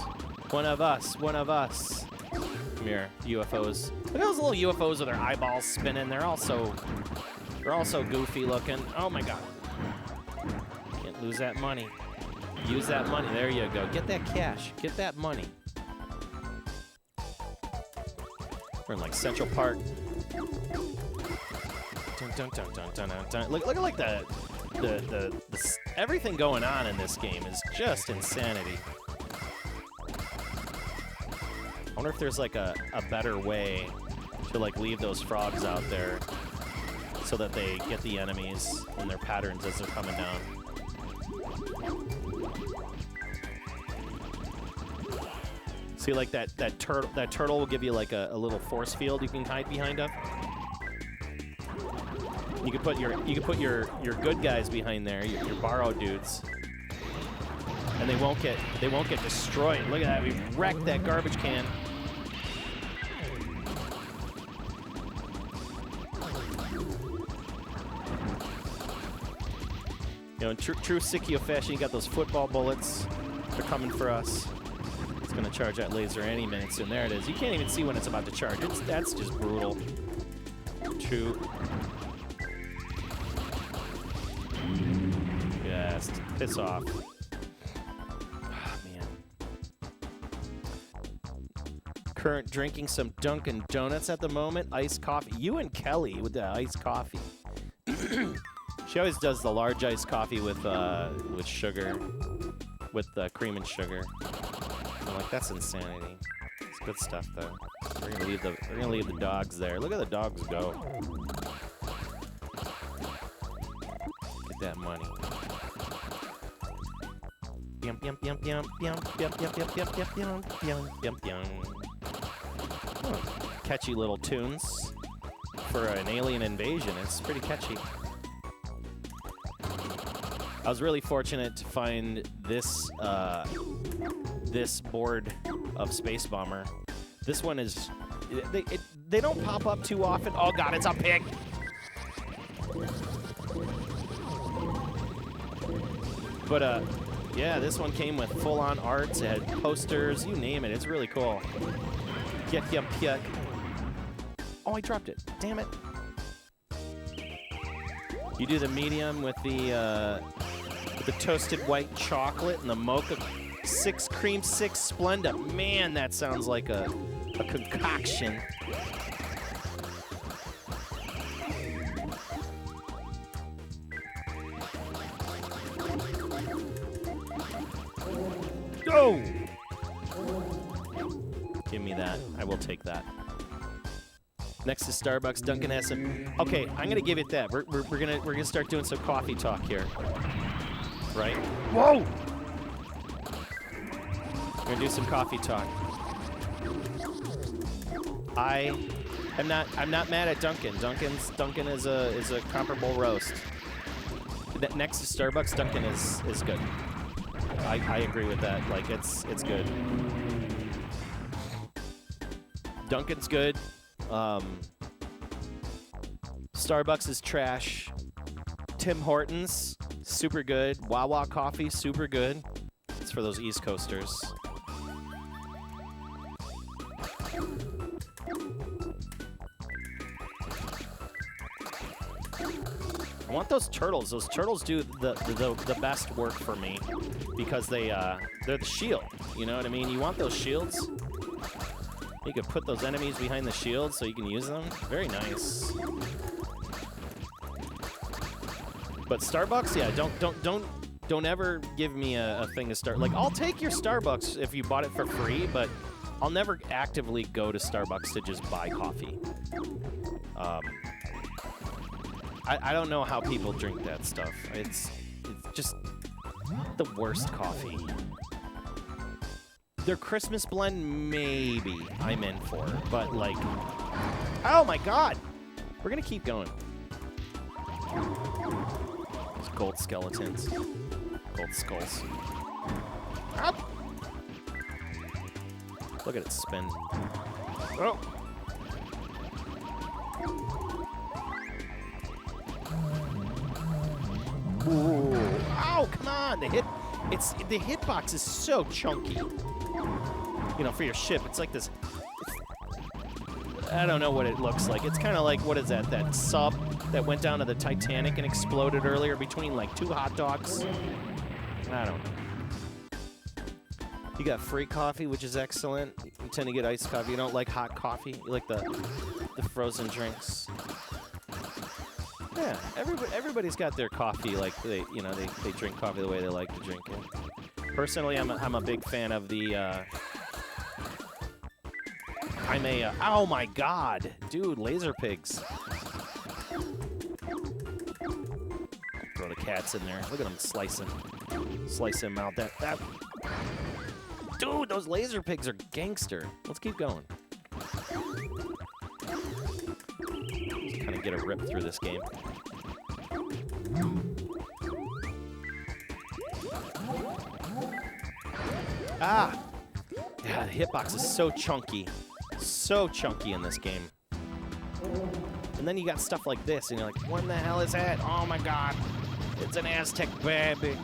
One of us. One of us. Come here, UFOs. Look at those little UFOs with their eyeballs spinning. They're all so goofy looking. Oh my God. Can't lose that money. Use that money. There you go. Get that cash. Get that money. We're in like Central Park. Dun, dun, dun, dun, dun, dun, dun. Look at like the everything going on in this game is just insanity. I wonder if there's like a better way to like leave those frogs out there so that they get the enemies and their patterns as they're coming down. See, like that turtle will give you like a little force field you can hide behind of. You can put your good guys behind there, your borrowed dudes, and they won't get destroyed. Look at that, we wrecked that garbage can. You know, in true PSiKYO fashion, you got those football bullets. They're coming for us. It's going to charge that laser any minute soon. There it is. You can't even see when it's about to charge. That's just brutal. True. Yes, piss off. Oh, man. Current drinking some Dunkin' Donuts at the moment. Iced coffee. You and Kelly with the iced coffee. She always does the large iced coffee with sugar, with cream and sugar. I'm like, that's insanity. It's good stuff though. We're gonna leave the dogs there. Look at the dogs go. Get that money. Yum yum yum yum yum yum yum yum yum yum yum yum yum. Catchy little tunes for an alien invasion. It's pretty catchy. I was really fortunate to find this this board of Space Bomber. This one is they don't pop up too often. Oh god, it's a pig. But yeah, this one came with full-on arts. It had posters, you name it. It's really cool. Yuck, yuck, yuck. Oh, I dropped it. Damn it. You do the medium with the toasted white chocolate and the mocha 6 cream 6 Splenda. Man, that sounds like a concoction. Go! Give me that. I will take that. Next to Starbucks, Dunkin' has some. Okay, I'm gonna give it that. We're gonna start doing some coffee talk here, right? Whoa! We're gonna do some coffee talk. I'm not mad at Dunkin'. Dunkin' is a comparable roast. Next to Starbucks, Dunkin' is good. I agree with that. Like it's good. Dunkin's good. Starbucks is trash. Tim Hortons, super good. Wawa Coffee, super good. It's for those East Coasters. I want those turtles. Those turtles do the best work for me because they're the shield. You know what I mean? You want those shields? You could put those enemies behind the shield so you can use them. Very nice. But Starbucks, yeah, don't ever give me a thing to start. Like, I'll take your Starbucks if you bought it for free, but I'll never actively go to Starbucks to just buy coffee. I don't know how people drink that stuff. It's just the worst coffee. Their Christmas blend, maybe I'm in for, but like, oh my god, we're gonna keep going. Those gold skeletons, gold skulls. Up. Look at it spin. Oh. Ooh. Oh, come on! The hitbox is so chunky. You know, for your ship, it's like this. I don't know what it looks like. It's kind of like, what is that? That sub that went down to the Titanic and exploded earlier between like 2 hot dogs. I don't know. You got free coffee, which is excellent. You tend to get iced coffee. You don't like hot coffee. You like the frozen drinks. Yeah, everybody's got their coffee. Like they drink coffee the way they like to drink it. Personally, I'm a big fan of the. Oh my god, dude, laser pigs. Throw the cats in there. Look at them slice him out. That. Dude, those laser pigs are gangster. Let's keep going. Just kind of get a rip through this game. Ah! Yeah, the hitbox is so chunky. So chunky in this game. And then you got stuff like this, and you're like, what the hell is that? Oh my god. It's an Aztec baby.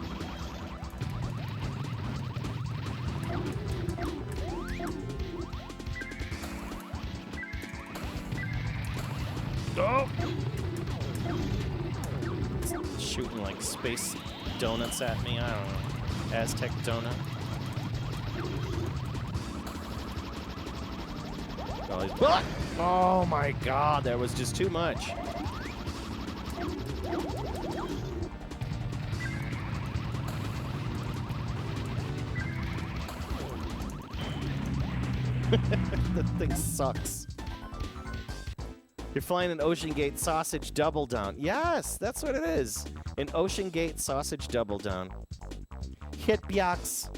It's shooting like space donuts at me. I don't know. Aztec donut. Oh my god, that was just too much. That thing sucks. You're flying an Ocean Gate sausage double down. Yes, that's what it is. An Ocean Gate sausage double down. Hit Byax.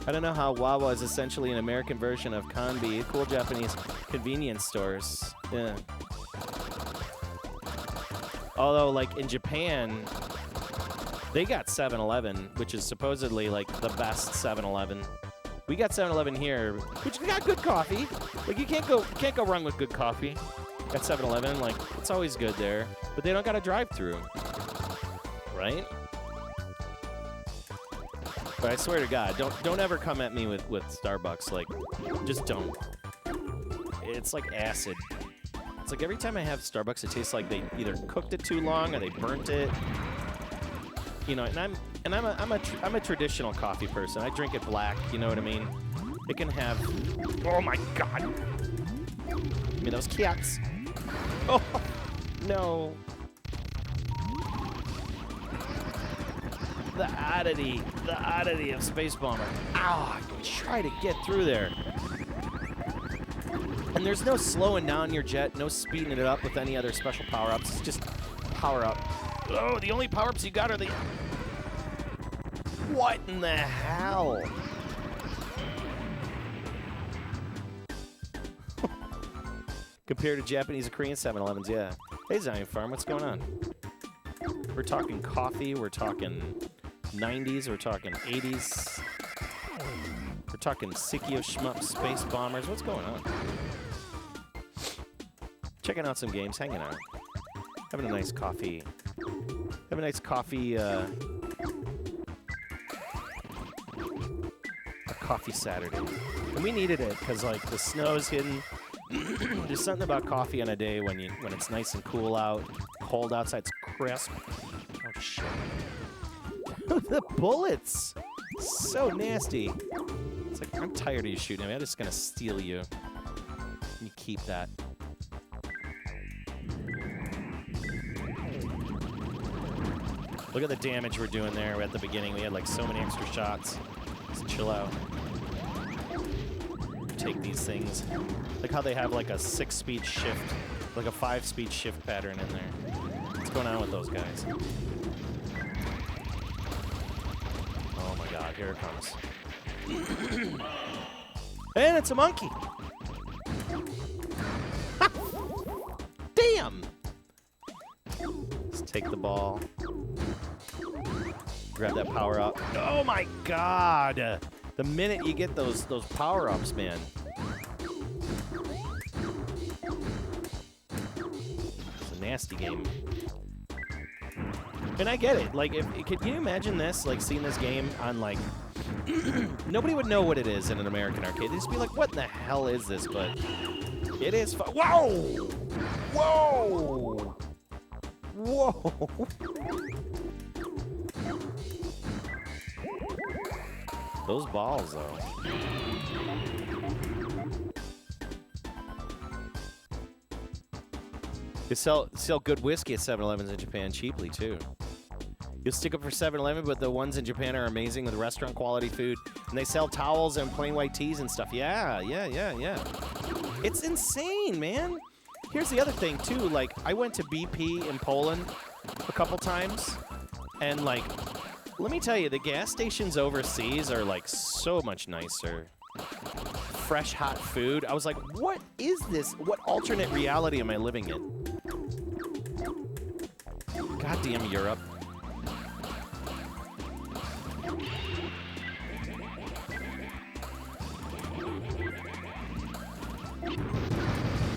I don't know how Wawa is essentially an American version of Kanbi, cool Japanese convenience stores. Yeah. Although, like, in Japan, they got 7-Eleven, which is supposedly, like, the best 7-Eleven. We got 7-Eleven here, which got good coffee. Like, you can't go wrong with good coffee at 7-Eleven. Like, it's always good there. But they don't got a drive-through, right? But I swear to God, don't ever come at me with Starbucks. Like, just don't. It's like acid. It's like every time I have Starbucks, it tastes like they either cooked it too long or they burnt it. You know, and I'm a traditional coffee person. I drink it black. You know what I mean? It can have. Oh my God! Give me those cats. Oh no. The oddity of Space Bomber. Ow, I try to get through there. And there's no slowing down your jet, no speeding it up with any other special power-ups. It's just power-up. Oh, the only power-ups you got are the... What in the hell? Compared to Japanese or Korean 7-Elevens, yeah. Hey, Zion Farm, what's going on? We're talking coffee, we're talking 90s, we're talking 80s. We're talking PSiKYO, Shmup, Space Bombers. What's going on? Checking out some games, hanging out. Having a nice coffee. Have a nice coffee, a coffee Saturday. And we needed it, because, like, the snow's hidden. There's something about coffee on a day when it's nice and cool out, cold outside, it's crisp. Oh, shit. The bullets! So nasty. It's like, I'm tired of you shooting at me. I'm just gonna steal you. You keep that. Look at the damage we're doing there at the beginning. We had like so many extra shots. Just chill out. Take these things. Like how they have like a 6-speed shift, like a 5-speed shift pattern in there. What's going on with those guys? Oh my God, here it comes. And it's a monkey. Damn. Let's take the ball. Grab that power up. Oh my God. The minute you get those power-ups, man. It's a nasty game. And I get it. Like, can you imagine this? Like, seeing this game on, like... Nobody would know what it is in an American arcade. They'd just be like, what in the hell is this? But it is fun. Whoa! Whoa! Whoa! Those balls, though. They sell good whiskey at 7-Elevens in Japan cheaply, too. You'll stick up for 7-Eleven, but the ones in Japan are amazing with restaurant quality food. And they sell towels and plain white teas and stuff. Yeah. It's insane, man. Here's the other thing, too. Like, I went to BP in Poland a couple times. And, like, let me tell you, the gas stations overseas are, like, so much nicer. Fresh, hot food. I was like, what is this? What alternate reality am I living in? Goddamn Europe.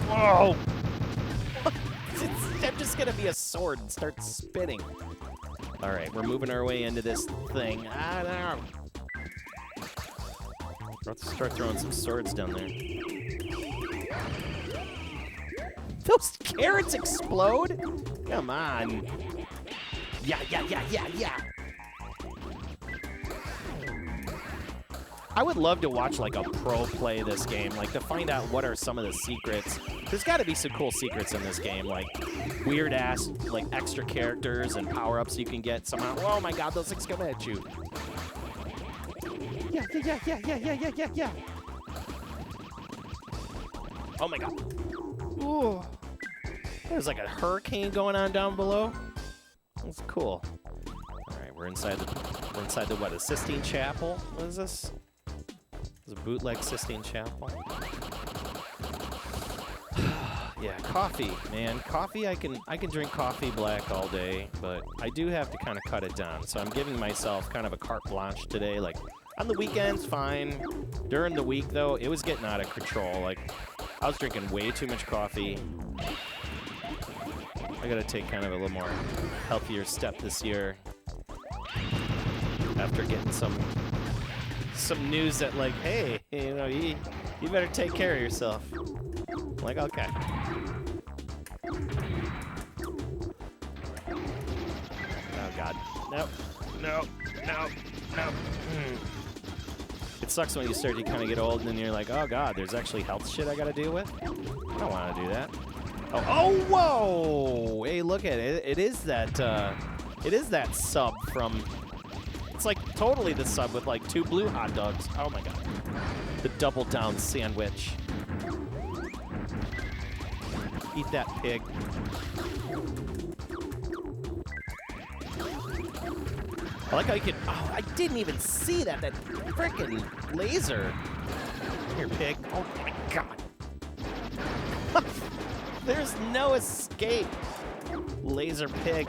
Whoa! I'm just gonna be a sword and start spitting. All right, we're moving our way into this thing. I don't know. Let's start throwing some swords down there. those carrots explode? Come on. Yeah. I would love to watch like a pro play this game, like to find out what are some of the secrets. There's got to be some cool secrets in this game, like weird ass like extra characters and power-ups you can get somehow. Oh my god, those things come at you. Yeah. Oh my god. Ooh. There's like a hurricane going on down below. That's cool. All right, we're inside the what? A Sistine Chapel? What is this? It's a bootleg Sistine Chapel. Yeah, coffee, man. Coffee, I can drink coffee black all day, but I do have to kind of cut it down. So I'm giving myself kind of a carte blanche today. Like on the weekends, fine. During the week, though, it was getting out of control. Like I was drinking way too much coffee. I gotta take kind of a little more healthier step this year after getting some news that like, hey, you know, you better take care of yourself. I'm like, okay. Oh god. No. It sucks when you start to kind of get old and then you're like, oh god, there's actually health shit I gotta deal with. I don't want to do that. Oh, whoa! Hey, look at it. It is that sub from. It's like totally the sub with like 2 blue hot dogs. Oh my god. The double down sandwich. Eat that pig. I like how you can. Oh, I didn't even see that. That frickin' laser. Here, pig. Oh my god. There's no escape. Laser pig.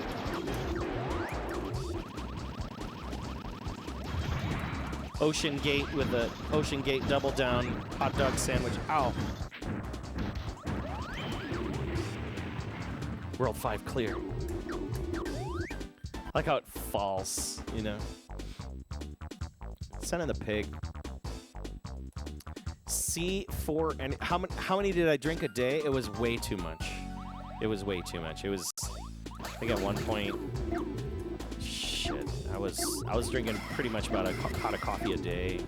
Ocean Gate with the Ocean Gate double down hot dog sandwich. Ow. World 5 clear. I like how it falls, you know. Son of the pig. C4, and how many did I drink a day? It was way too much. It was way too much. It was, I think at one point, shit, I was drinking pretty much about a pot of coffee a day.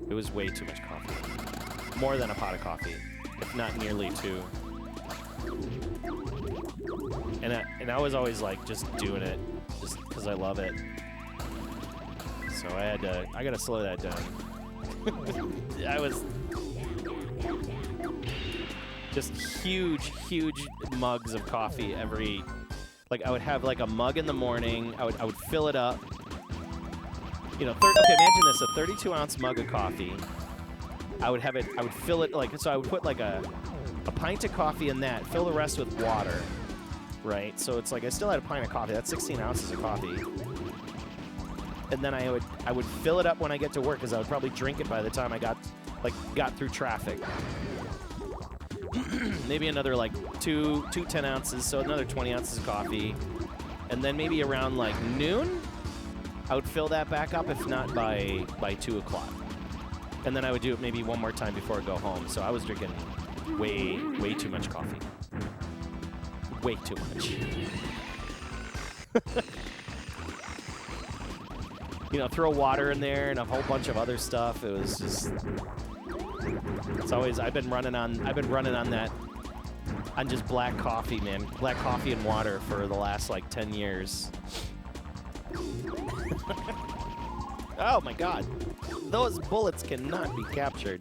It was way too much coffee. More than a pot of coffee, if not nearly 2. And I was always like just doing it just because I love it. So I gotta slow that down. I was just huge mugs of coffee every, like I would have like a mug in the morning. I would fill it up. You know, okay, imagine this, a 32-ounce mug of coffee. I would fill it like, so I would put like a pint of coffee in that, fill the rest with water, right? So it's like I still had a pint of coffee. That's 16 ounces of coffee. And then I would fill it up when I get to work because I would probably drink it by the time I got through traffic. Maybe another like two 10 ounces, so another 20 ounces of coffee. And then maybe around like noon, I would fill that back up, if not by 2 o'clock. And then I would do it maybe one more time before I go home. So I was drinking way too much coffee. Way too much. You know, throw water in there and a whole bunch of other stuff. It was just, it's always, I've been running on that, on just black coffee, man. Black coffee and water for the last like 10 years. Oh my god. Those bullets cannot be captured.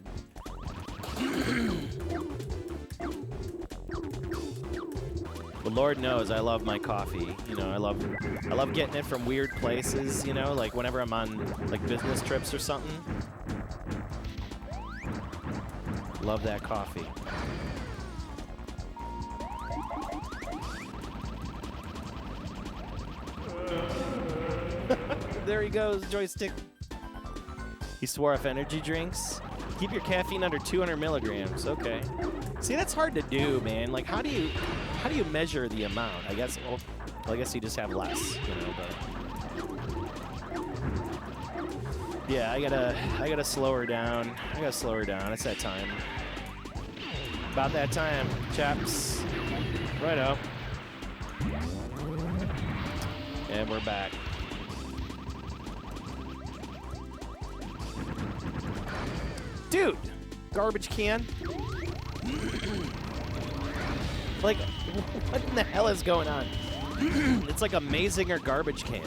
But Lord knows I love my coffee. You know, I love getting it from weird places, you know, like whenever I'm on like business trips or something. Love that coffee. There he goes, joystick. He swore off energy drinks. Keep your caffeine under 200 milligrams. Okay. See, that's hard to do, man. Like, how do you measure the amount? I guess, well, I guess you just have less, you know. But yeah, I gotta slow her down. It's that time. About that time, chaps. Right up. And we're back. Dude, garbage can. Like, what in the hell is going on? It's like a Mazinger garbage can.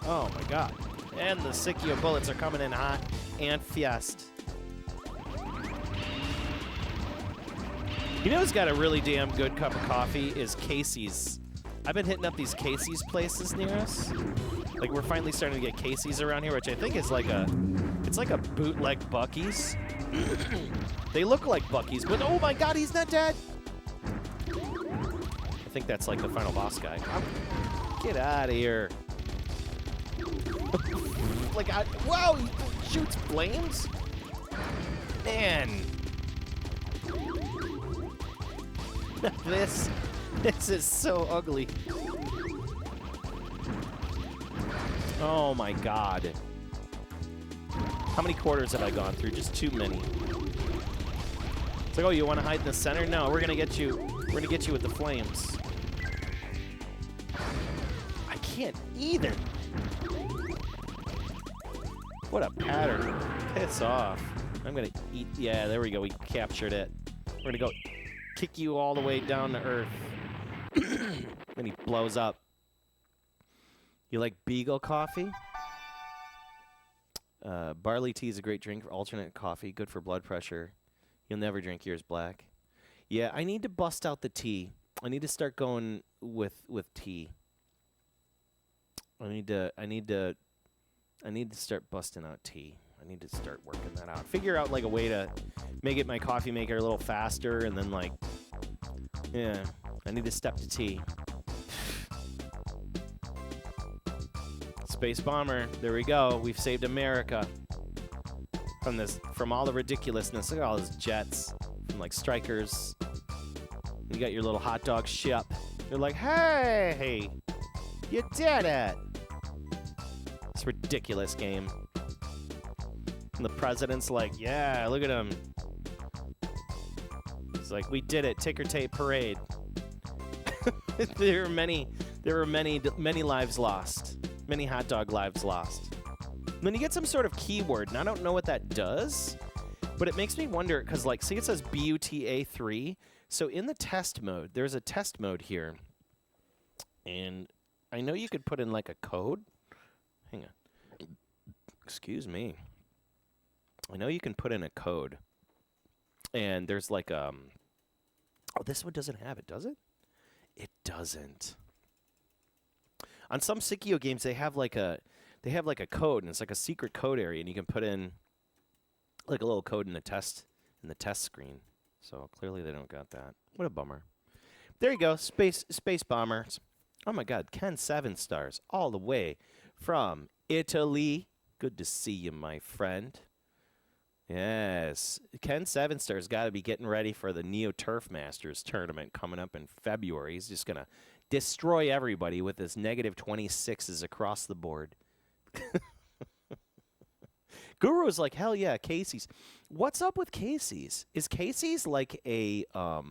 Oh my god. And the PSiKYO bullets are coming in hot and fast. You know who's got a really damn good cup of coffee is Casey's. I've been hitting up these Casey's places near us. Like, we're finally starting to get Casey's around here, which I think is like a, it's like a bootleg Buc-ee's. They look like Buc-ee's, but oh my god, he's not dead. I think that's like the final boss guy. Get out of here. Like, wow, he shoots flames? Man. This is so ugly. Oh my god. How many quarters have I gone through? Just too many. It's like, oh, you want to hide in the center? No, we're gonna get you. We're gonna get you with the flames. I can't either. What a pattern. Piss off. I'm gonna eat. Yeah, there we go. We captured it. We're gonna go kick you all the way down to earth. Then he blows up. You like Beagle coffee? Barley tea is a great drink for alternate coffee. Good for blood pressure. You'll never drink yours black. Yeah, I need to bust out the tea. I need to start going with tea. I need to start busting out tea. I need to start working that out. Figure out like a way to make it my coffee maker a little faster, and then like, yeah, I need to step to tea. Space Bomber, there we go. We've saved America from all the ridiculousness. Look at all those jets from like strikers. You got your little hot dog ship. You're like, hey, you did it. It's a ridiculous game. And the president's like, yeah, look at him. He's like, we did it. Ticker tape parade. There were many lives lost. Many hot dog lives lost. And then you get some sort of keyword, and I don't know what that does, but it makes me wonder, because, like, see, it says BUTA3. So in the test mode, there's a test mode here. And I know you could put in, like, a code. Hang on. Excuse me. I know you can put in a code. And there's, like, oh, this one doesn't have it, does it? It doesn't. On some PSiKYO games, they have like a code, and it's like a secret code area, and you can put in like a little code in the test screen. So clearly they don't got that. What a bummer. There you go, Space Bombers. Oh my God, Ken 7 stars all the way from Italy. Good to see you, my friend. Yes, Ken 7 stars got to be getting ready for the Neo Turf Masters tournament coming up in February. He's just gonna destroy everybody with his negative 26s across the board. Guru is like, hell yeah, Casey's. What's up with Casey's? Is Casey's like a are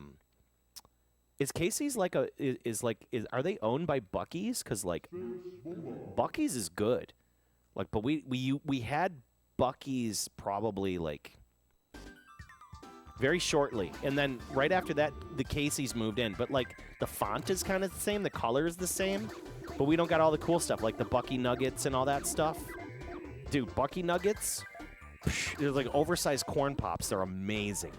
they owned by Buc-ee's? Because like Buc-ee's is good. Like, but we had Buc-ee's probably like very shortly, and then right after that, the Casey's moved in. But like the font is kind of the same, the color is the same, but we don't got all the cool stuff like the Bucky Nuggets and all that stuff. Dude, Bucky Nuggets, they're like oversized corn pops. They're amazing.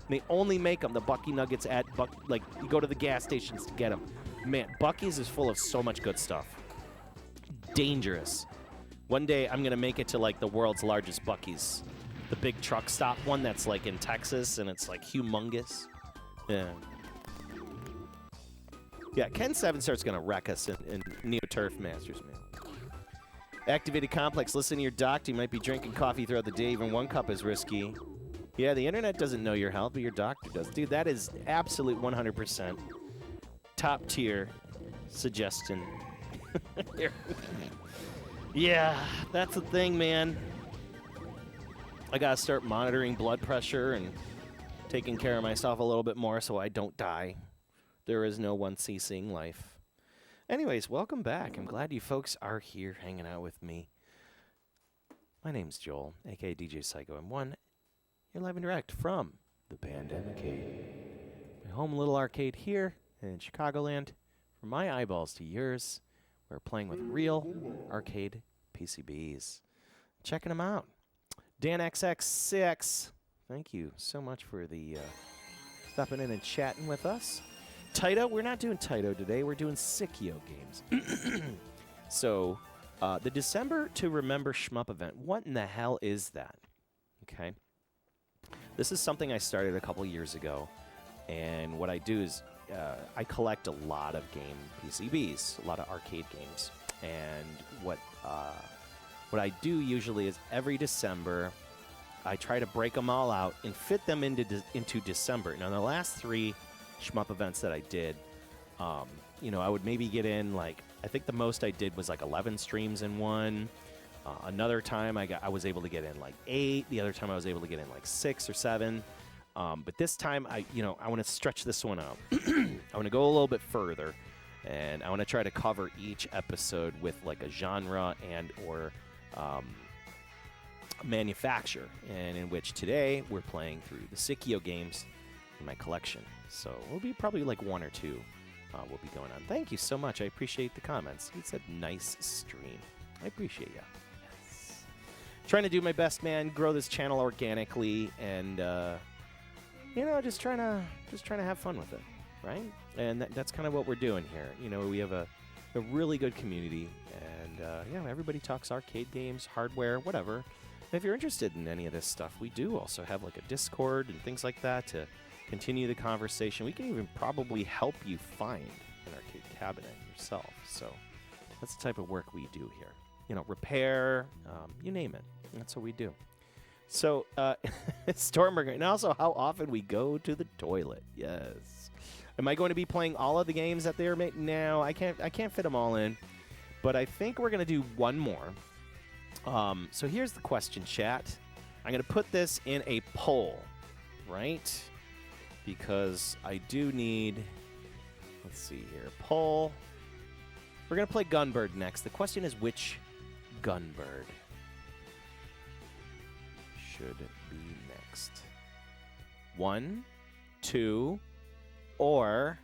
They only make them, the Bucky Nuggets, at like you go to the gas stations to get them. Man, Buc-ee's is full of so much good stuff. Dangerous. One day I'm gonna make it to like the world's largest Buc-ee's. The big truck stop one that's like in Texas, and it's like humongous. Yeah. Yeah, Ken 7 starts going to wreck us in Neo Turf Masters, man. Activated Complex, listen to your doctor. You might be drinking coffee throughout the day. Even one cup is risky. Yeah, the internet doesn't know your health, but your doctor does. Dude, that is absolute 100% top tier suggestion. Yeah, that's the thing, man. I gotta start monitoring blood pressure and taking care of myself a little bit more so I don't die. There is no one ceasing life. Anyways, welcome back. I'm glad you folks are here hanging out with me. My name's Joel, aka DJ Psycho M1. You're live and direct from the Pandemicade, my home little arcade here in Chicagoland. From my eyeballs to yours, we're playing with real arcade PCBs. Checking them out. DanXX6, thank you so much for the stopping in and chatting with us. Taito, we're not doing Taito today. We're doing PSiKYO games. So, the December to Remember Shmup event. What in the hell is that? Okay. This is something I started a couple years ago. And what I do is I collect a lot of game PCBs, a lot of arcade games. And what I do usually is every December, I try to break them all out and fit them into December. Now, the last 3 Shmup events that I did, I would maybe get in, like, I think the most I did was like 11 streams in one. Another time I was able to get in like 8. The other time I was able to get in like 6 or 7. But this time I want to stretch this one out. I want to go a little bit further, and I want to try to cover each episode with like a genre and or manufacturer, and in which today we're playing through the PSiKYO games in my collection. So we'll be probably like 1 or 2 will be going on. Thank you so much. I appreciate the comments. He said nice stream. I appreciate you. Yes. Trying to do my best, man. Grow this channel organically, and just trying to have fun with it, right? And that's kind of what we're doing here. We have a really good community, and everybody talks arcade games, hardware, whatever. And if you're interested in any of this stuff, we do also have like a Discord and things like that to continue the conversation. We can even probably help you find an arcade cabinet yourself. So that's the type of work we do here. Repair, you name it. That's what we do. So, Stormer, and also how often we go to the toilet. Yes. Am I going to be playing all of the games that they're making? No, I can't fit them all in. But I think we're going to do one more. So here's the question, chat. I'm going to put this in a poll, right? Because I do need, let's see here, poll. We're going to play Gunbird next. The question is, which Gunbird should be next? 1, 2, or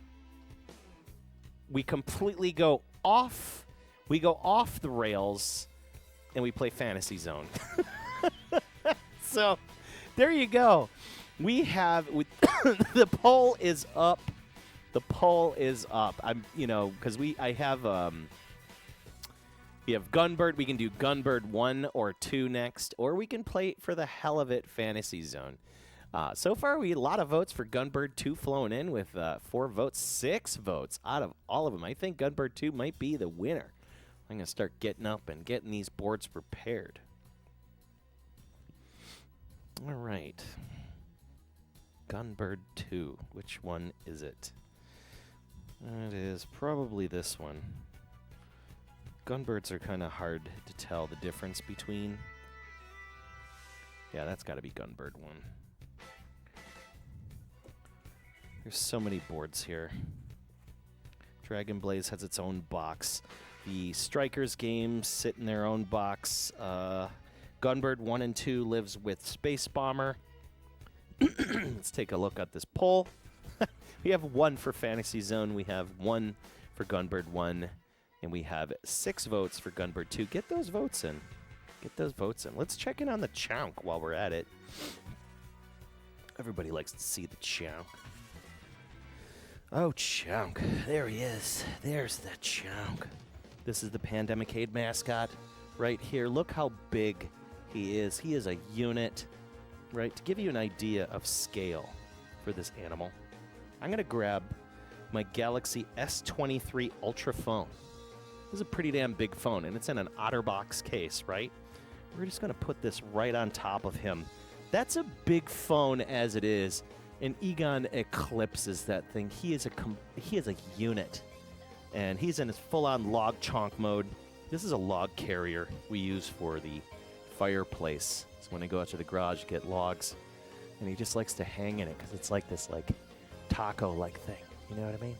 we completely go off. We go off the rails and we play Fantasy Zone. So there you go. We have the poll is up. The poll is up. Because we have Gunbird. We can do Gunbird 1 or 2 next, or we can play for the hell of it Fantasy Zone. So far, we had a lot of votes for Gunbird 2 flowing in with 4 votes, 6 votes out of all of them. I think Gunbird 2 might be the winner. I'm going to start getting up and getting these boards prepared. All right. Gunbird 2. Which one is it? It is probably this one. Gunbirds are kind of hard to tell the difference between. Yeah, that's got to be Gunbird 1. There's so many boards here. Dragon Blaze has its own box. The Strikers games sit in their own box. Gunbird 1 and 2 lives with Space Bomber. Let's take a look at this poll. We have 1 for Fantasy Zone. We have 1 for Gunbird 1. And we have 6 votes for Gunbird 2. Get those votes in. Get those votes in. Let's check in on the Chonk while we're at it. Everybody likes to see the Chonk. Oh, Chonk. There he is. There's the Chonk. This is the Pandemicade mascot right here. Look how big he is. He is a unit, right? To give you an idea of scale for this animal, I'm going to grab my Galaxy S23 Ultra phone. This is a pretty damn big phone, and it's in an OtterBox case, right? We're just going to put this right on top of him. That's a big phone as it is, and Egon eclipses that thing. He is a unit, and he's in his full-on log chonk mode. This is a log carrier we use for the fireplace. So when I go out to the garage to get logs, and he just likes to hang in it because it's like this taco-like thing. You know what I mean?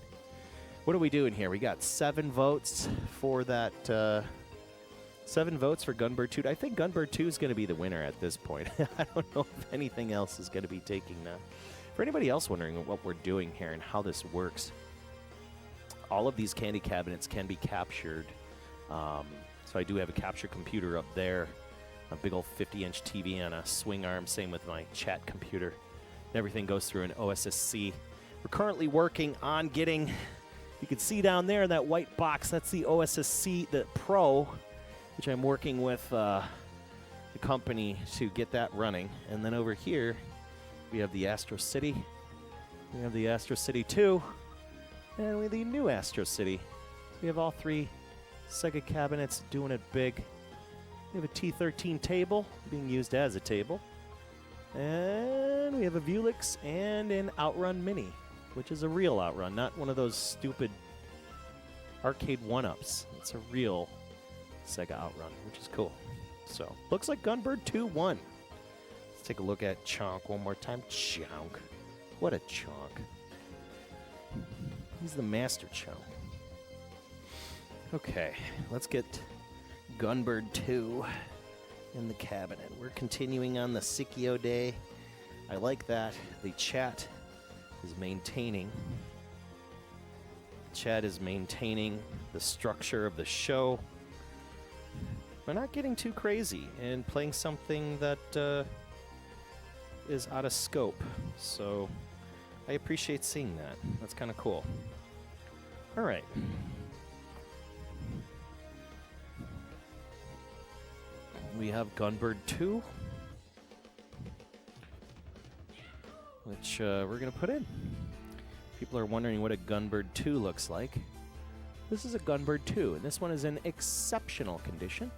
What are we doing here? We got 7 votes for that. 7 votes for Gunbird 2. I think Gunbird 2 is going to be the winner at this point. I don't know if anything else is going to be taking that. For anybody else wondering what we're doing here and how this works, all of these candy cabinets can be captured. So I do have a capture computer up there, a big old 50-inch TV on a swing arm. Same with my chat computer. Everything goes through an OSSC. We're currently working on getting, you can see down there, that white box, that's the OSSC, the Pro, which I'm working with the company to get that running. And then over here, we have the Astro City. We have the Astro City 2. And we have the new Astro City. We have all 3 Sega cabinets doing it big. We have a T13 table being used as a table. And we have a Vulix and an Outrun Mini, which is a real Outrun, not one of those stupid arcade one-ups. It's a real Sega Outrun, which is cool. So, looks like Gunbird 2 won. Let's take a look at Chonk one more time. Chonk. What a chonk. He's the master chonk. Okay, let's get Gunbird 2 in the cabinet. We're continuing on the PSiKYO day. I like that. The chat is maintaining. Chat is maintaining the structure of the show. We're not getting too crazy and playing something that is out of scope. So I appreciate seeing that. That's kind of cool. All right. We have Gunbird 2, which we're going to put in. People are wondering what a Gunbird 2 looks like. This is a Gunbird 2, and this one is in exceptional condition.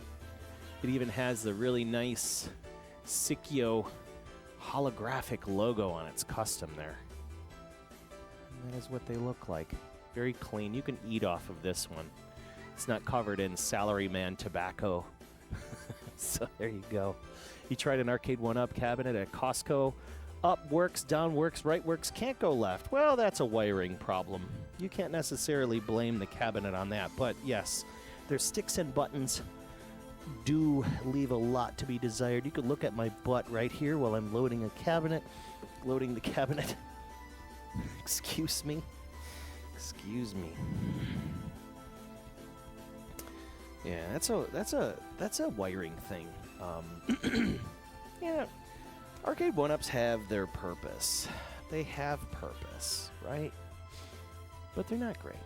It even has the really nice PSiKYO holographic logo on its custom there. And that is what they look like. Very clean. You can eat off of this one. It's not covered in salaryman tobacco. So there you go. You tried an arcade one-up cabinet at Costco. Up works, down works, right works, can't go left. Well, that's a wiring problem. You can't necessarily blame the cabinet on that. But yes, their sticks and buttons do leave a lot to be desired. You can look at my butt right here while I'm loading a cabinet. Loading the cabinet. Excuse me. Excuse me. Yeah, that's a wiring thing. Yeah, arcade one-ups have their purpose. They have purpose, right? But they're not great.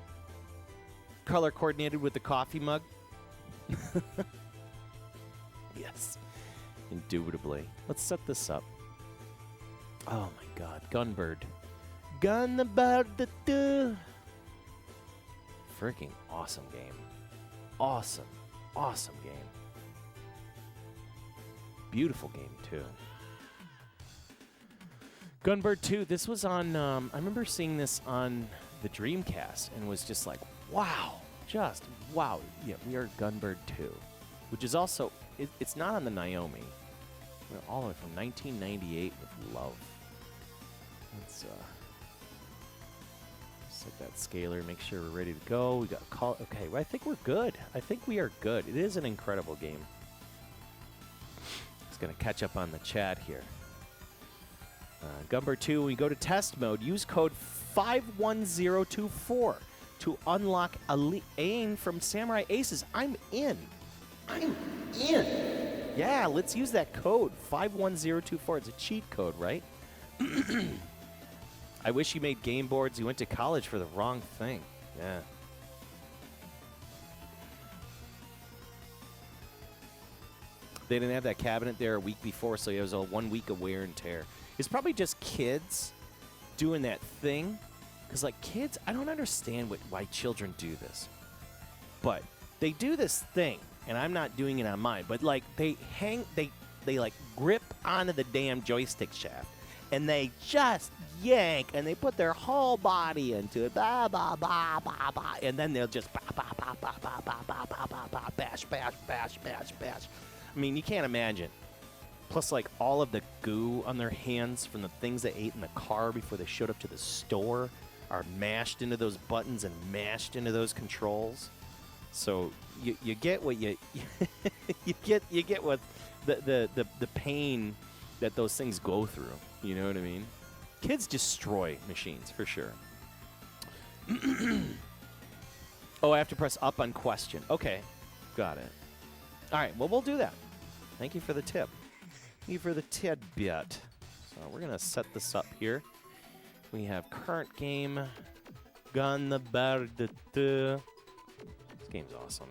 Color coordinated with the coffee mug. Yes, indubitably. Let's set this up. Oh my God, Gunbird. Gunbird. Freaking awesome game. Awesome, awesome game. Beautiful game, too. Gunbird 2, this was on, I remember seeing this on the Dreamcast and was just like, wow, just wow. Yeah, we are Gunbird 2, which is also, it's not on the Naomi. We're all the way from 1998 with love. Let's set that scaler, make sure we're ready to go. We got a call. Okay, well, I think we're good. I think we are good. It is an incredible game. Just going to catch up on the chat here. Gunbird 2, when we go to test mode, use code 51024 to unlock Ain from Samurai Aces. I'm in. I'm in. Yeah, let's use that code, 51024. It's a cheat code, right? I wish you made game boards. You went to college for the wrong thing. Yeah. They didn't have that cabinet there a week before, so it was a 1 week of wear and tear. It's probably just kids doing that thing. Because, like, kids, I don't understand why children do this. But they do this thing, and I'm not doing it on mine, but, like, they like, grip onto the damn joystick shaft. And they just yank, and they put their whole body into it, bah, bah, bah, bah, bah, and then they'll just bah, bah, bah, bah, bah, bah, bah, bah, bah, bah, bash, bash, bash, bash, bash. I mean, you can't imagine. Plus, like, all of the goo on their hands from the things they ate in the car before they showed up to the store. are mashed into those buttons and mashed into those controls. So you get what you get what the pain that those things go through. You know what I mean? Kids destroy machines for sure. Oh, I have to press up on question. Okay, got it. All right, well, we'll do that. Thank you for the tip. Thank you for the tidbit. So we're going to set this up here. We have current game. This game's awesome.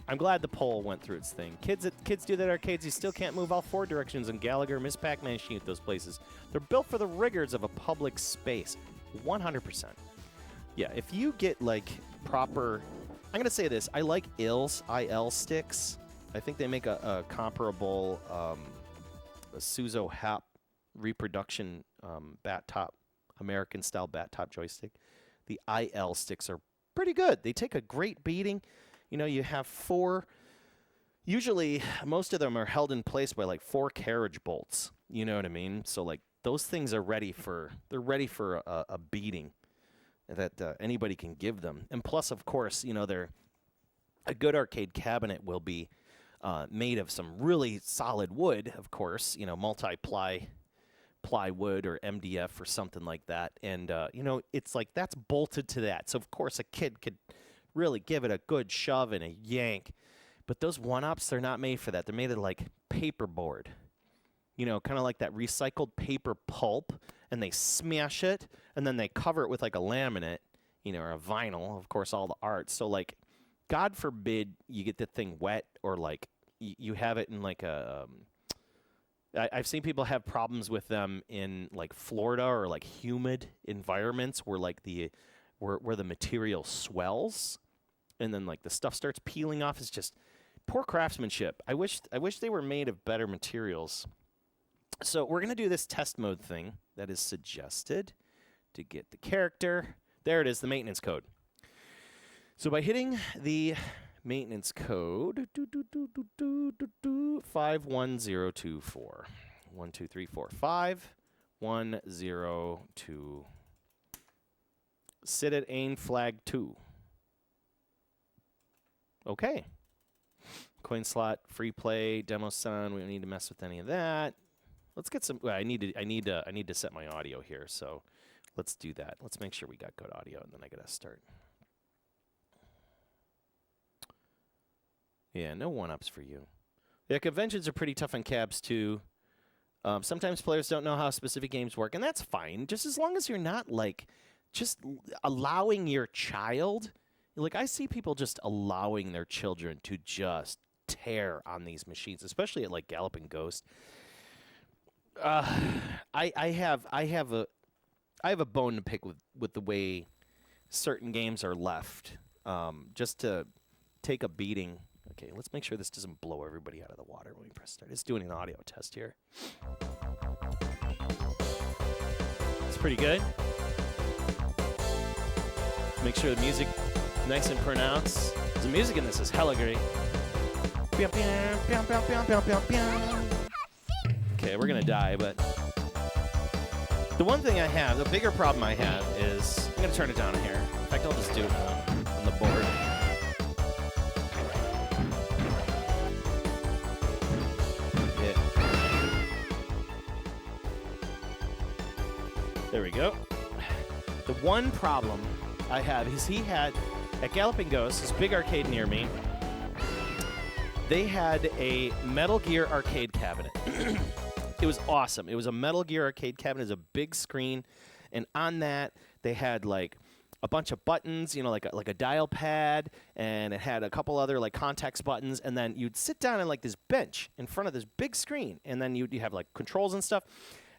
I'm glad the poll went through its thing. Kids do that at arcades. You still can't move all 4 directions in Gallagher, Miss Pac-Man machine at those places. They're built for the rigors of a public space. 100%. Yeah, if you get, like, proper... I'm going to say this. I like IL sticks. I think they make a comparable Suzo Hap reproduction bat-top, American-style bat-top joystick. The IL sticks are pretty good. They take a great beating. You know, you have 4... Usually, most of them are held in place by, like, 4 carriage bolts. You know what I mean? So, like, those things are ready for... They're ready for a beating that anybody can give them. And plus, of course, you know, a good arcade cabinet will be made of some really solid wood, of course, you know, multi-ply plywood or MDF or something like that. And, you know, it's like that's bolted to that. So, of course, a kid could really give it a good shove and a yank. But those one-ups, they're not made for that. They're made of, like, paperboard. You know, kind of like that recycled paper pulp, and they smash it, and then they cover it with, like, a laminate, you know, or a vinyl, of course, all the art. So, like, God forbid you get the thing wet or, like, you have it in, like, I've seen people have problems with them in, like, Florida or, like, humid environments where, like, where the material swells, and then, like, the stuff starts peeling off. It's just poor craftsmanship. I wish they were made of better materials. So we're going to do this test mode thing that is suggested to get the character. There it is, the maintenance code. So by hitting the maintenance code, 51024. 1, 2, 3, 4, 5, 1, 0, 2. Sit at aim flag 2. Okay. Coin slot, free play, demo sound. We don't need to mess with any of that. Let's get some. Well, I need to set my audio here, so let's do that. Let's make sure we got good audio, and then I gotta start. Yeah, no one-ups for you. Yeah, conventions are pretty tough on cabs too. Sometimes players don't know how specific games work, and that's fine. Just as long as you're not like just allowing your child. Like I see people just allowing their children to just tear on these machines, especially at like Galloping Ghost. I have a bone to pick with the way certain games are left, just to take a beating. Okay, let's make sure this doesn't blow everybody out of the water when we press start. It's doing an audio test here. It's pretty good. Make sure the music nice and pronounced. The music in this is hella great. Okay, we're gonna die, but the one thing I have, the bigger problem I have is, I'm gonna turn it down here. In fact, I'll just do it on the board. Yeah. There we go. The one problem I have is he had, at Galloping Ghost, this big arcade near me, they had a Metal Gear arcade cabinet. It was awesome. It was a Metal Gear arcade cabinet. It was a big screen, and on that they had like a bunch of buttons, you know, like a dial pad, and it had a couple other like context buttons, and then you'd sit down on like this bench in front of this big screen, and then you'd have like controls and stuff,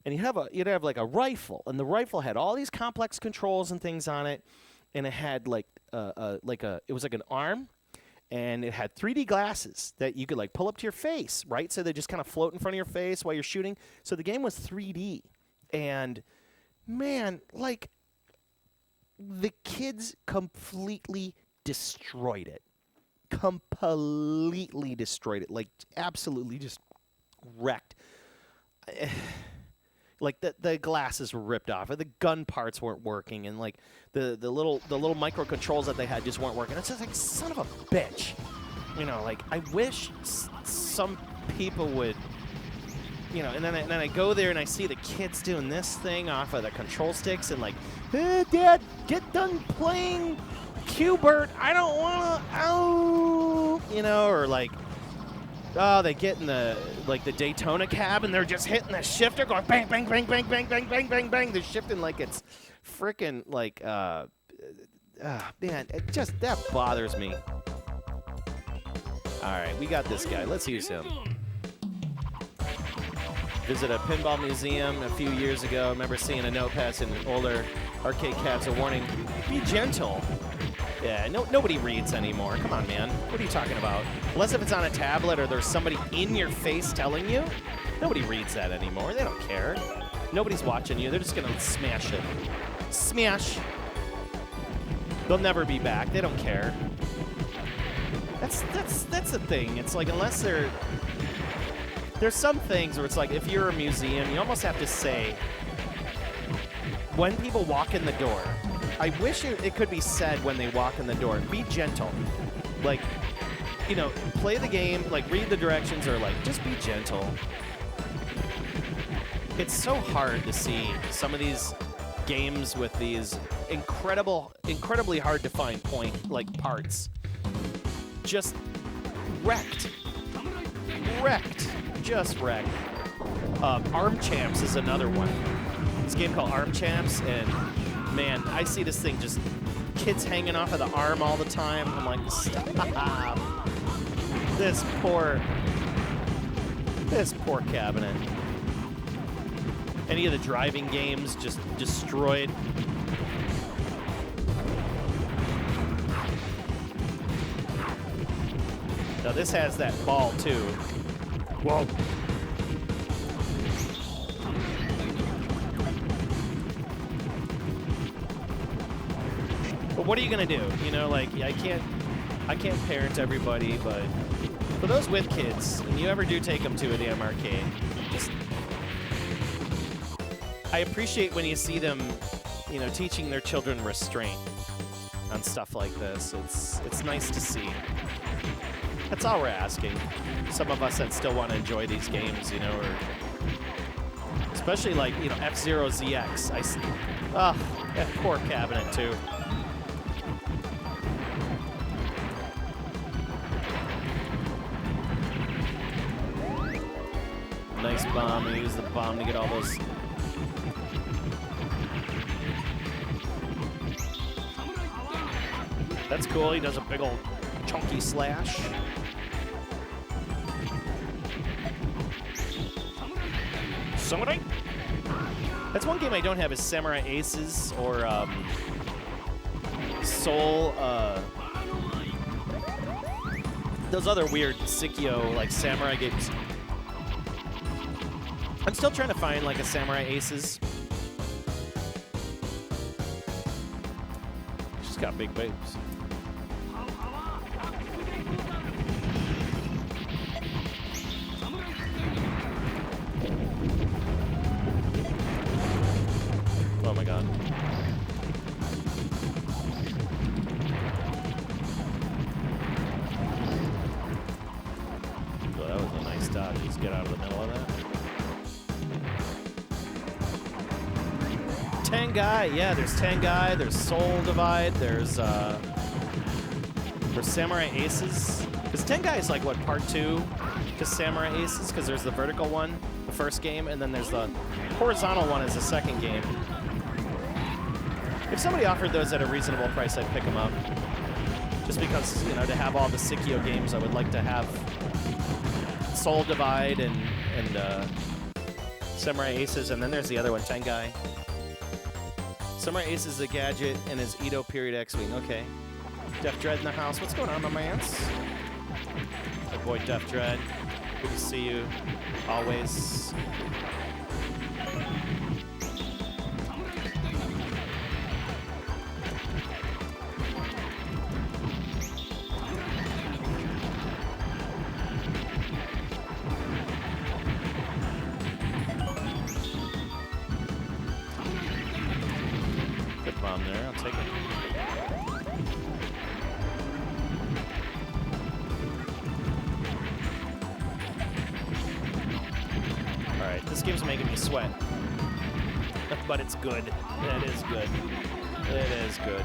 and you'd have like a rifle, and the rifle had all these complex controls and things on it, and it had it was like an arm. And it had 3D glasses that you could like pull up to your face, right? So they just kind of float in front of your face while you're shooting. So the game was 3D. And man, like the kids completely destroyed it. Completely destroyed it. Like absolutely just wrecked. like the glasses were ripped off, or the gun parts weren't working, and like the little micro controls that they had just weren't working. It's just like, son of a bitch. You know, like, I wish some people would, you know, and then I go there and I see the kids doing this thing off of the control sticks and like, hey, Dad, get done playing Q*bert. I don't want to, ow, you know, or like, oh, they get in the Daytona cab and they're just hitting the shifter, going bang, bang, bang, bang, bang, bang, bang, bang, bang. They're shifting like it's freaking like, man, that bothers me. All right, we got this guy. Let's use him. Visit a pinball museum a few years ago. I remember seeing a note pass in older arcade cabs, a warning, be gentle. Yeah, nobody reads anymore. Come on, man. What are you talking about? Unless if it's on a tablet or there's somebody in your face telling you. Nobody reads that anymore. They don't care. Nobody's watching you. They're just going to smash it. Smash. They'll never be back. They don't care. That's the thing. It's like, unless there's some things where it's like, if you're a museum, you almost have to say, when people walk in the door, I wish it could be said when they walk in the door, be gentle. Like, you know, play the game, like read the directions, or like just be gentle. It's so hard to see some of these games with these incredibly hard to find parts. Just wrecked. Just wrecked. Arm Champs is another one. This game called Arm Champs, and man, I see this thing just kids hanging off of the arm all the time. I'm like, stop. This poor cabinet. Any of the driving games just destroyed. Now this has that ball too. Whoa. But what are you gonna do? You know, like, I can't parent everybody, but for those with kids, and you ever do take them to a damn arcade, just, I appreciate when you see them, you know, teaching their children restraint on stuff like this. It's nice to see. That's all we're asking. Some of us that still want to enjoy these games, you know, or especially like, you know, F-Zero ZX. That poor cabinet too. Nice bomb. We use the bomb to get all those. That's cool. He does a big old chunky slash. Samurai? That's one game I don't have is Samurai Aces or Soul. Those other weird PSiKYO like samurai games. I'm still trying to find like a Samurai Aces. She's got big boobs. Oh my god. Well, that was a nice dodge. Just get out of the middle of that. Tengai, yeah, there's Tengai, there's Soul Divide, there's Samurai Aces. Because Tengai is like, what, part 2 to Samurai Aces? Because there's the vertical one, the first game, and then there's the horizontal one is the second game. If somebody offered those at a reasonable price, I'd pick them up. Just because, you know, to have all the PSiKYO games, I would like to have Soul Divide and Samurai Aces, and then there's the other one, Tengai. Samurai Aces is a gadget and his Edo period X-Wing. Okay. Def Dread in the house. What's going on, my mans? My boy Def Dread. Good to see you. Always. bomb there. I'll take it. All right, this game's making me sweat. But it's good. It is good. It is good.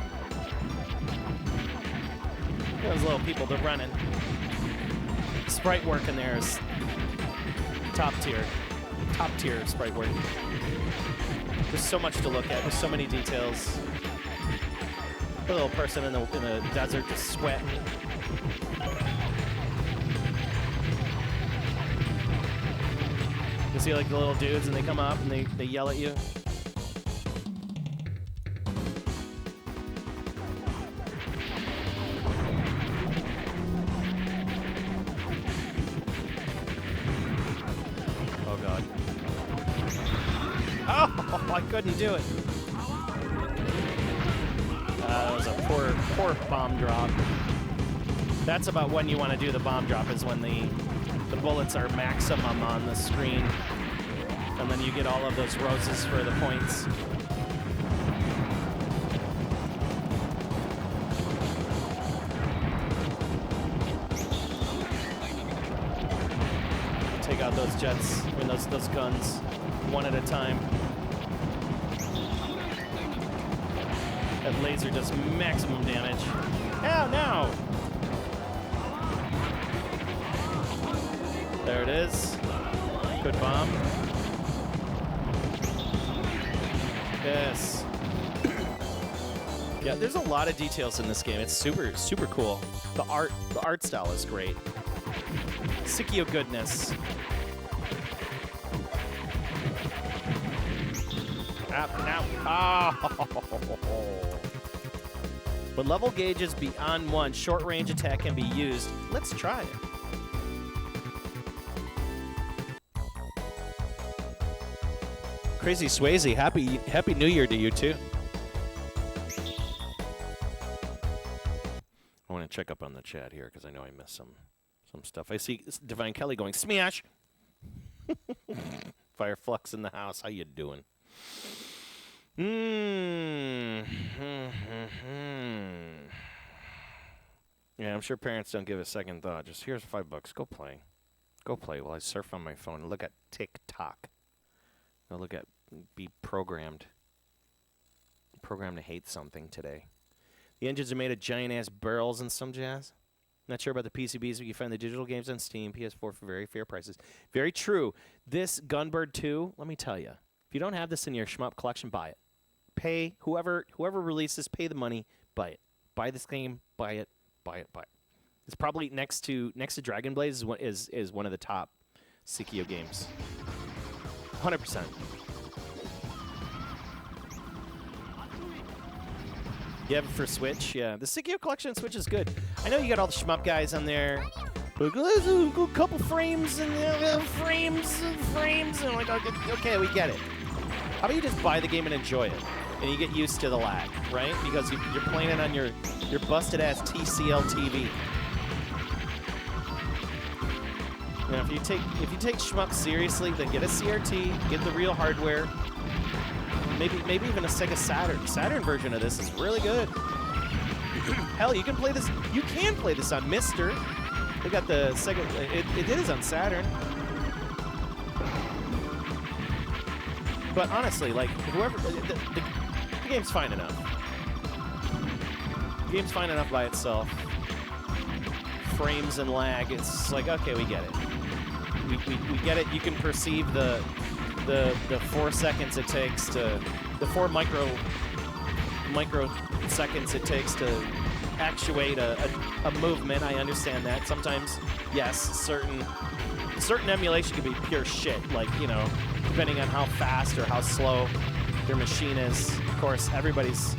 Those little people, they're running. Sprite work in there is top tier. Top tier sprite work. There's so much to look at. There's so many details. The little person in the desert just sweating. You see like the little dudes and they come up and they yell at you. Oh God. Oh, I couldn't do it. That was a poor bomb drop. That's about when you want to do the bomb drop, is when the bullets are maximum on the screen. And then you get all of those roses for the points. Take out those jets, I mean those guns, one at a time. That laser does maximum damage. Ow, no! There it is. Good bomb. Yes. Yeah, there's a lot of details in this game. It's super, super cool. The art style is great. PSiKYO goodness. Now. Oh. When level gauge is beyond 1, short range attack can be used. Let's try it. Crazy Swayze, happy New Year to you too. I want to check up on the chat here because I know I missed some stuff. I see Divine Kelly going smash. Fireflux in the house. How you doing? Yeah, I'm sure parents don't give a second thought. Just here's $5. Go play. Go play while I surf on my phone and look at TikTok. Go look at, be programmed. Programmed to hate something today. The engines are made of giant-ass barrels and some jazz. Not sure about the PCBs, but you find the digital games on Steam, PS4 for very fair prices. Very true. This Gunbird 2, let me tell you, if you don't have this in your Shmup collection, buy it. Pay whoever releases, pay the money, buy it. Buy this game, buy it, buy it, buy it. It's probably next to Dragon Blaze is one of the top PSiKYO games. 100%. You have it for Switch? Yeah. The PSiKYO collection on Switch is good. I know you got all the Shmup guys on there. Like, let's go a couple frames and frames. And I'm like, okay, we get it. How about you just buy the game and enjoy it? And you get used to the lag, right? Because you're playing it on your busted-ass TCL TV. Now, if you take Shmup seriously, then get a CRT, get the real hardware. Maybe even a Sega Saturn version of this is really good. Hell, you can play this. You can play this on Mister. They got the Sega. It is on Saturn. But honestly, like whoever, the game's fine enough. The game's fine enough by itself. Frames and lag. It's like, okay, we get it. We get it. You can perceive the 4 seconds it takes to, the 4 microseconds it takes to actuate a movement. I understand that. Sometimes, yes, certain emulation can be pure shit. Like, you know, depending on how fast or how slow your machine is. Of course, everybody's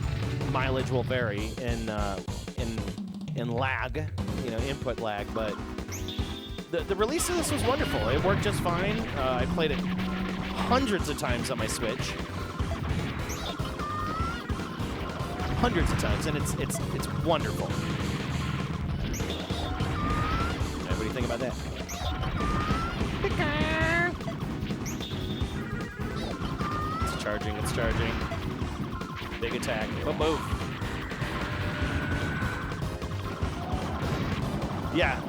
mileage will vary in lag, you know, input lag. But the release of this was wonderful. It worked just fine. I played it hundreds of times on my Switch. Hundreds of times, and it's wonderful. What do you think about that? It's charging. Big attack. Boom. Yeah,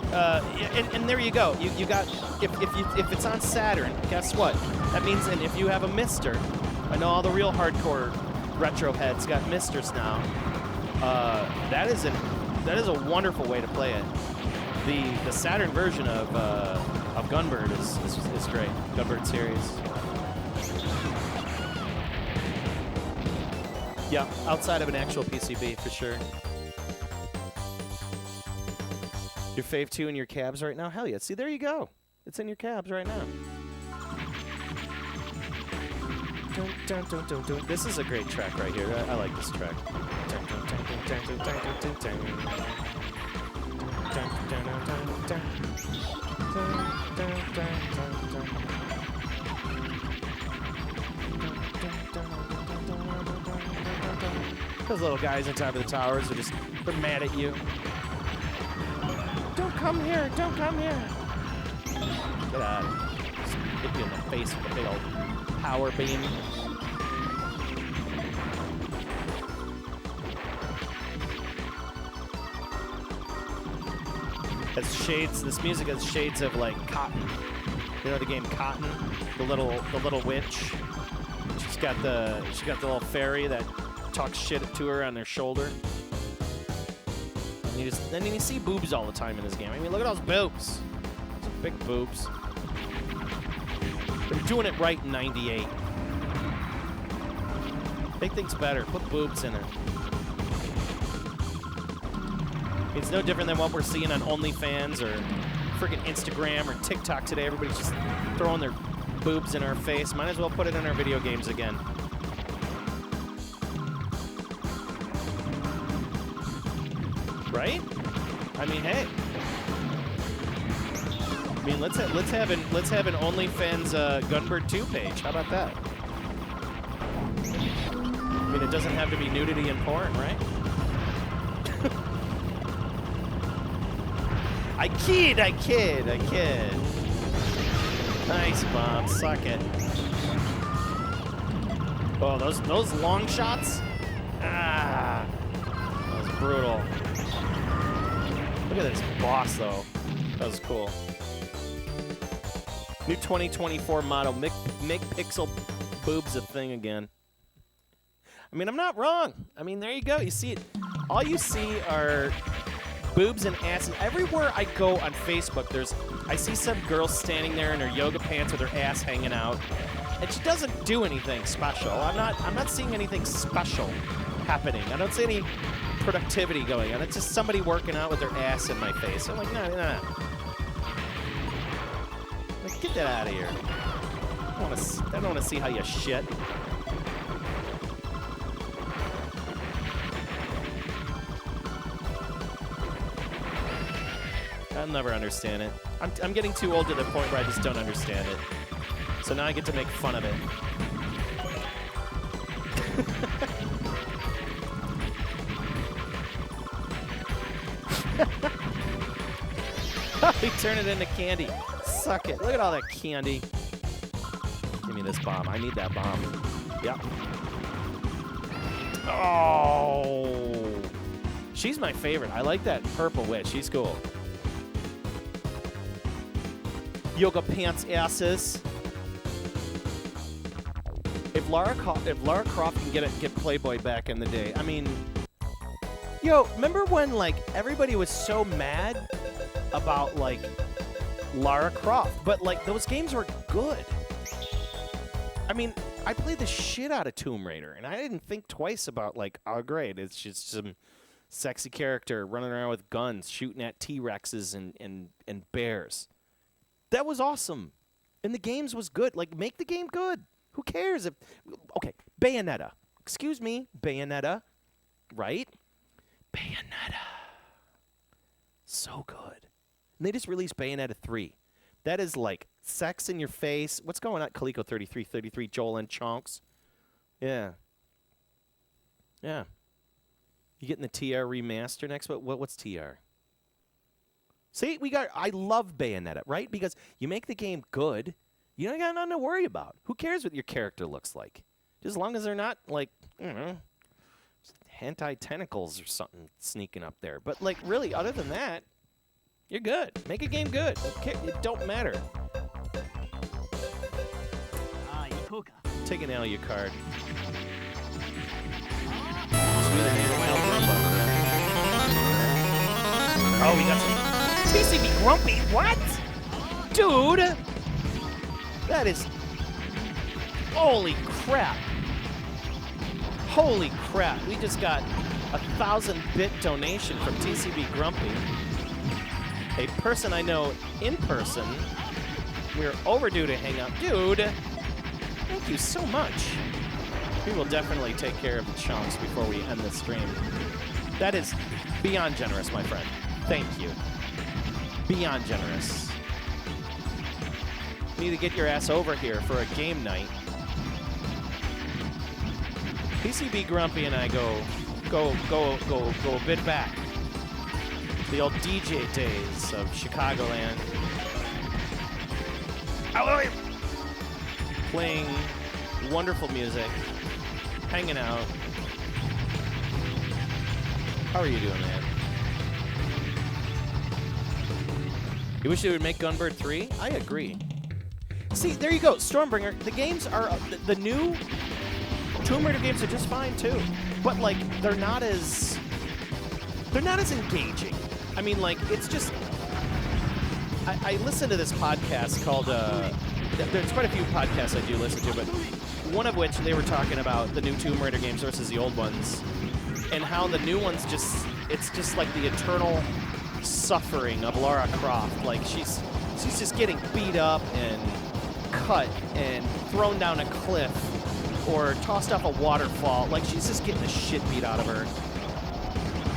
and there you go. You got if it's on Saturn, guess what? That means, and if you have a Mister, I know all the real hardcore retro heads got Misters now. That is a wonderful way to play it. The Saturn version of Gunbird is great. Gunbird series. Yeah, outside of an actual PCB for sure. Your fave 2 in your cabs right now? Hell yeah. See, there you go. It's in your cabs right now. Dun, dun, dun, dun, dun. This is a great track right here. I like this track. Dun, dun, dun, dun, dun, dun, dun, dun, dun. Dun, dun, dun, dun, dun. Dun, dun, dun, dun, dun. Those little guys on top of the towers are they're mad at you. Don't come here, don't come here. Get out of here. Just hit you in the face with a big old power beam. Has shades, this music has shades of like Cotton. You know the game Cotton? The little witch. She's got the little fairy that talks shit to her on their shoulder. And you see boobs all the time in this game. I mean, look at those boobs. Those big boobs. They're doing it right in 98. Make things better. Put boobs in it. It's no different than what we're seeing on OnlyFans or freaking Instagram or TikTok today. Everybody's just throwing their boobs in our face. Might as well put it in our video games again. Right? I mean, hey. I mean, let's have an OnlyFans Gunbird 2 page. How about that? I mean, it doesn't have to be nudity and porn, right? I kid. Nice bomb. Suck it. Oh, those long shots. Ah, that was brutal. Look at this boss, though. That was cool. New 2024 motto, make pixel boobs a thing again. I mean, I'm not wrong. I mean, there you go. You see it. All you see are boobs and asses. Everywhere I go on Facebook, I see some girl standing there in her yoga pants with her ass hanging out, and she doesn't do anything special. I'm not seeing anything special happening. I don't see any productivity going on. It's just somebody working out with their ass in my face. I'm like, no. Like, get that out of here. I don't want to see how you shit. I'll never understand it. I'm getting too old to the point where I just don't understand it. So now I get to make fun of it. He turned it into candy. Suck it. Look at all that candy. Give me this bomb. I need that bomb. Yep. Oh. She's my favorite. I like that purple witch. She's cool. Yoga pants asses. If Lara Croft can get Playboy back in the day, I mean, yo, remember when like everybody was so mad about like Lara Croft, but like those games were good. I mean, I played the shit out of Tomb Raider, and I didn't think twice about like, oh great, it's just some sexy character running around with guns, shooting at T-Rexes and bears. That was awesome. And the games was good. Like, make the game good. Who cares if... Okay, Bayonetta. Excuse me, Bayonetta. Right? Bayonetta. So good. And they just released Bayonetta 3. That is like sex in your face. What's going on? Coleco 3333, Joel and Chonks. Yeah. Yeah. You getting the TR remaster next? What's TR? See, I love Bayonetta, right? Because you make the game good, you don't got nothing to worry about. Who cares what your character looks like? Just as long as they're not, like, I don't know, hentai tentacles or something sneaking up there. But, like, really, other than that, you're good. Make a game good. It don't matter. Take an Alu card. Oh, we got some TCB Grumpy. What? Dude! That is... Holy crap. Holy crap. We just got a 1,000-bit donation from TCB Grumpy. A person I know in person. We're overdue to hang out. Dude, thank you so much. We will definitely take care of the chunks before we end the stream. That is beyond generous, my friend. Thank you. Beyond generous. You need to get your ass over here for a game night. PCB Grumpy and I go a bit back. The old DJ days of Chicagoland. Playing wonderful music, hanging out. How are you doing, man? You wish they would make Gunbird 3? I agree. See, there you go, Stormbringer. The games are the new Tomb Raider games are just fine too, but like they're not as engaging. I mean, like it's just. I listen to this podcast called. There's quite a few podcasts I do listen to, but one of which they were talking about the new Tomb Raider games versus the old ones, and how the new ones it's just like the eternal suffering of Lara Croft. Like she's just getting beat up and cut and thrown down a cliff or tossed off a waterfall. Like she's just getting the shit beat out of her.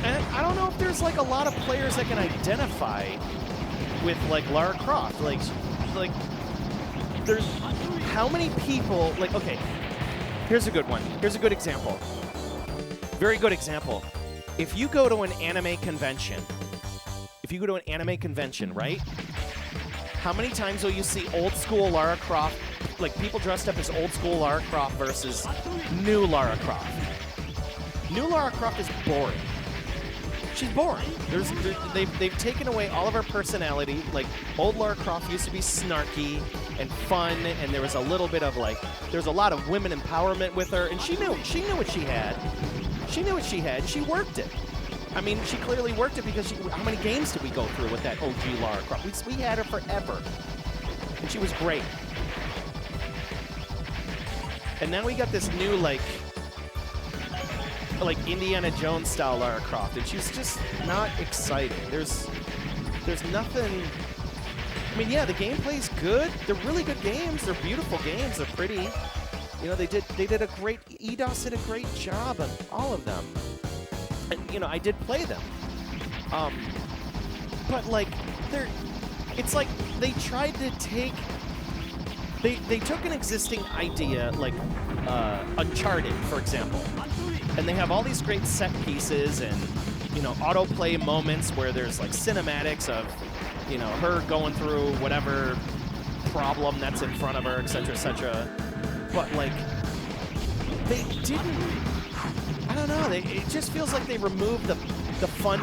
And I don't know if there's like a lot of players that can identify with like Lara Croft. Like there's how many people like okay, here's a good one. Here's a good example. Very good example. If you go to an anime convention, right? How many times will you see old school Lara Croft, like people dressed up as old school Lara Croft versus new Lara Croft? New Lara Croft is boring. She's boring. They've taken away all of her personality. Like old Lara Croft used to be snarky and fun, and there was a little bit of like, there's a lot of women empowerment with her, and she knew what she had. She knew what she had. She worked it. I mean, she clearly worked it because how many games did we go through with that OG Lara Croft? We had her forever, and she was great. And now we got this new like Indiana Jones style Lara Croft, and she's just not exciting. There's nothing. I mean, yeah, the gameplay's good. They're really good games. They're beautiful games. They're pretty. You know, they did a great. EDOS did a great job on all of them. And you know, I did play them. But like, it's like they tried to take. They took an existing idea, like Uncharted, for example, and they have all these great set pieces and, you know, autoplay moments where there's like cinematics of, you know, her going through whatever problem that's in front of her, etc., etc. But like, they didn't. I don't know. It just feels like they removed the fun.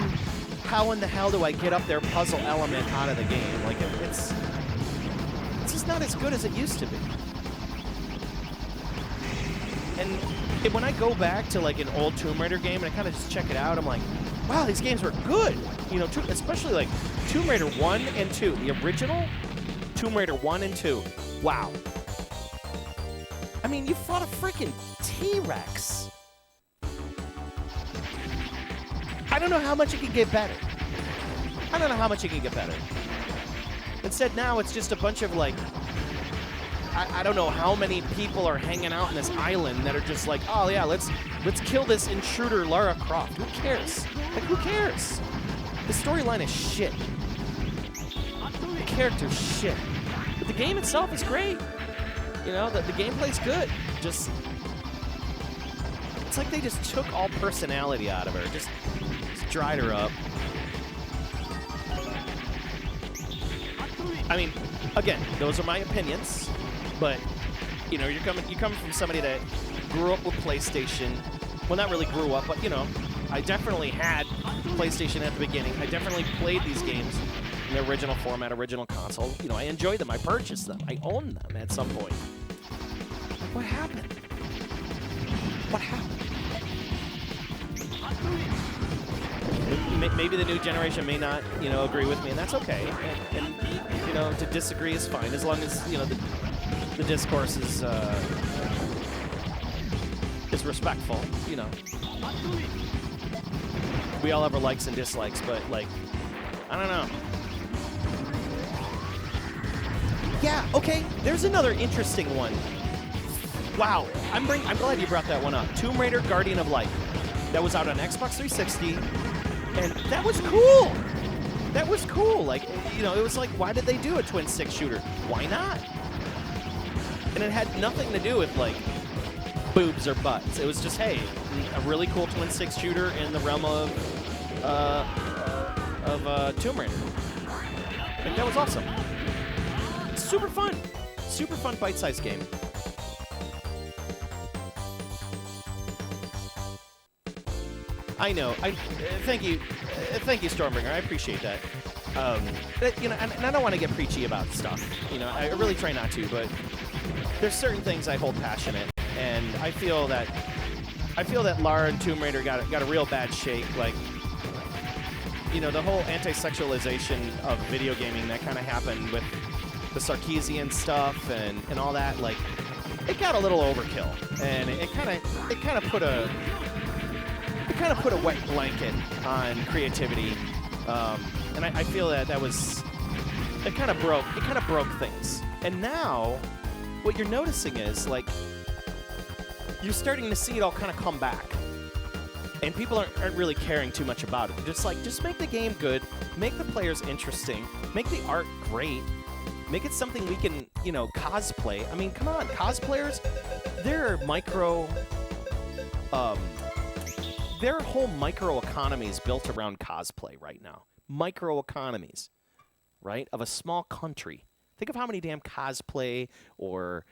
How in the hell do I get up there puzzle element out of the game? Like it's just not as good as it used to be. And when I go back to like an old Tomb Raider game and I kind of just check it out, I'm like, wow, these games were good. You know, especially like Tomb Raider 1 and 2, the original Tomb Raider 1 and 2. Wow. I mean, you fought a freaking T-Rex. I don't know how much it can get better. Instead, now it's just a bunch of like, I don't know how many people are hanging out in this island that are just like, oh yeah, let's kill this intruder Lara Croft. Who cares? Like, who cares? The storyline is shit. The character's shit. But the game itself is great. You know, the gameplay's good. Just, it's like they just took all personality out of her. Just dried her up. I mean, again, those are my opinions, but you know, you're coming from somebody that grew up with PlayStation, well, not really grew up, but, you know, I definitely had PlayStation at the beginning. I definitely played these games in the original format, original console. You know, I enjoyed them. I purchased them. I owned them at some point. What happened? What happened? Maybe the new generation may not, you know, agree with me, and that's okay. And you know, to disagree is fine, as long as, you know, the discourse is respectful, you know. We all have our likes and dislikes, but, like, I don't know. Yeah, okay, there's another interesting one. Wow, I'm glad you brought that one up. Tomb Raider Guardian of Light. That was out on Xbox 360, and that was cool. That was cool. Like, you know, it was like, why did they do a twin stick shooter? Why not? And it had nothing to do with, like, boobs or butts. It was just, hey, a really cool twin stick shooter in the realm of Tomb Raider. Like, that was awesome. Super fun. Super fun bite-sized game. I know. Thank you, Stormbringer. I appreciate that. You know, and I don't want to get preachy about stuff. You know, I really try not to, but there's certain things I hold passionate, and I feel that Lara and Tomb Raider got a real bad shake. Like, you know, the whole anti-sexualization of video gaming that kind of happened with the Sarkeesian stuff and all that. Like, it got a little overkill, and it kind of put a wet blanket on creativity, and I feel that it kind of broke things. And now, what you're noticing is, like, you're starting to see it all kind of come back, and people aren't really caring too much about it. Just make the game good, make the players interesting, make the art great, make it something we can, you know, cosplay. I mean, come on, cosplayers, they're their whole microeconomy is built around cosplay right now. Microeconomies, right, of a small country. Think of how many damn cosplay or,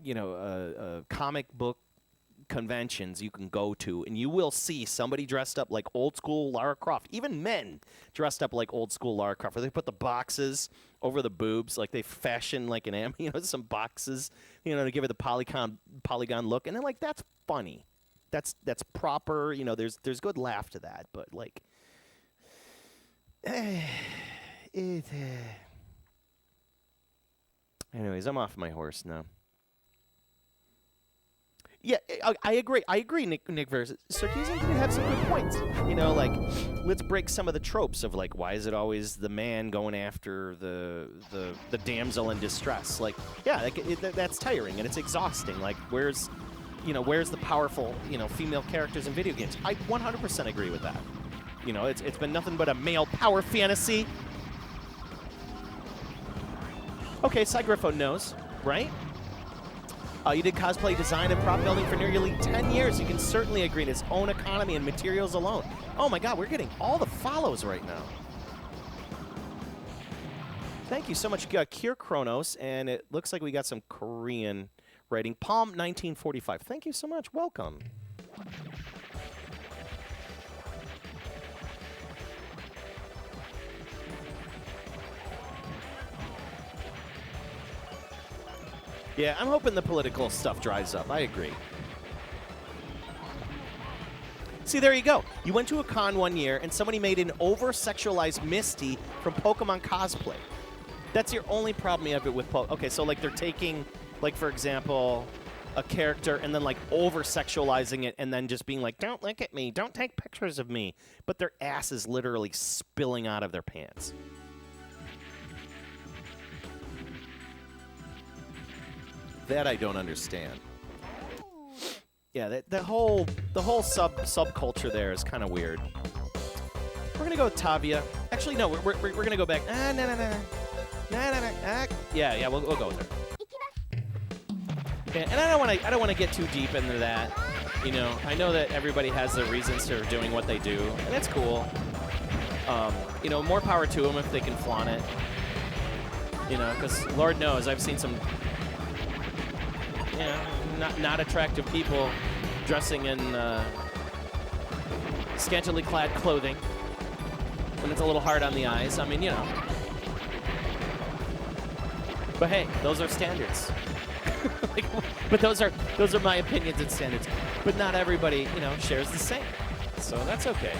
you know, comic book conventions you can go to, and you will see somebody dressed up like old school Lara Croft. Even men dressed up like old school Lara Croft. Where they put the boxes over the boobs, like they fashion like you know, some boxes, you know, to give it the polygon look, and then, like, that's funny. That's proper, you know, there's good laugh to that, but, like, anyways, I'm off my horse now. Yeah, I agree, Nick versus Sarkeesian did have some good points. You know, like, let's break some of the tropes of, like, why is it always the man going after the damsel in distress? Like, yeah, like, that's tiring and it's exhausting. Like, where's the powerful, you know, female characters in video games? I 100% agree with that. You know, it's been nothing but a male power fantasy. Okay, Cygriffo knows, right? You did cosplay design and prop building for nearly 10 years. You can certainly agree in his own economy and materials alone. Oh my God, we're getting all the follows right now. Thank you so much, Kier Kronos, and it looks like we got some Korean writing. Palm 1945. Thank you so much. Welcome. Yeah, I'm hoping the political stuff dries up. I agree. See, there you go. You went to a con one year and somebody made an over-sexualized Misty from Pokemon cosplay. That's your only problem you have it with Pokemon. Okay, so, like, they're taking, like, for example, a character and then, like, over-sexualizing it and then just being like, don't look at me, don't take pictures of me. But their ass is literally spilling out of their pants. That I don't understand. Yeah, the whole subculture there is kind of weird. We're gonna go with Tavia. Actually, no, we're gonna go back. Yeah, we'll go with her. Yeah, and I don't want to get too deep into that. You know, I know that everybody has their reasons for doing what they do, and it's cool. You know, more power to them if they can flaunt it. You know, because Lord knows I've seen some, you know, not attractive people dressing in scantily clad clothing when it's a little hard on the eyes. I mean, you know. But hey, those are standards. Like, but those are my opinions and standards. But not everybody, you know, shares the same. So that's okay.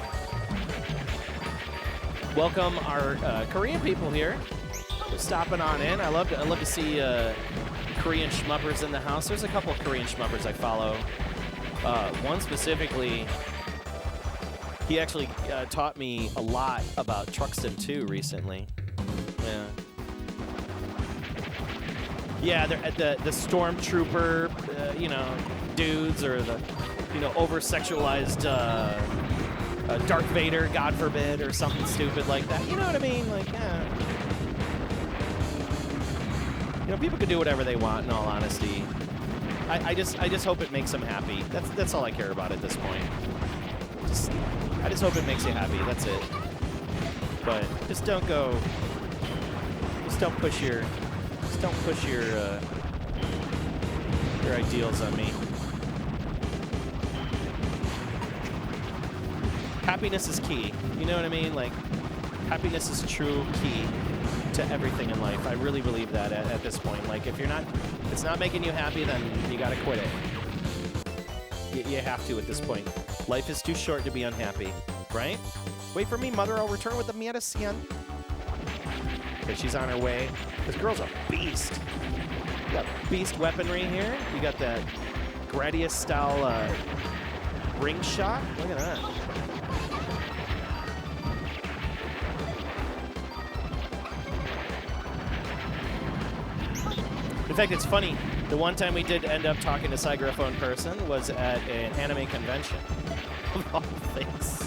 Welcome our Korean people here. Stopping on in. I love to see Korean shmuppers in the house. There's a couple of Korean shmuppers I follow. One specifically, he actually taught me a lot about Truck Sim 2 recently. Yeah. Yeah, they're at the stormtrooper, you know, dudes, or the, you know, over-sexualized Darth Vader, God forbid, or something stupid like that. You know what I mean? Like, yeah. You know, people can do whatever they want. In all honesty, I just hope it makes them happy. That's all I care about at this point. I just hope it makes you happy. That's it. But just don't push your ideals on me. Happiness is key. You know what I mean? Like, happiness is true key to everything in life. I really believe that at this point. Like, if it's not making you happy, then you gotta quit it. You have to at this point. Life is too short to be unhappy, right? Wait for me, mother. I'll return with the medicine. Okay, she's on her way. This girl's a beast. You got beast weaponry here. You got that Gradius style ring shot. Look at that. In fact, it's funny. The one time we did end up talking to PSiKYO in person was at an anime convention, of all things.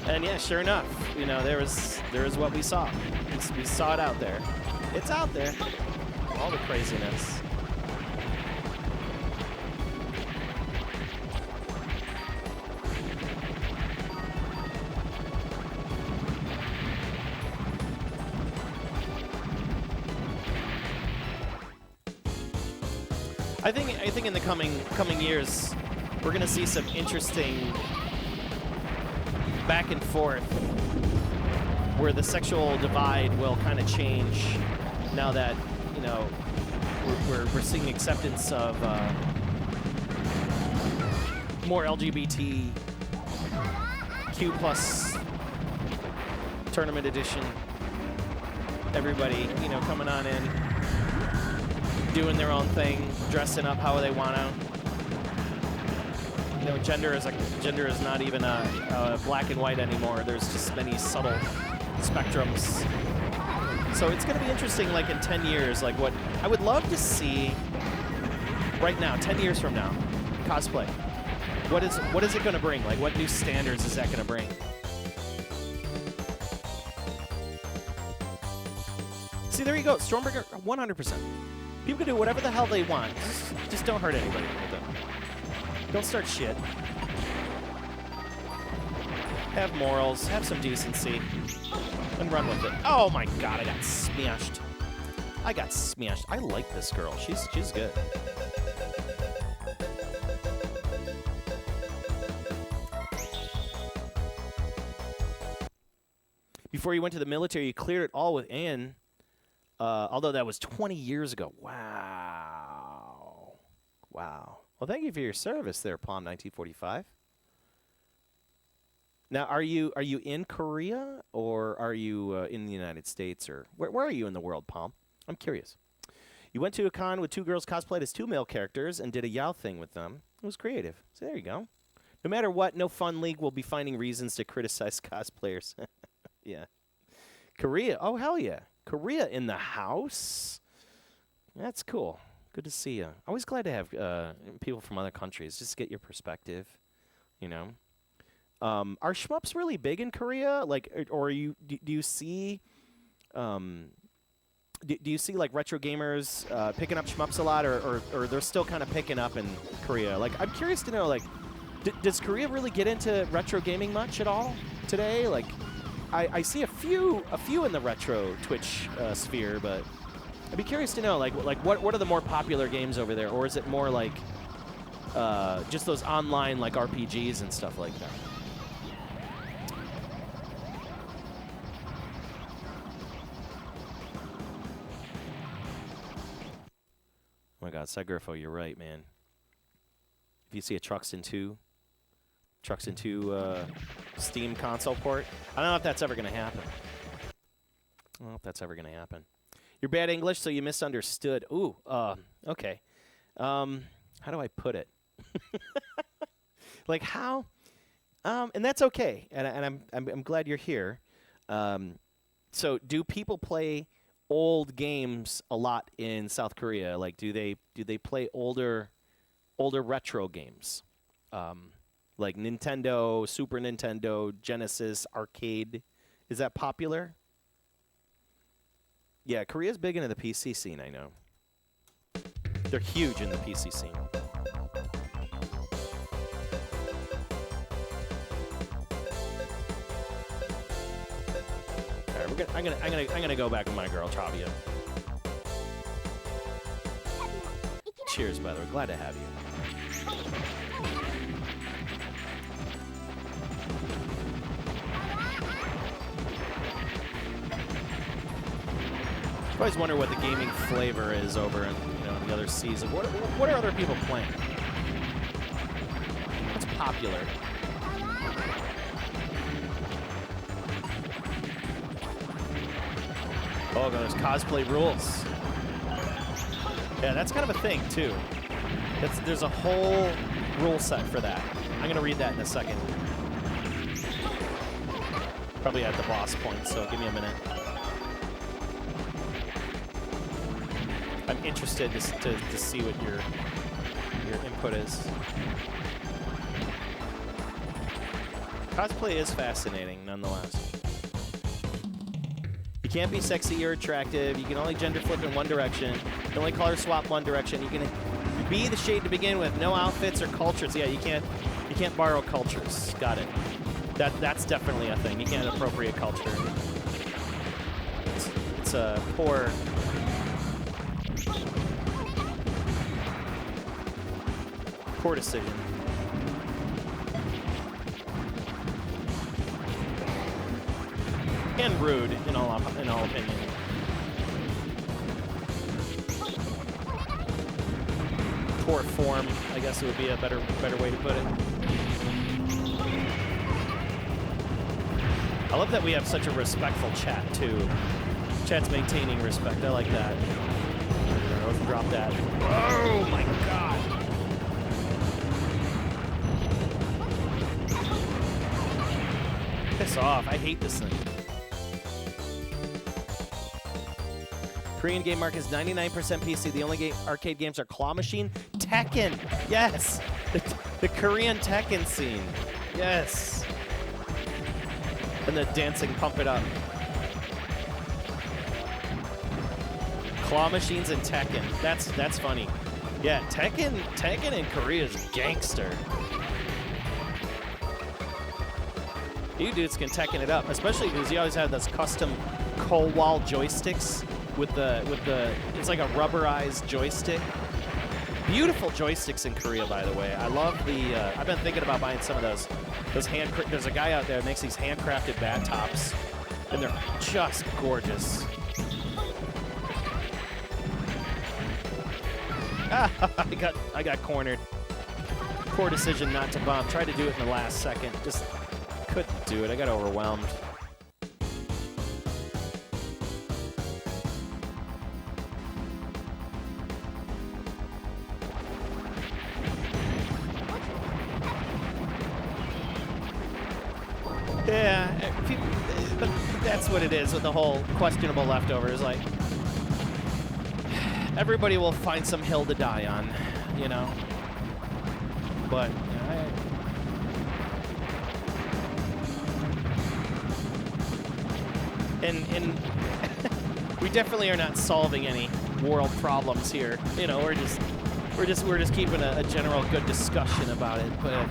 And yeah, sure enough, you know, there is what we saw. We saw it out there. It's out there. All the craziness. I think in the coming years, we're gonna see some interesting back and forth where the sexual divide will kind of change now that, you know, we're seeing acceptance of more LGBTQ plus tournament edition. Everybody, you know, coming on in, doing their own thing, dressing up how they want to. You know, gender is not even a black and white anymore. There's just many subtle spectrums. So it's going to be interesting, like in 10 years, like what I would love to see right now, 10 years from now, cosplay. What is it going to bring? Like, what new standards is that going to bring? See, there you go, Stormbringer, 100%. People can do whatever the hell they want. Just don't hurt anybody with it. Don't start shit. Have morals, have some decency, and run with it. Oh my god, I got smashed. I like this girl. She's good. Before you went to the military, you cleared it all with Anne. Although that was 20 years ago. Wow. Well, thank you for your service there, Palm 1945. Now, are you in Korea or are you in the United States, or where are you in the world, Palm? I'm curious. You went to a con with 2 girls cosplayed as 2 male characters and did a Yao thing with them. It was creative. So there you go. No matter what, no fun league will be finding reasons to criticize cosplayers. Yeah. Korea. Oh, hell yeah. Korea in the house? That's cool. Good to see you. Always glad to have people from other countries. Just get your perspective, you know. Are shmups really big in Korea? Like, or do you see, do you see like retro gamers picking up shmups a lot, or they're still kind of picking up in Korea? Like, I'm curious to know, like, does Korea really get into retro gaming much at all today? Like, I see a few in the retro Twitch sphere, but I'd be curious to know, like what are the more popular games over there, or is it more like just those online like RPGs and stuff like that? Oh my God, Segriffo, you're right, man. If you see a Truxton 2 Steam console port, I don't know if that's ever going to happen. I don't know if that's ever going to happen. You're bad English, so you misunderstood. Ooh, okay. How do I put it? Like how? And that's okay. And I'm glad you're here. So do people play old games a lot in South Korea? Like do they play older retro games? Like Nintendo, Super Nintendo, Genesis, arcade. Is that popular? Yeah, Korea's big into the PC scene, I know. They're huge in the PC scene. All right, I'm gonna go back with my girl Travia. Cheers, by the way. Glad to have you. I always wonder what the gaming flavor is over in the other season. What are other people playing? What's popular? Oh, there's cosplay rules. Yeah, that's kind of a thing too. There's a whole rule set for that. I'm gonna read that in a second. Probably at the boss point, so give me a minute. I'm interested to see what your input is. Cosplay is fascinating, nonetheless. You can't be sexy or attractive. You can only gender flip in one direction. You can only color swap one direction. You can be the shade to begin with. No outfits or cultures. Yeah, you can't borrow cultures. Got it. That's definitely a thing. You can't appropriate culture. It's a poor decision. And rude, in all opinion. Poor form, I guess it would be a better way to put it. I love that we have such a respectful chat too. Chat's maintaining respect. I like that. Let's drop that. Oh my God. Piss off. I hate this thing. Korean game market is 99% PC. The only arcade games are Claw Machine, Tekken. Yes. The Korean Tekken scene. Yes. And the dancing Pump It Up. Claw Machines and Tekken. That's funny. Yeah, Tekken in Korea is gangster. You dudes can Tekken it up, especially because you always have those custom cold wall joysticks with the it's like a rubberized joystick. Beautiful joysticks in Korea, by the way. I love the. I've been thinking about buying some of those. There's a guy out there that makes these handcrafted bat tops, and they're just gorgeous. I got cornered. Poor decision not to bomb. Tried to do it in the last second. Just couldn't do it. I got overwhelmed. Yeah, but that's what it is with the whole questionable leftovers. Like, everybody will find some hill to die on, you know. But and we definitely are not solving any world problems here. You know, we're just keeping a general good discussion about it. But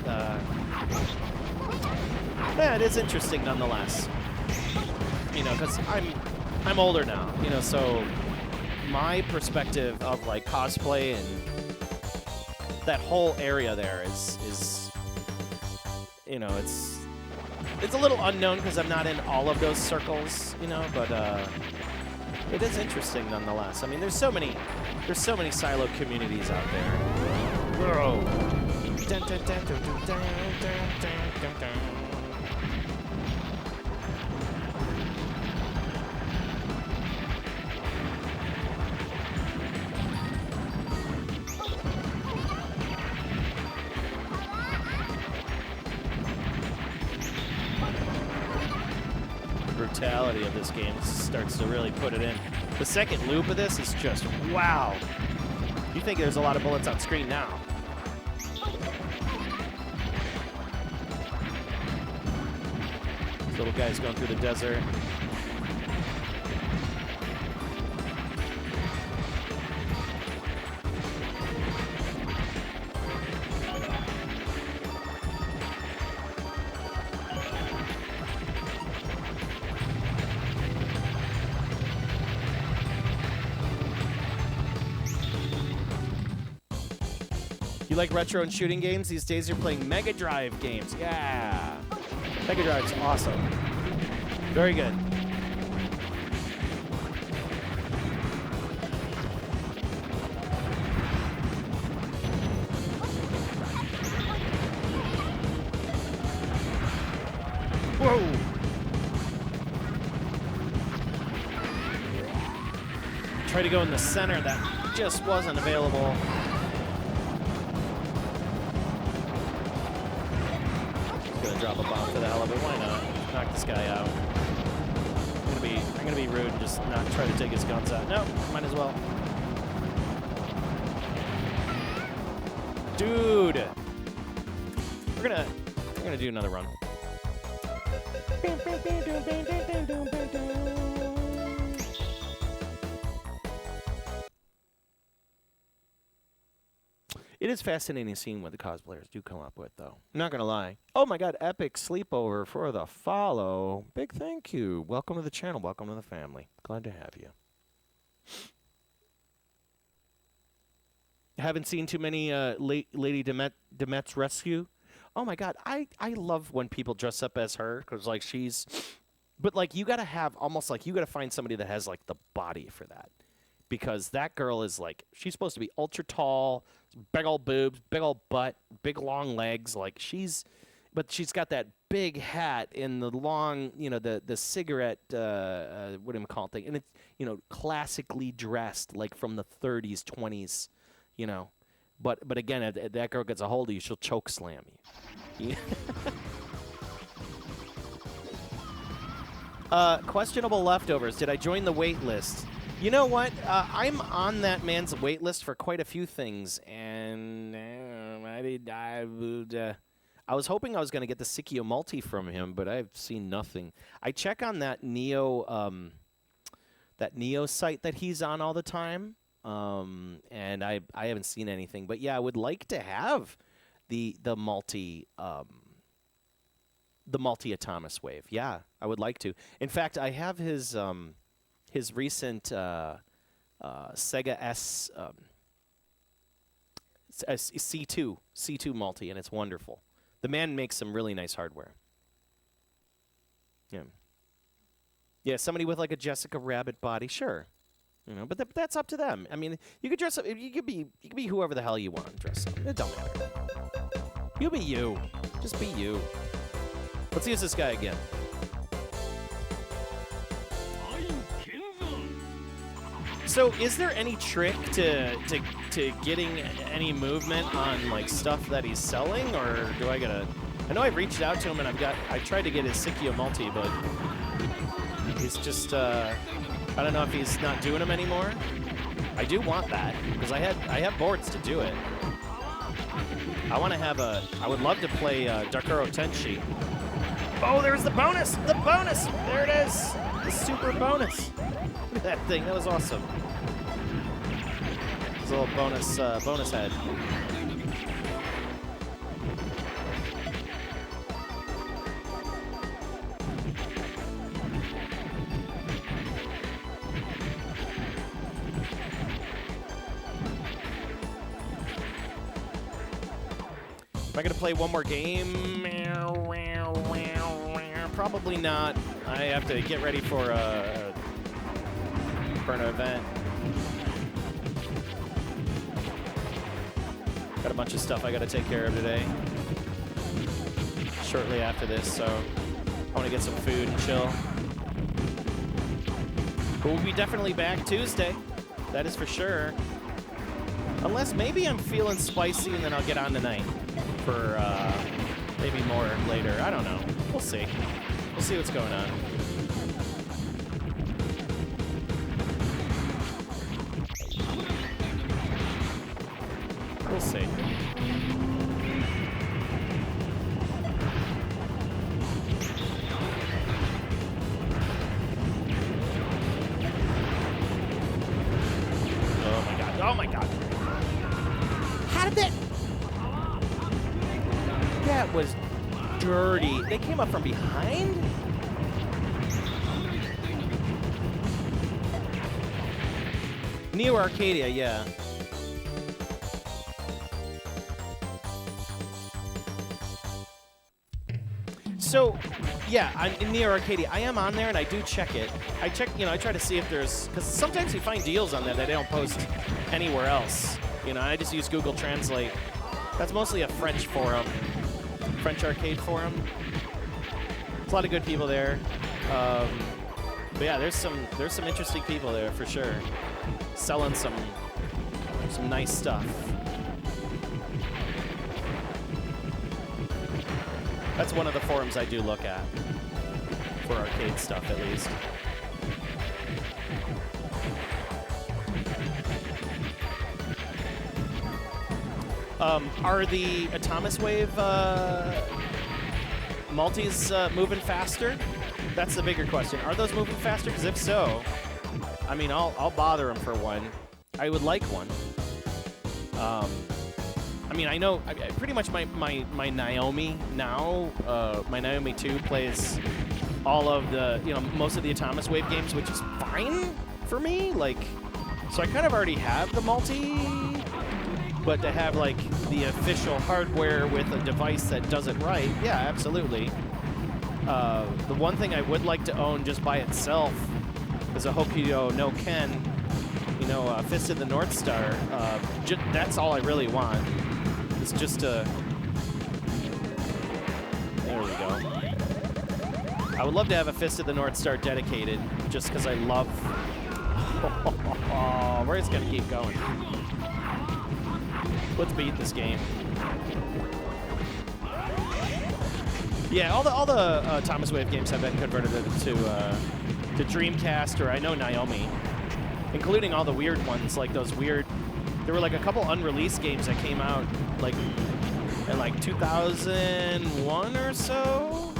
yeah, it is interesting nonetheless. You know, because I'm older now. You know, so my perspective of like cosplay and that whole area there is you know, it's a little unknown because I'm not in all of those circles, you know, but it is interesting nonetheless. I mean, there's so many silo communities out there. Whoa. Dun, dun, dun, dun, dun, dun, dun, dun, dun. Brutality of this game starts to really put it in. The second loop of this is just wow. You think there's a lot of bullets on screen now. This little guy's going through the desert. You like retro and shooting games? These days you're playing Mega Drive games. Yeah. Mega Drive's awesome. Very good. Whoa. Try to go in the center. That just wasn't available. Drop a bomb for the hell of it. Why not? Knock this guy out. I'm gonna be rude and just not try to take his guns out. No, might as well. Dude, we're gonna do another run. It is fascinating seeing what the cosplayers do come up with, though. I'm not going to lie. Oh, my God. Epic Sleepover for the follow. Big thank you. Welcome to the channel. Welcome to the family. Glad to have you. Haven't seen too many Lady Demet's Rescue. Oh, my God. I love when people dress up as her because, like, she's... But, like, you got to have almost, like, you got to find somebody that has, like, the body for that. Because that girl is, like, she's supposed to be ultra tall, big old boobs, big old butt, big long legs. Like, but she's got that big hat and the long, you know, the cigarette, what do you call it thing? And it's, you know, classically dressed, like from the 30s, 20s, you know. But again, if that girl gets a hold of you, she'll choke slam you. Questionable leftovers. Did I join the wait list? You know what? I'm on that man's wait list for quite a few things, and I was hoping I was going to get the PSiKYO multi from him, but I've seen nothing. I check on that Neo site that he's on all the time, and I haven't seen anything. But yeah, I would like to have the multi Atomus wave. Yeah, I would like to. In fact, I have his recent Sega C2 multi, and it's wonderful. The man makes some really nice hardware. Yeah, somebody with like a Jessica Rabbit body, sure, you know, but that's up to them. I mean, you could dress up. You could be whoever the hell you want to dress up. It don't matter. You be you. Just be you. Let's use this guy again. So, is there any trick to getting any movement on like stuff that he's selling, or do I gotta? I know I reached out to him and I tried to get his PSiKYO multi, but he's just I don't know if he's not doing them anymore. I do want that because I have boards to do it. I would love to play Dakuro Tenshi. Oh, there's the bonus! The bonus! There it is! The super bonus! Look at that thing, that was awesome. It's a little bonus head. Am I going to play one more game? Probably not. I have to get ready for an event. Got a bunch of stuff I got to take care of today. Shortly after this, so I want to get some food and chill. But we'll be definitely back Tuesday. That is for sure. Unless maybe I'm feeling spicy and then I'll get on tonight for maybe more later. I don't know. We'll see. We'll see what's going on. We'll see. Oh my god. Oh my god. How did that? That was dirty. They came up from behind? Neo Arcadia, yeah. So, yeah, in Neo Arcadia, I am on there and I do check it. I check, I try to see if there's, because sometimes you find deals on there that they don't post anywhere else. I just use Google Translate. That's mostly a French forum, French arcade forum. There's a lot of good people there. But yeah, there's some interesting people there for sure, selling some nice stuff. That's one of the forums I do look at for arcade stuff, at least. Are the Atomic Wave multis moving faster? That's the bigger question. Are those moving faster? Because if so, I mean, I'll bother them for one. I would like one. I mean, I know pretty much my Naomi now, my Naomi 2 plays all of the, most of the Atomic Wave games, which is fine for me. Like, so I kind of already have the multi, but to have like the official hardware with a device that does it right, yeah, absolutely. The one thing I would like to own just by itself is a Hokuyo no Ken, Fist of the North Star. That's all I really want. It's just a... There we go. I would love to have a Fist of the North Star dedicated, just because I love... Oh, we're just going to keep going. Let's beat this game. Yeah, all the Atomic Wave games have been converted to Dreamcast, or I know Naomi, including all the weird ones, like those weird... There were like a couple unreleased games that came out like in like 2001 or so.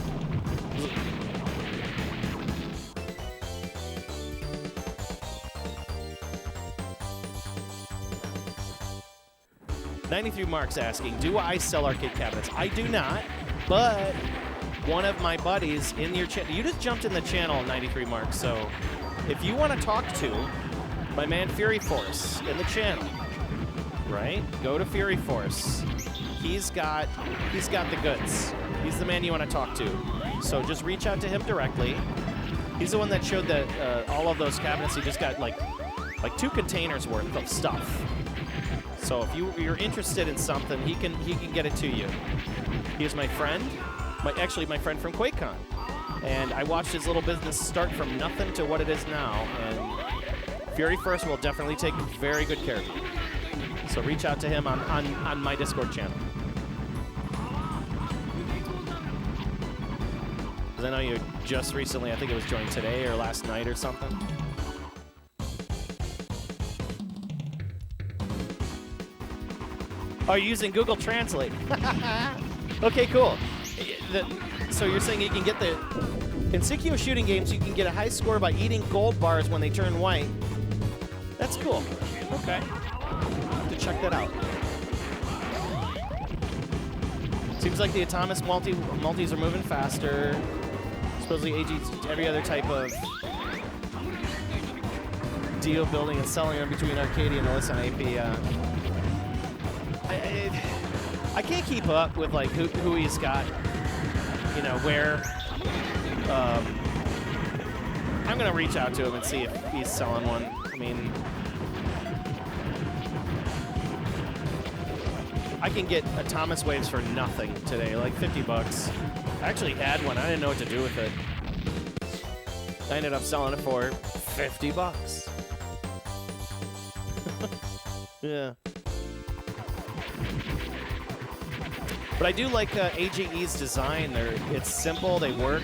$93 Mark's asking, do I sell arcade cabinets? I do not, but one of my buddies in your channel, you just jumped in the channel, 93 Mark, so if you want to talk to my man Fury Force in the channel, right? Go to Fury Force. He's got the goods. He's the man you want to talk to. So just reach out to him directly. He's the one that showed that all of those cabinets. He just got like 2 containers worth of stuff. So if you're interested in something, he can get it to you. He's my friend. My friend from QuakeCon. And I watched his little business start from nothing to what it is now. And Fury Force will definitely take very good care of you. So reach out to him on my Discord channel. Because I know you just recently, I think it was joined today or last night or something. Oh, you're using Google Translate. Okay, cool. So you're saying you can get the... In PSiKYO shooting games, you can get a high score by eating gold bars when they turn white. That's cool. Okay. Check that out. Seems like the Atomic multis are moving faster. Supposedly AG's every other type of deal building and selling them between Arcadia and Alyssa and AP. I can't keep up with like who he's got, you know, where. I'm gonna reach out to him and see if he's selling one. I mean, I can get a Thomas Waves for nothing today, like 50 bucks. I actually had one. I didn't know what to do with it. I ended up selling it for 50 bucks. Yeah. But I do like AGE's design. It's simple. They work.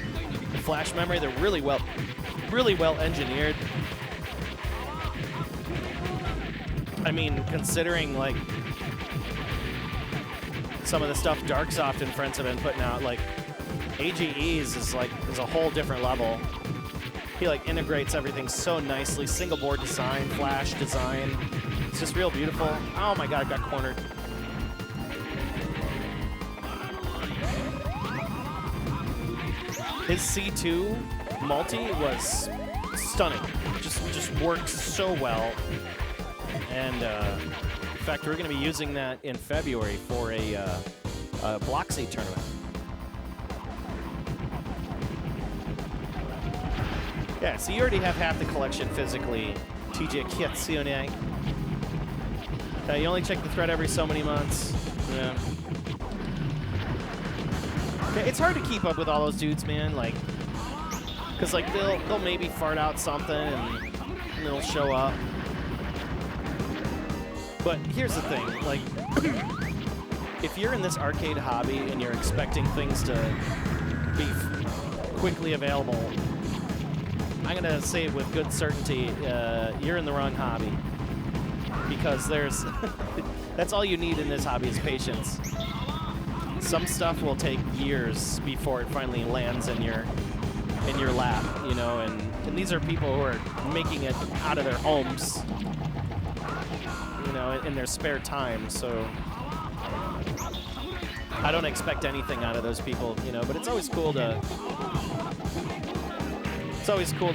The flash memory, they're really well engineered. I mean, considering like some of the stuff Darksoft and friends have been putting out, like AGE's is a whole different level. He like integrates everything so nicely. Single board design, flash design. It's just real beautiful. Oh my God, I got cornered. His C2 multi was stunning. Just worked so well. And in fact, we're going to be using that in February for a Bloxy tournament. Yeah, so you already have half the collection physically. TJ Kitsune. You only check the thread every so many months. Yeah. It's hard to keep up with all those dudes, man. Like, cause like they'll maybe fart out something and it'll show up. But here's the thing, like, if you're in this arcade hobby and you're expecting things to be quickly available, I'm gonna say it with good certainty, you're in the wrong hobby. Because there's, that's all you need in this hobby is patience. Some stuff will take years before it finally lands in your lap, you know, and these are people who are making it out of their homes, you know, in their spare time, so I don't expect anything out of those people, you know, but it's always cool to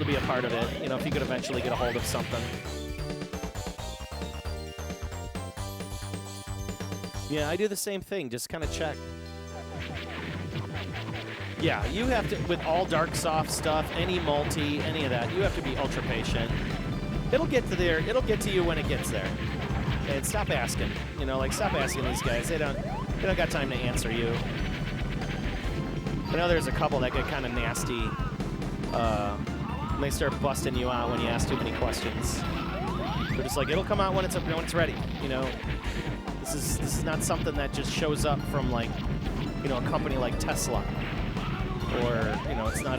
be a part of it, you know, if you could eventually get a hold of something. Yeah, I do the same thing, just kind of check. Yeah, you have to, with all Darksoft stuff, any multi, any of that, you have to be ultra patient. It'll get to there, it'll get to you when it gets there. And stop asking, you know, like stop asking these guys. They don't got time to answer you. I know there's a couple that get kind of nasty. And they start busting you out when you ask too many questions. They're just like, it'll come out when it's ready, you know. This is not something that just shows up from like, you know, a company like Tesla. Or, you know, it's not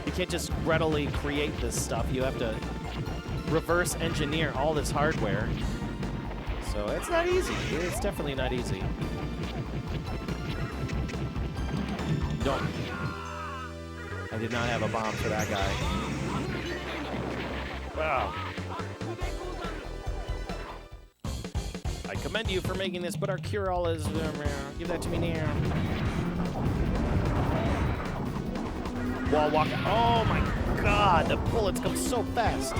you can't just readily create this stuff. You have to reverse engineer all this hardware. So it's not easy. It's definitely not easy. Don't. I did not have a bomb for that guy. Wow. I commend you for making this, but our cure-all is... give that to me now. Wall walk. Oh my God, the bullets come so fast.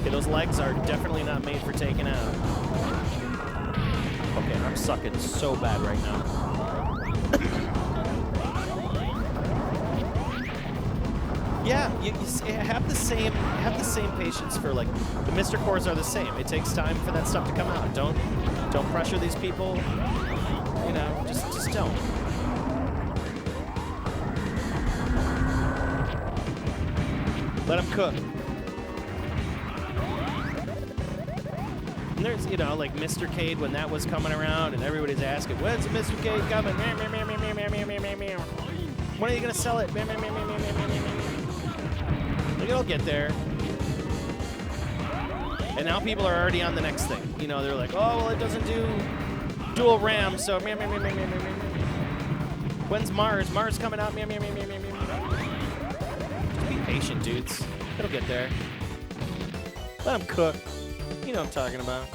Okay, those legs are definitely not made for taking out. Okay, I'm sucking so bad right now. Yeah, you have the same patience for like the Mr. Cores are the same. It takes time for that stuff to come out. Don't pressure these people. You know, just don't. Let them cook. And there's, you know, like Mr. Cade when that was coming around and everybody's asking, when's the Mr. Cade coming? When are you gonna sell it? Like, it'll get there. And now people are already on the next thing. You know, they're like, oh, well, it doesn't do dual RAM, so when's Mars? Mars coming out? Just be patient, dudes. It'll get there. Let them cook. You know what I'm talking about.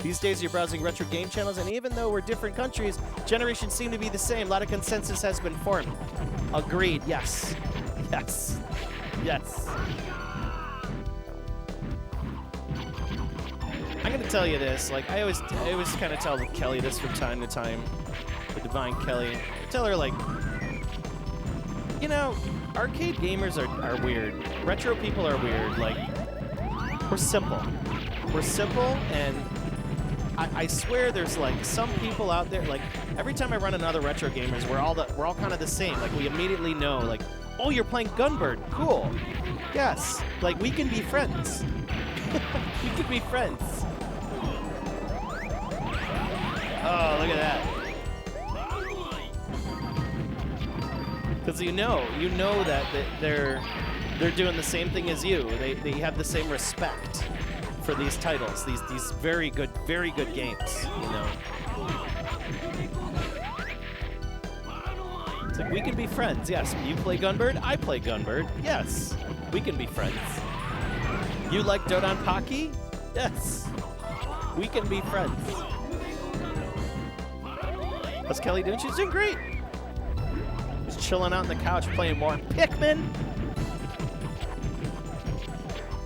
These days you're browsing retro game channels, and even though we're different countries, generations seem to be the same. A lot of consensus has been formed. Agreed, yes. Yes. Yes. I'm gonna tell you this. Like I always kind of tell Kelly this from time to time. The Divine Kelly. I tell her like, you know, arcade gamers are weird. Retro people are weird. Like we're simple. We're simple, and I swear there's like some people out there. Like every time I run another retro gamers, we're all kind of the same. Like we immediately know like, oh, you're playing Gunbird. Cool. Yes. Like we can be friends. We can be friends. Oh, look at that. Because you know that they're doing the same thing as you. They have the same respect for these titles, these very good games, you know. It's like we can be friends. Yes, you play Gunbird, I play Gunbird. Yes, we can be friends. You like Dodon Paki? Yes, we can be friends. What's Kelly doing? She's doing great. Just chilling out on the couch playing more Pikmin.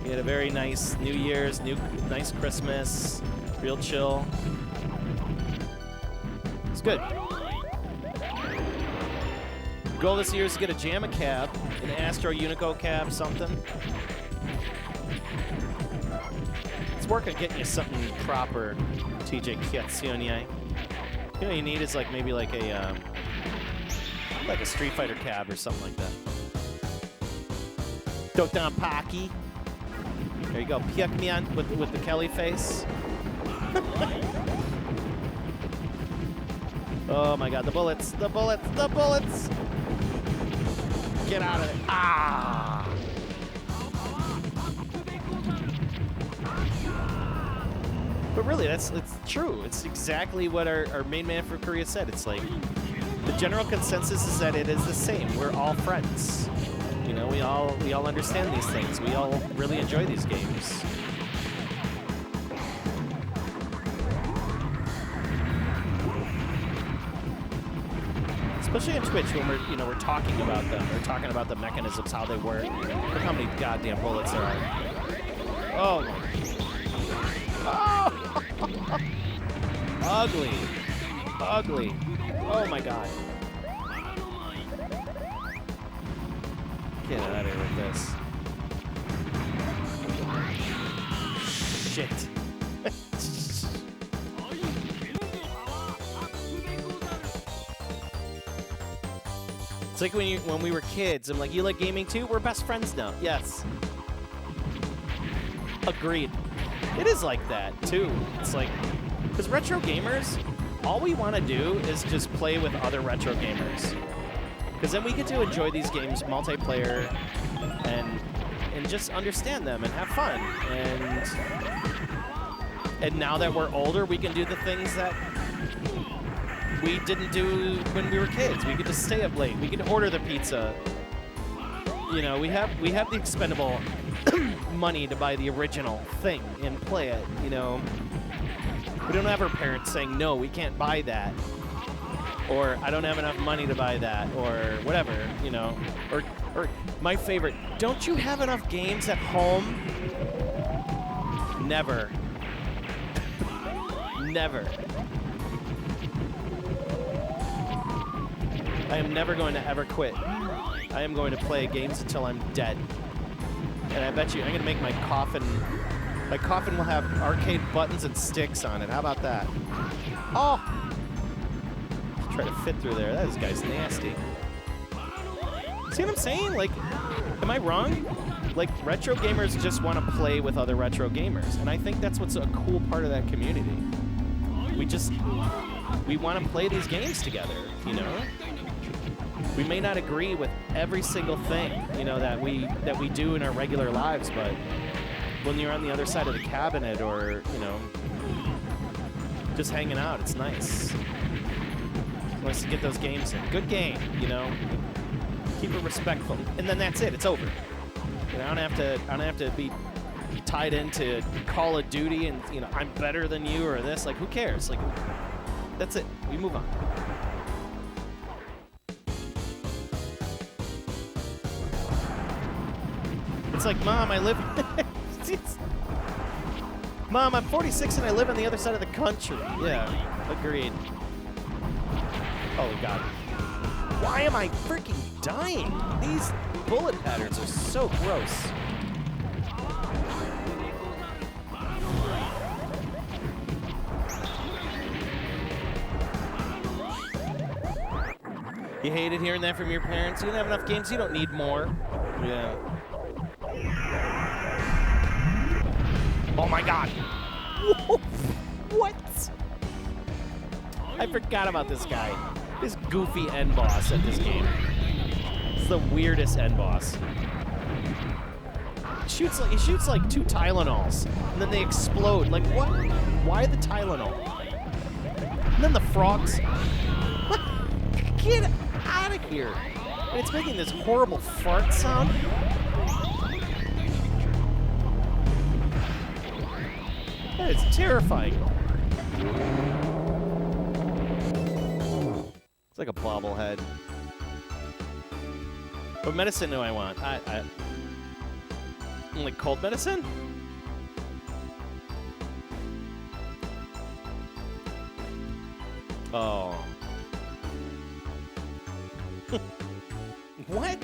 We had a very nice New Year's, nice Christmas, real chill. It's good. Goal this year is to get a JAMA cab, an Astro Unico cab, something. Let's work on getting you something proper, TJ Kiatsunie. You know what you need is like maybe like a Street Fighter cab or something like that. Dodon Paki. There you go. Piak me on with the Kelly face. Oh my god, the bullets, the bullets, the bullets! Get out of there. Ah! But really, it's true. It's exactly what our main man for Korea said. It's like, the general consensus is that it is the same. We're all friends. You know, we all understand these things. We all really enjoy these games. Especially on Twitch when we're talking about them. We're talking about the mechanisms, how they work. Look how many goddamn bullets there are. Oh my. Oh! Ugly. Ugly. Oh my god. Get out of here with this. Shit. It's like when we were kids. I'm like, you like gaming too? We're best friends now. Yes. Agreed. It is like that too. It's like, because retro gamers, all we want to do is just play with other retro gamers. Because then we get to enjoy these games multiplayer and just understand them and have fun. And now that we're older, we can do the things that we didn't do when we were kids. We get to stay up late. We can order the pizza. You know, we have the expendable money to buy the original thing and play it. You know, we don't have our parents saying no, we can't buy that, or I don't have enough money to buy that, or whatever. You know, or my favorite. Don't you have enough games at home? Never. Never. I am never going to ever quit. I am going to play games until I'm dead. And I bet you I'm going to make my coffin will have arcade buttons and sticks on it. How about that? Oh! Try to fit through there. This guy's nasty. See what I'm saying? Like, am I wrong? Like, retro gamers just want to play with other retro gamers. And I think that's what's a cool part of that community. We want to play these games together, you know? We may not agree with every single thing, you know, that we do in our regular lives, but when you're on the other side of the cabinet or, you know, just hanging out, it's nice. Nice to get those games in. Good game, you know. Keep it respectful, and then that's it. It's over. You know, I don't have to be tied into Call of Duty and, you know, I'm better than you or this. Like, who cares? Like, that's it. We move on. It's like, Mom, I live... Mom, I'm 46 and I live on the other side of the country. Yeah, agreed. Oh, God. Why am I freaking dying? These bullet patterns are so gross. You hated hearing that from your parents? You don't have enough games, you don't need more. Yeah. Oh my God. What? I forgot about this guy. This goofy end boss at this game. It's the weirdest end boss. He shoots like 2 Tylenols, and then they explode. Like what? Why the Tylenol? And then the frogs. Get out of here! And it's making this horrible fart sound. That is terrifying. It's like a bobblehead. What medicine do I want? Like cold medicine? Oh. What?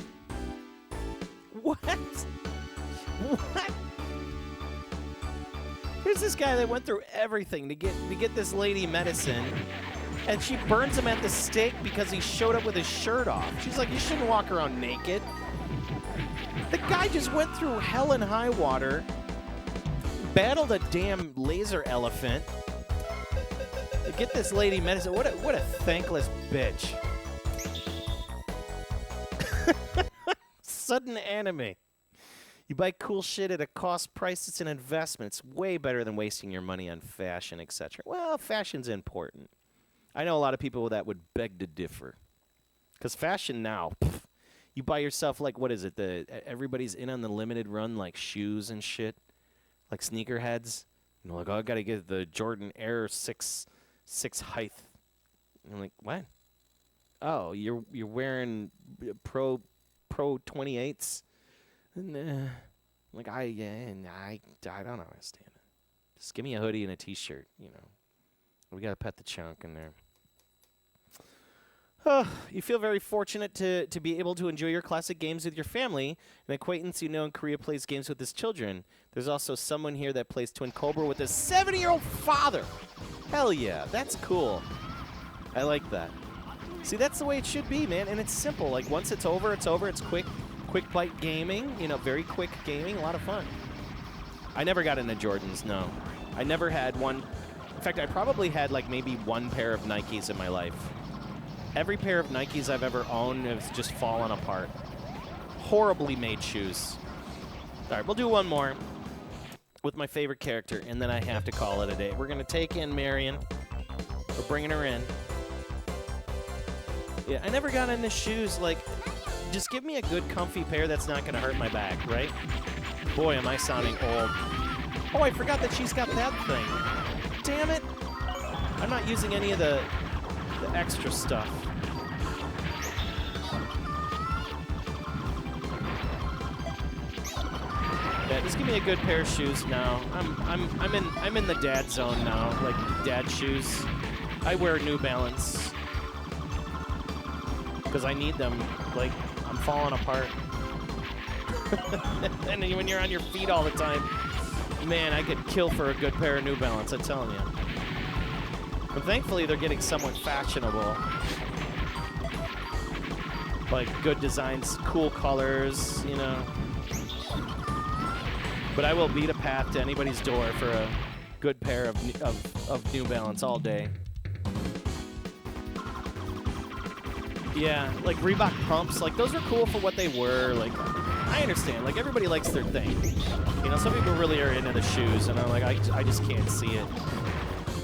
What? What? Here's this guy that went through everything to get this lady medicine, and she burns him at the stake because he showed up with his shirt off. She's like, you shouldn't walk around naked. The guy just went through hell and high water, battled a damn laser elephant to get this lady medicine. What a thankless bitch. Sudden anime. You buy cool shit at a cost price. It's an investment. It's way better than wasting your money on fashion, etc. Well, fashion's important. I know a lot of people that would beg to differ. Because fashion now, you buy yourself, like, what is it? Everybody's in on the limited run, like shoes and shit. Like sneakerheads. You know, like, oh, I got to get the Jordan Air 6 height. And I'm like, what? Oh, you're wearing Pro 28s? And, like, I don't understand it. Just give me a hoodie and a T-shirt, you know. We got to pet the chunk in there. You feel very fortunate to be able to enjoy your classic games with your family. An acquaintance you know in Korea plays games with his children. There's also someone here that plays Twin Cobra with his 70-year-old father. Hell yeah, that's cool. I like that. See, that's the way it should be, man, and it's simple. Like, once it's over, it's over. It's quick bite gaming, you know, very quick gaming, a lot of fun. I never got into Jordans, no. I never had one. In fact, I probably had, like, maybe one pair of Nikes in my life. Every pair of Nikes I've ever owned has just fallen apart. Horribly made shoes. All right, we'll do one more with my favorite character, and then I have to call it a day. We're going to take in Marion. We're bringing her in. Yeah, I never got into shoes. Like, just give me a good, comfy pair that's not going to hurt my back, right? Boy, am I sounding old. Oh, I forgot that she's got that thing. Damn it. I'm not using any of the extra stuff. Yeah, just give me a good pair of shoes now. I'm in the dad zone now, like dad shoes. I wear New Balance because I need them. Like, I'm falling apart. And then when you're on your feet all the time, man, I could kill for a good pair of New Balance, I'm telling you. But thankfully, they're getting somewhat fashionable. Like, good designs, cool colors, you know. But I will beat a path to anybody's door for a good pair of New Balance all day. Yeah, like Reebok pumps, like those are cool for what they were. Like, I understand, like everybody likes their thing. You know, some people really are into the shoes, and I'm like, I just can't see it.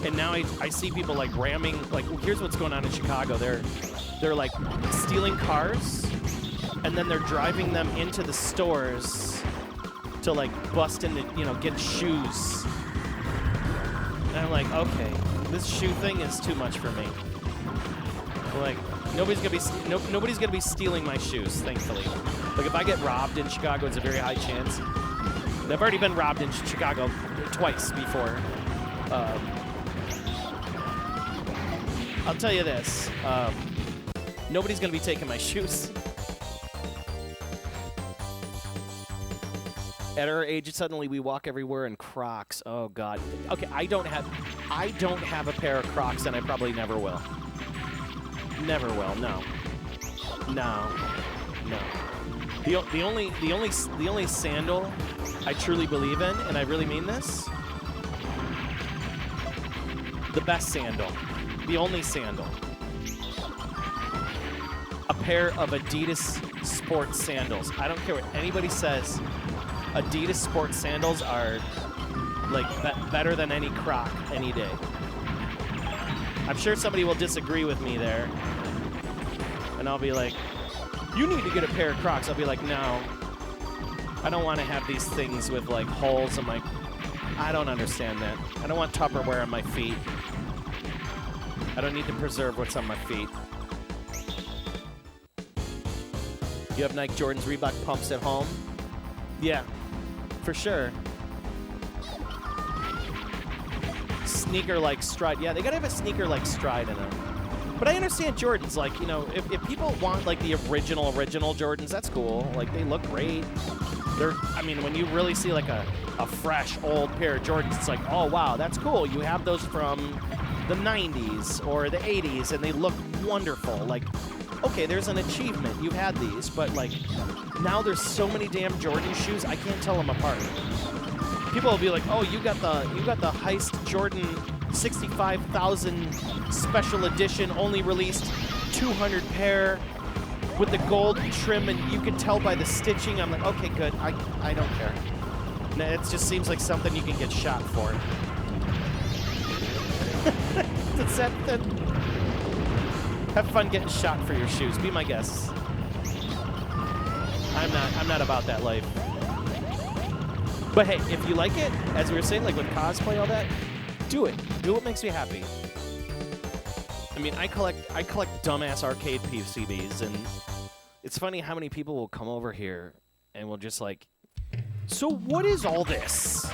And now I see people like ramming, like here's what's going on in Chicago. They're like stealing cars, and then they're driving them into the stores to like bust into, you know, get shoes. And I'm like, okay, this shoe thing is too much for me. Like, nobody's gonna be stealing my shoes, thankfully. Like, if I get robbed in Chicago, it's a very high chance. I've already been robbed in Chicago twice before. I'll tell you this. Nobody's going to be taking my shoes. At our age, suddenly we walk everywhere in Crocs. Oh, God. Okay, I don't have a pair of Crocs, and I probably never will. Never will, no. No. The only sandal I truly believe in, and I really mean this, the best sandal, the only sandal, a pair of Adidas sports sandals. I don't care what anybody says. Adidas sports sandals are like better than any Croc any day. I'm sure somebody will disagree with me there, and I'll be like, you need to get a pair of Crocs. I'll be like, no, I don't want to have these things with like holes in my, I don't understand that. I don't want Tupperware on my feet. I don't need to preserve what's on my feet. You have Nike Jordan's Reebok pumps at home? Yeah, for sure. Sneaker-like stride. Yeah, they gotta have a sneaker-like stride in them. But I understand Jordans. Like, you know, if people want like the original Jordans, that's cool. Like, they look great. I mean, when you really see like a fresh old pair of Jordans, it's like, oh wow, that's cool. You have those from the 90s or the 80s, and they look wonderful. Like, okay, there's an achievement. You've had these, but like now there's so many damn Jordan shoes, I can't tell them apart. People will be like, "Oh, you got the Heist Jordan 65,000 special edition, only released 200 pair with the gold trim, and you can tell by the stitching." I'm like, "Okay, good. I don't care." No, it just seems like something you can get shot for. Have fun getting shot for your shoes. Be my guest. I'm not about that life. But hey, if you like it, as we were saying, like with cosplay, all that, do it. Do what makes you happy. I mean, I collect dumbass arcade PCBs, and it's funny how many people will come over here and will just like, so what is all this?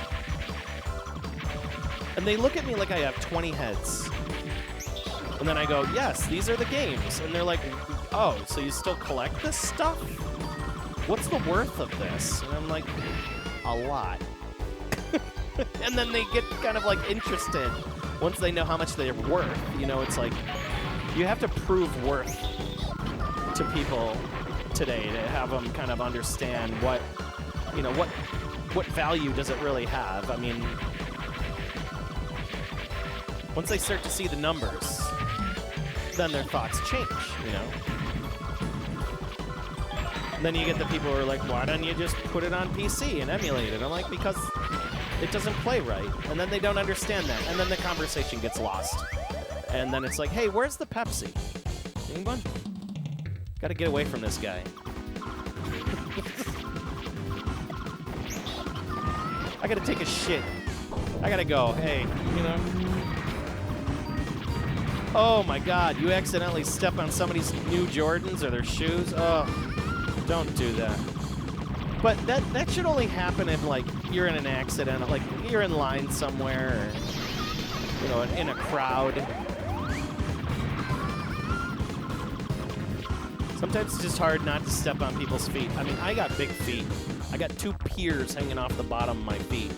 And they look at me like I have 20 heads. And then I go, yes, these are the games. And they're like, oh, so you still collect this stuff? What's the worth of this? And I'm like, a lot. And then they get kind of like interested once they know how much they're worth. You know, it's like you have to prove worth to people today to have them kind of understand what, you know, what value does it really have. I mean, once they start to see the numbers, then their thoughts change, you know? And then you get the people who are like, why don't you just put it on PC and emulate it? I'm like, because it doesn't play right. And then they don't understand that. And then the conversation gets lost. And then it's like, hey, where's the Pepsi? Anyone? Gotta get away from this guy. I gotta take a shit. I gotta go. Hey, you know? Oh my God, you accidentally step on somebody's new Jordans or their shoes? Oh, don't do that. But that should only happen if, like, you're in an accident, like, you're in line somewhere, or, you know, in a crowd. Sometimes it's just hard not to step on people's feet. I mean, I got big feet. I got 2 piers hanging off the bottom of my feet.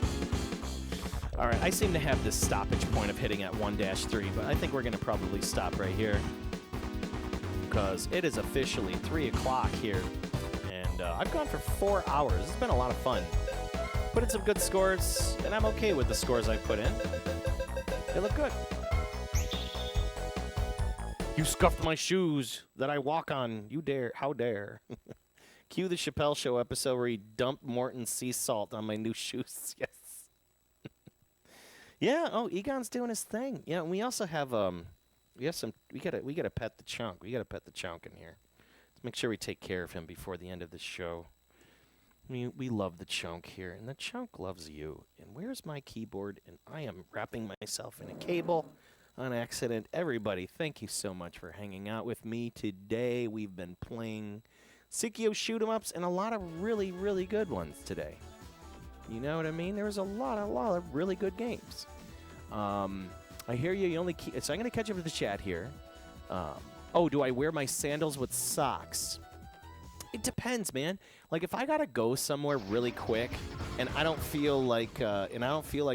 All right, I seem to have this stoppage point of hitting at 1-3, but I think we're going to probably stop right here because it is officially 3 o'clock here, and I've gone for 4 hours. It's been a lot of fun. Put in some good scores, and I'm okay with the scores I put in. They look good. You scuffed my shoes that I walk on. You dare. How dare. Cue the Chappelle Show episode where he dumped Morton's sea salt on my new shoes. Yes. Yeah, oh, Egon's doing his thing. Yeah, and we also have we gotta pet the chunk. We gotta pet the chunk in here. Let's make sure we take care of him before the end of the show. We love the chunk here, and the chunk loves you. And where's my keyboard? And I am wrapping myself in a cable on accident. Everybody, thank you so much for hanging out with me today. We've been playing PSiKYO shoot 'em ups and a lot of really, really good ones today. You know what I mean? There was a lot of really good games. I hear you. You only so I'm going to catch up to the chat here. Oh, do I wear my sandals with socks? It depends, man. Like if I gotta go somewhere really quick, and I don't feel like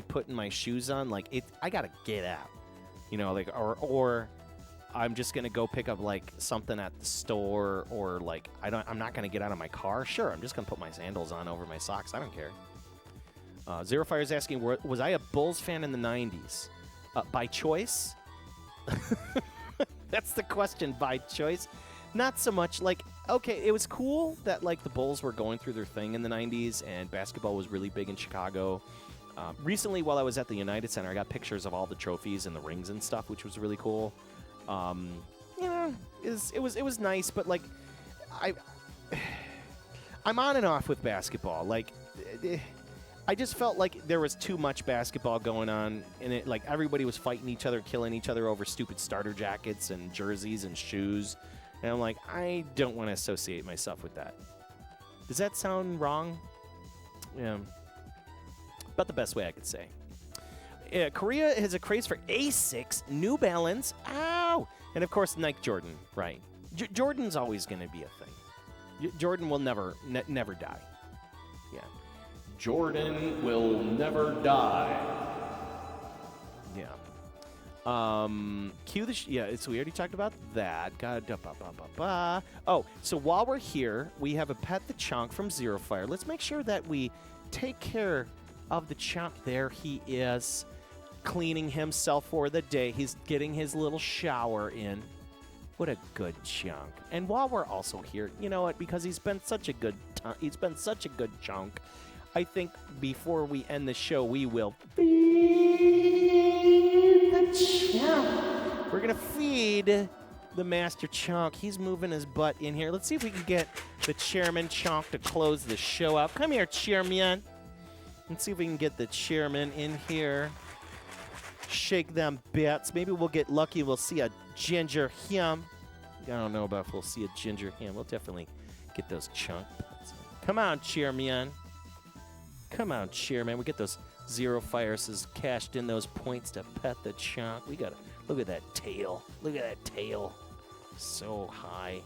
putting my shoes on, like I gotta get out, you know, like or I'm just gonna go pick up like something at the store, or like I'm not gonna get out of my car. Sure, I'm just gonna put my sandals on over my socks. I don't care. Zero Fire is asking, was I a Bulls fan in the '90s? By choice? That's the question. By choice? Not so much. Like, okay, it was cool that like the Bulls were going through their thing in the '90s, and basketball was really big in Chicago. Recently, while I was at the United Center, I got pictures of all the trophies and the rings and stuff, which was really cool. You know, it was nice, but like, I'm on and off with basketball. Like, I just felt like there was too much basketball going on, and it like everybody was fighting each other, killing each other over stupid starter jackets and jerseys and shoes. And I'm like, I don't want to associate myself with that. Does that sound wrong? Yeah. About the best way I could say. Korea has a craze for Asics, New Balance, ow! And of course, Nike Jordan, right. Jordan's always going to be a thing. Jordan will never die. Yeah. Jordan will never die. Yeah. Cue the so we already talked about that. Oh, so while we're here, we have a Pet the Chonk from Zero Fire. Let's make sure that we take care of the Chonk. There he is, cleaning himself for the day. He's getting his little shower in. What a good Chonk. And while we're also here, you know what? Because he's been such a good Chonk, I think before we end the show, we will feed the Chonk. We're going to feed the Master Chonk. He's moving his butt in here. Let's see if we can get the Chairman Chonk to close the show out. Come here, Chairman. Let's see if we can get the Chairman in here. Shake them bits. Maybe we'll get lucky. We'll see a ginger ham. I don't know about if we'll see a ginger ham. We'll definitely get those Chonk butts. Come on, Chairman. Come on, Chairman. We get those Zero Fires has cashed in those points to Pet the Chonk. We got to look at that tail. Look at that tail. So high.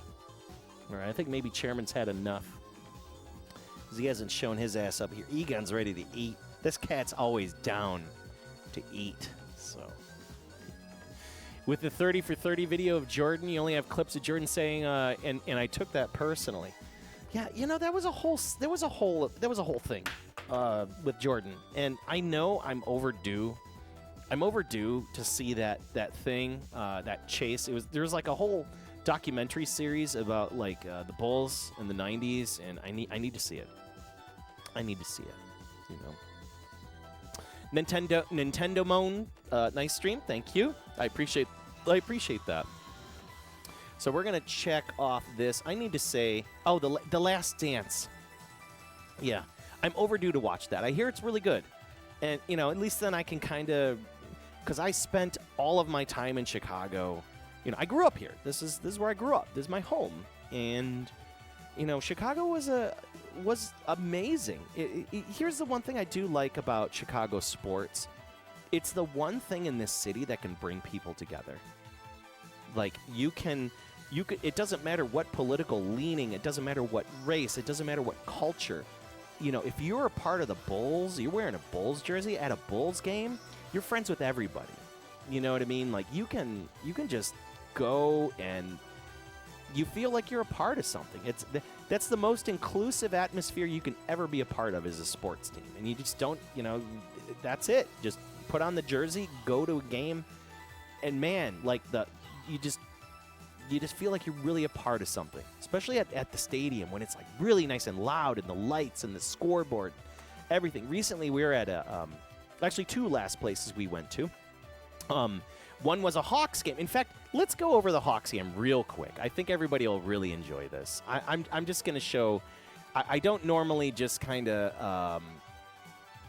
All right, I think maybe Chairman's had enough, because he hasn't shown his ass up here. Egon's ready to eat. This cat's always down to eat. So, with the 30 for 30 video of Jordan, you only have clips of Jordan saying, and I took that personally. Yeah, you know, there was a whole thing with Jordan, and I know I'm overdue. I'm overdue to see that thing, that chase. There was like a whole documentary series about like the Bulls in the '90s, and I need to see it. I need to see it. You know, Nintendo Moan, nice stream, thank you. I appreciate that. So we're gonna check off this. I need to say, oh, the Last Dance. Yeah, I'm overdue to watch that. I hear it's really good, and you know, at least then I can kind of, because I spent all of my time in Chicago. You know, I grew up here. This is where I grew up. This is my home, and you know, Chicago was amazing. Here's the one thing I do like about Chicago sports. It's the one thing in this city that can bring people together. Like you could, it doesn't matter what political leaning, it doesn't matter what race, it doesn't matter what culture. You know, if you're a part of the Bulls, you're wearing a Bulls jersey at a Bulls game, you're friends with everybody. You know what I mean? Like you can just go and you feel like you're a part of something. That's the most inclusive atmosphere you can ever be a part of as a sports team. And you just don't, you know, that's it. Just put on the jersey, go to a game, and man, like you just feel like you're really a part of something, especially at the stadium when it's like really nice and loud and the lights and the scoreboard, everything. Recently, we were at actually two last places we went to. One was a Hawks game. In fact, let's go over the Hawks game real quick. I think everybody will really enjoy this. I'm just going to show. I don't normally just kind of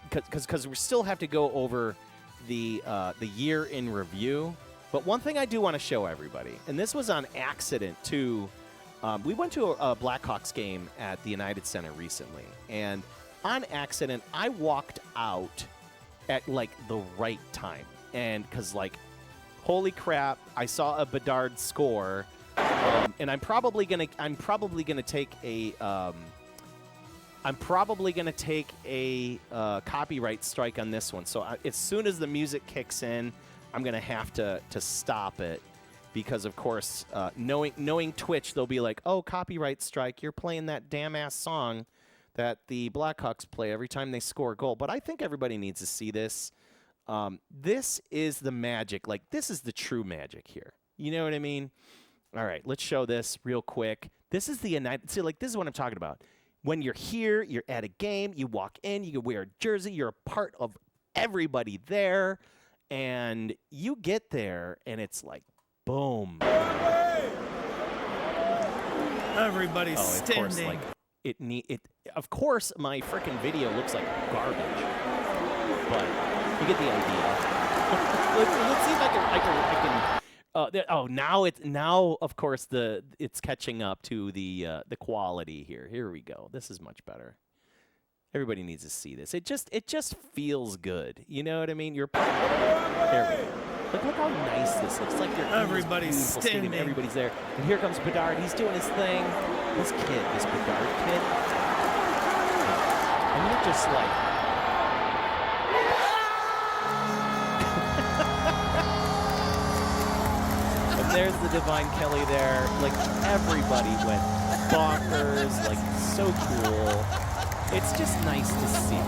because we still have to go over the year in review. But one thing I do want to show everybody, and this was on accident too. We went to a Blackhawks game at the United Center recently, and on accident, I walked out at like the right time, and because like, holy crap, I saw a Bedard score, and I'm probably gonna take a copyright strike on this one. So as soon as the music kicks in, I'm gonna have to stop it, because of course, knowing Twitch, they'll be like, oh, copyright strike, you're playing that damn ass song that the Blackhawks play every time they score a goal. But I think everybody needs to see this. This is the magic. Like, this is the true magic here. You know what I mean? All right, let's show this real quick. This is the United. See, like, this is what I'm talking about. When you're here, you're at a game, you walk in, you can wear a jersey, you're a part of everybody there, and you get there, and it's like, boom. Everybody's standing. Of course, like, of course, my freaking video looks like garbage, but you get the idea. let's see if I can. Now of course it's catching up to the quality here. Here we go. This is much better. Everybody needs to see this. It just feels good. You know what I mean? There we go. Look how nice this looks. It's like everybody's standing. Everybody's there. And here comes Bedard. He's doing his thing. This Bedard kid. And you're just like, and there's the Divine Kelly there. Like, everybody went bonkers. Like, so cool. It's just nice to see.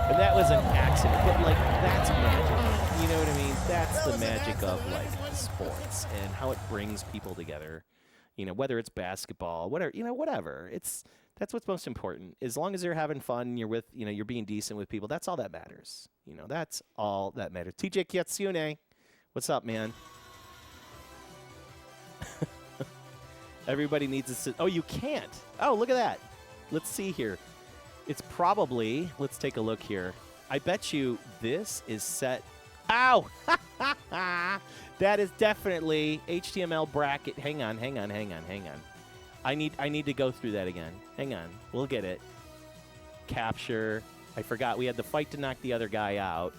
And that was an accident, but like, that's magic. You know what I mean? That's the magic of like sports and how it brings people together. You know, whether it's basketball, whatever. That's what's most important. As long as you're having fun, you're being decent with people. That's all that matters. You know, that's all that matters. TJ Kyatsune, what's up, man? Everybody needs to sit. Oh, you can't. Oh, look at that. Let's see here. It's probably, let's take a look here. I bet you this is set. Ow! That is definitely HTML bracket. Hang on. I need to go through that again. Hang on. We'll get it. Capture. I forgot we had the fight to knock the other guy out.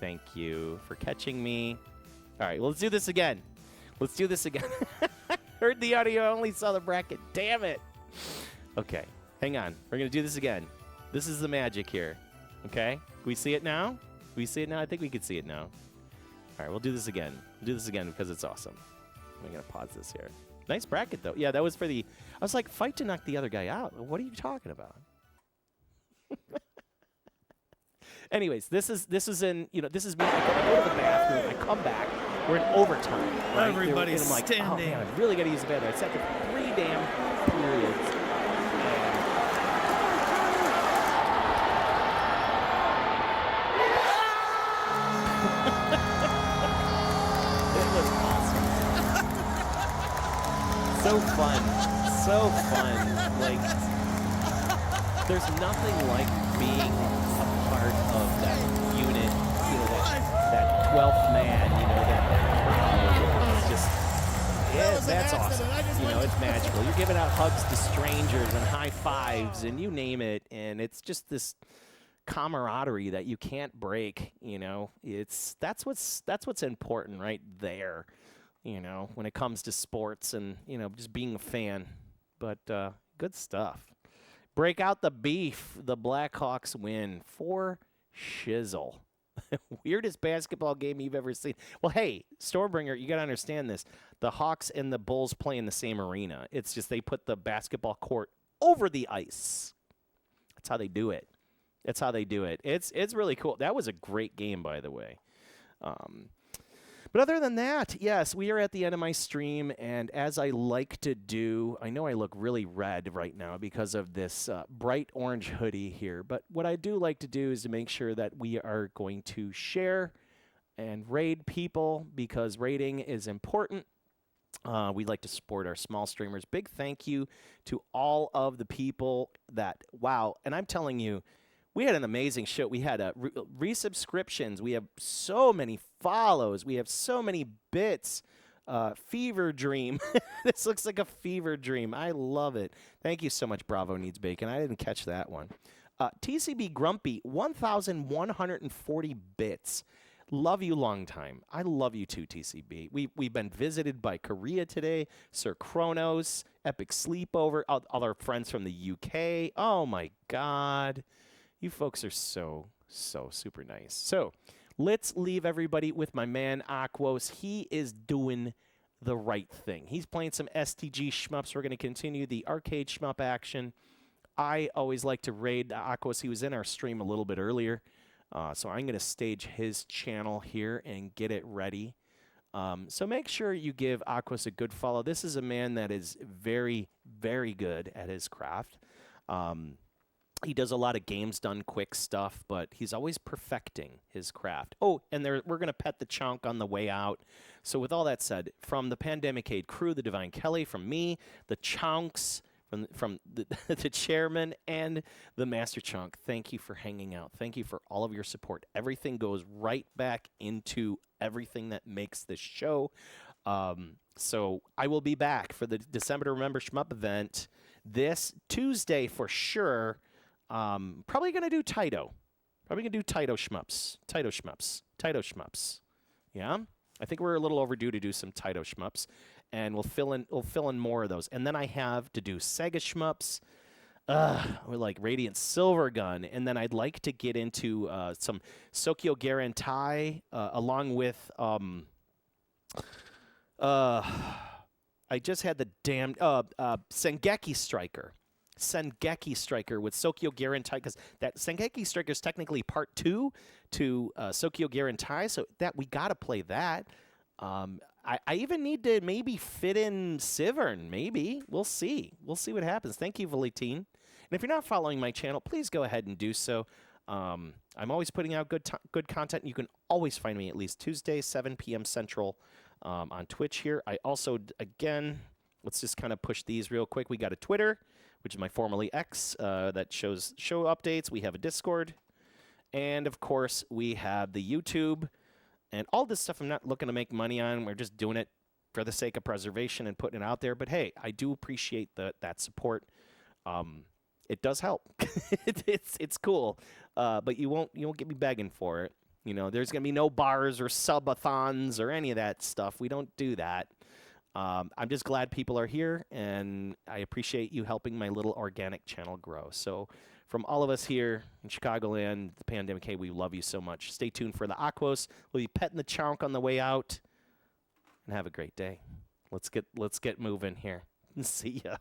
Thank you for catching me. All right, well, let's do this again. Heard the audio, only saw the bracket. Damn it. Okay. Hang on. We're going to do this again. This is the magic here. Okay? Can we see it now? I think we can see it now. All right, we'll do this again. Because it's awesome. I'm going to pause this here. Nice bracket, though. Yeah, that was for the... I was like, fight to knock the other guy out. What are you talking about? Anyways, this is in... this is me. I go to the bathroom. I come back. We're in overtime. Right? Everybody's I'm like, standing. Oh, man, I really got to use the bathroom. I sat for 3 damn periods. So fun. Like, there's nothing like being a part of that unit, that 12th man, that crowd. It's just, that's awesome. It's magical. You're giving out hugs to strangers and high fives and you name it, and it's just this camaraderie that you can't break. That's what's important right there. When it comes to sports and, just being a fan. But good stuff. Break out the beef. The Blackhawks win for shizzle. Weirdest basketball game you've ever seen. Well, hey, Stormbringer, you got to understand this. The Hawks and the Bulls play in the same arena. It's just they put the basketball court over the ice. That's how they do it. It's really cool. That was a great game, by the way. But other than that, yes, we are at the end of my stream, and as I like to do, I know I look really red right now because of this bright orange hoodie here, but what I do like to do is to make sure that we are going to share and raid people because raiding is important. We like to support our small streamers. Big thank you to all of the people that, wow, and I'm telling you, we had an amazing show. We had resubscriptions. We have so many follows. We have so many bits. Fever dream. This looks like a fever dream. I love it. Thank you so much, Bravo Needs Bacon. I didn't catch that one. TCB Grumpy, 1,140 bits. Love you long time. I love you too, TCB. We've been visited by Korea today. Sir Kronos, Epic Sleepover, all our friends from the UK. Oh my God. You folks are so super nice. So let's leave everybody with my man Aquos. He is doing the right thing. He's playing some STG shmups. We're going to continue the arcade shmup action. I always like to raid Aquos. He was in our stream a little bit earlier. So I'm going to stage his channel here and get it ready. So make sure you give Aquos a good follow. This is a man that is very, very good at his craft. He does a lot of games done quick stuff, but he's always perfecting his craft. Oh, and we're going to pet the chunk on the way out. So with all that said, from the Pandemic crew, the Divine Kelly, from me, the chunks, from the chairman and the Master Chunk, thank you for hanging out. Thank you for all of your support. Everything goes right back into everything that makes this show. So I will be back for the December to Remember Shmup event this Tuesday for sure. Probably going to do Taito. Probably going to do Taito Shmups. Taito Shmups. Yeah? I think we're a little overdue to do some Taito Shmups. And we'll fill in more of those. And then I have to do Sega Shmups, with like Radiant Silver Gun. And then I'd like to get into some PSiKYO Guarantee, along with I just had the damn Sengeki Striker. Sengeki Striker with PSiKYO Guarantee, because that Sengeki Striker is technically part 2 to PSiKYO Guarantee, so that we got to play that. I even need to maybe fit in Sivern, maybe. We'll see. We'll see what happens. Thank you, Valentin. And if you're not following my channel, please go ahead and do so. I'm always putting out good content. You can always find me at least Tuesday, 7 p.m. Central on Twitch here. I also, again, let's just kind of push these real quick. We got a Twitter, which is my formerly X, that shows show updates. We have a Discord. And, of course, we have the YouTube. And all this stuff I'm not looking to make money on. We're just doing it for the sake of preservation and putting it out there. But, hey, I do appreciate that support. It does help. It's cool. But you won't get me begging for it. You know, there's going to be no bars or subathons or any of that stuff. We don't do that. I'm just glad people are here, and I appreciate you helping my little organic channel grow. So from all of us here in Chicagoland, the Pandemic, hey, we love you so much. Stay tuned for the Aquos. We'll be petting the chunk on the way out, and have a great day. Let's get moving here. See ya.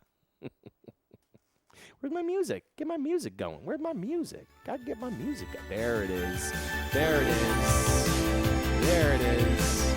Where's my music? Get my music going. Where's my music? Gotta get my music going. There it is. There it is. There it is.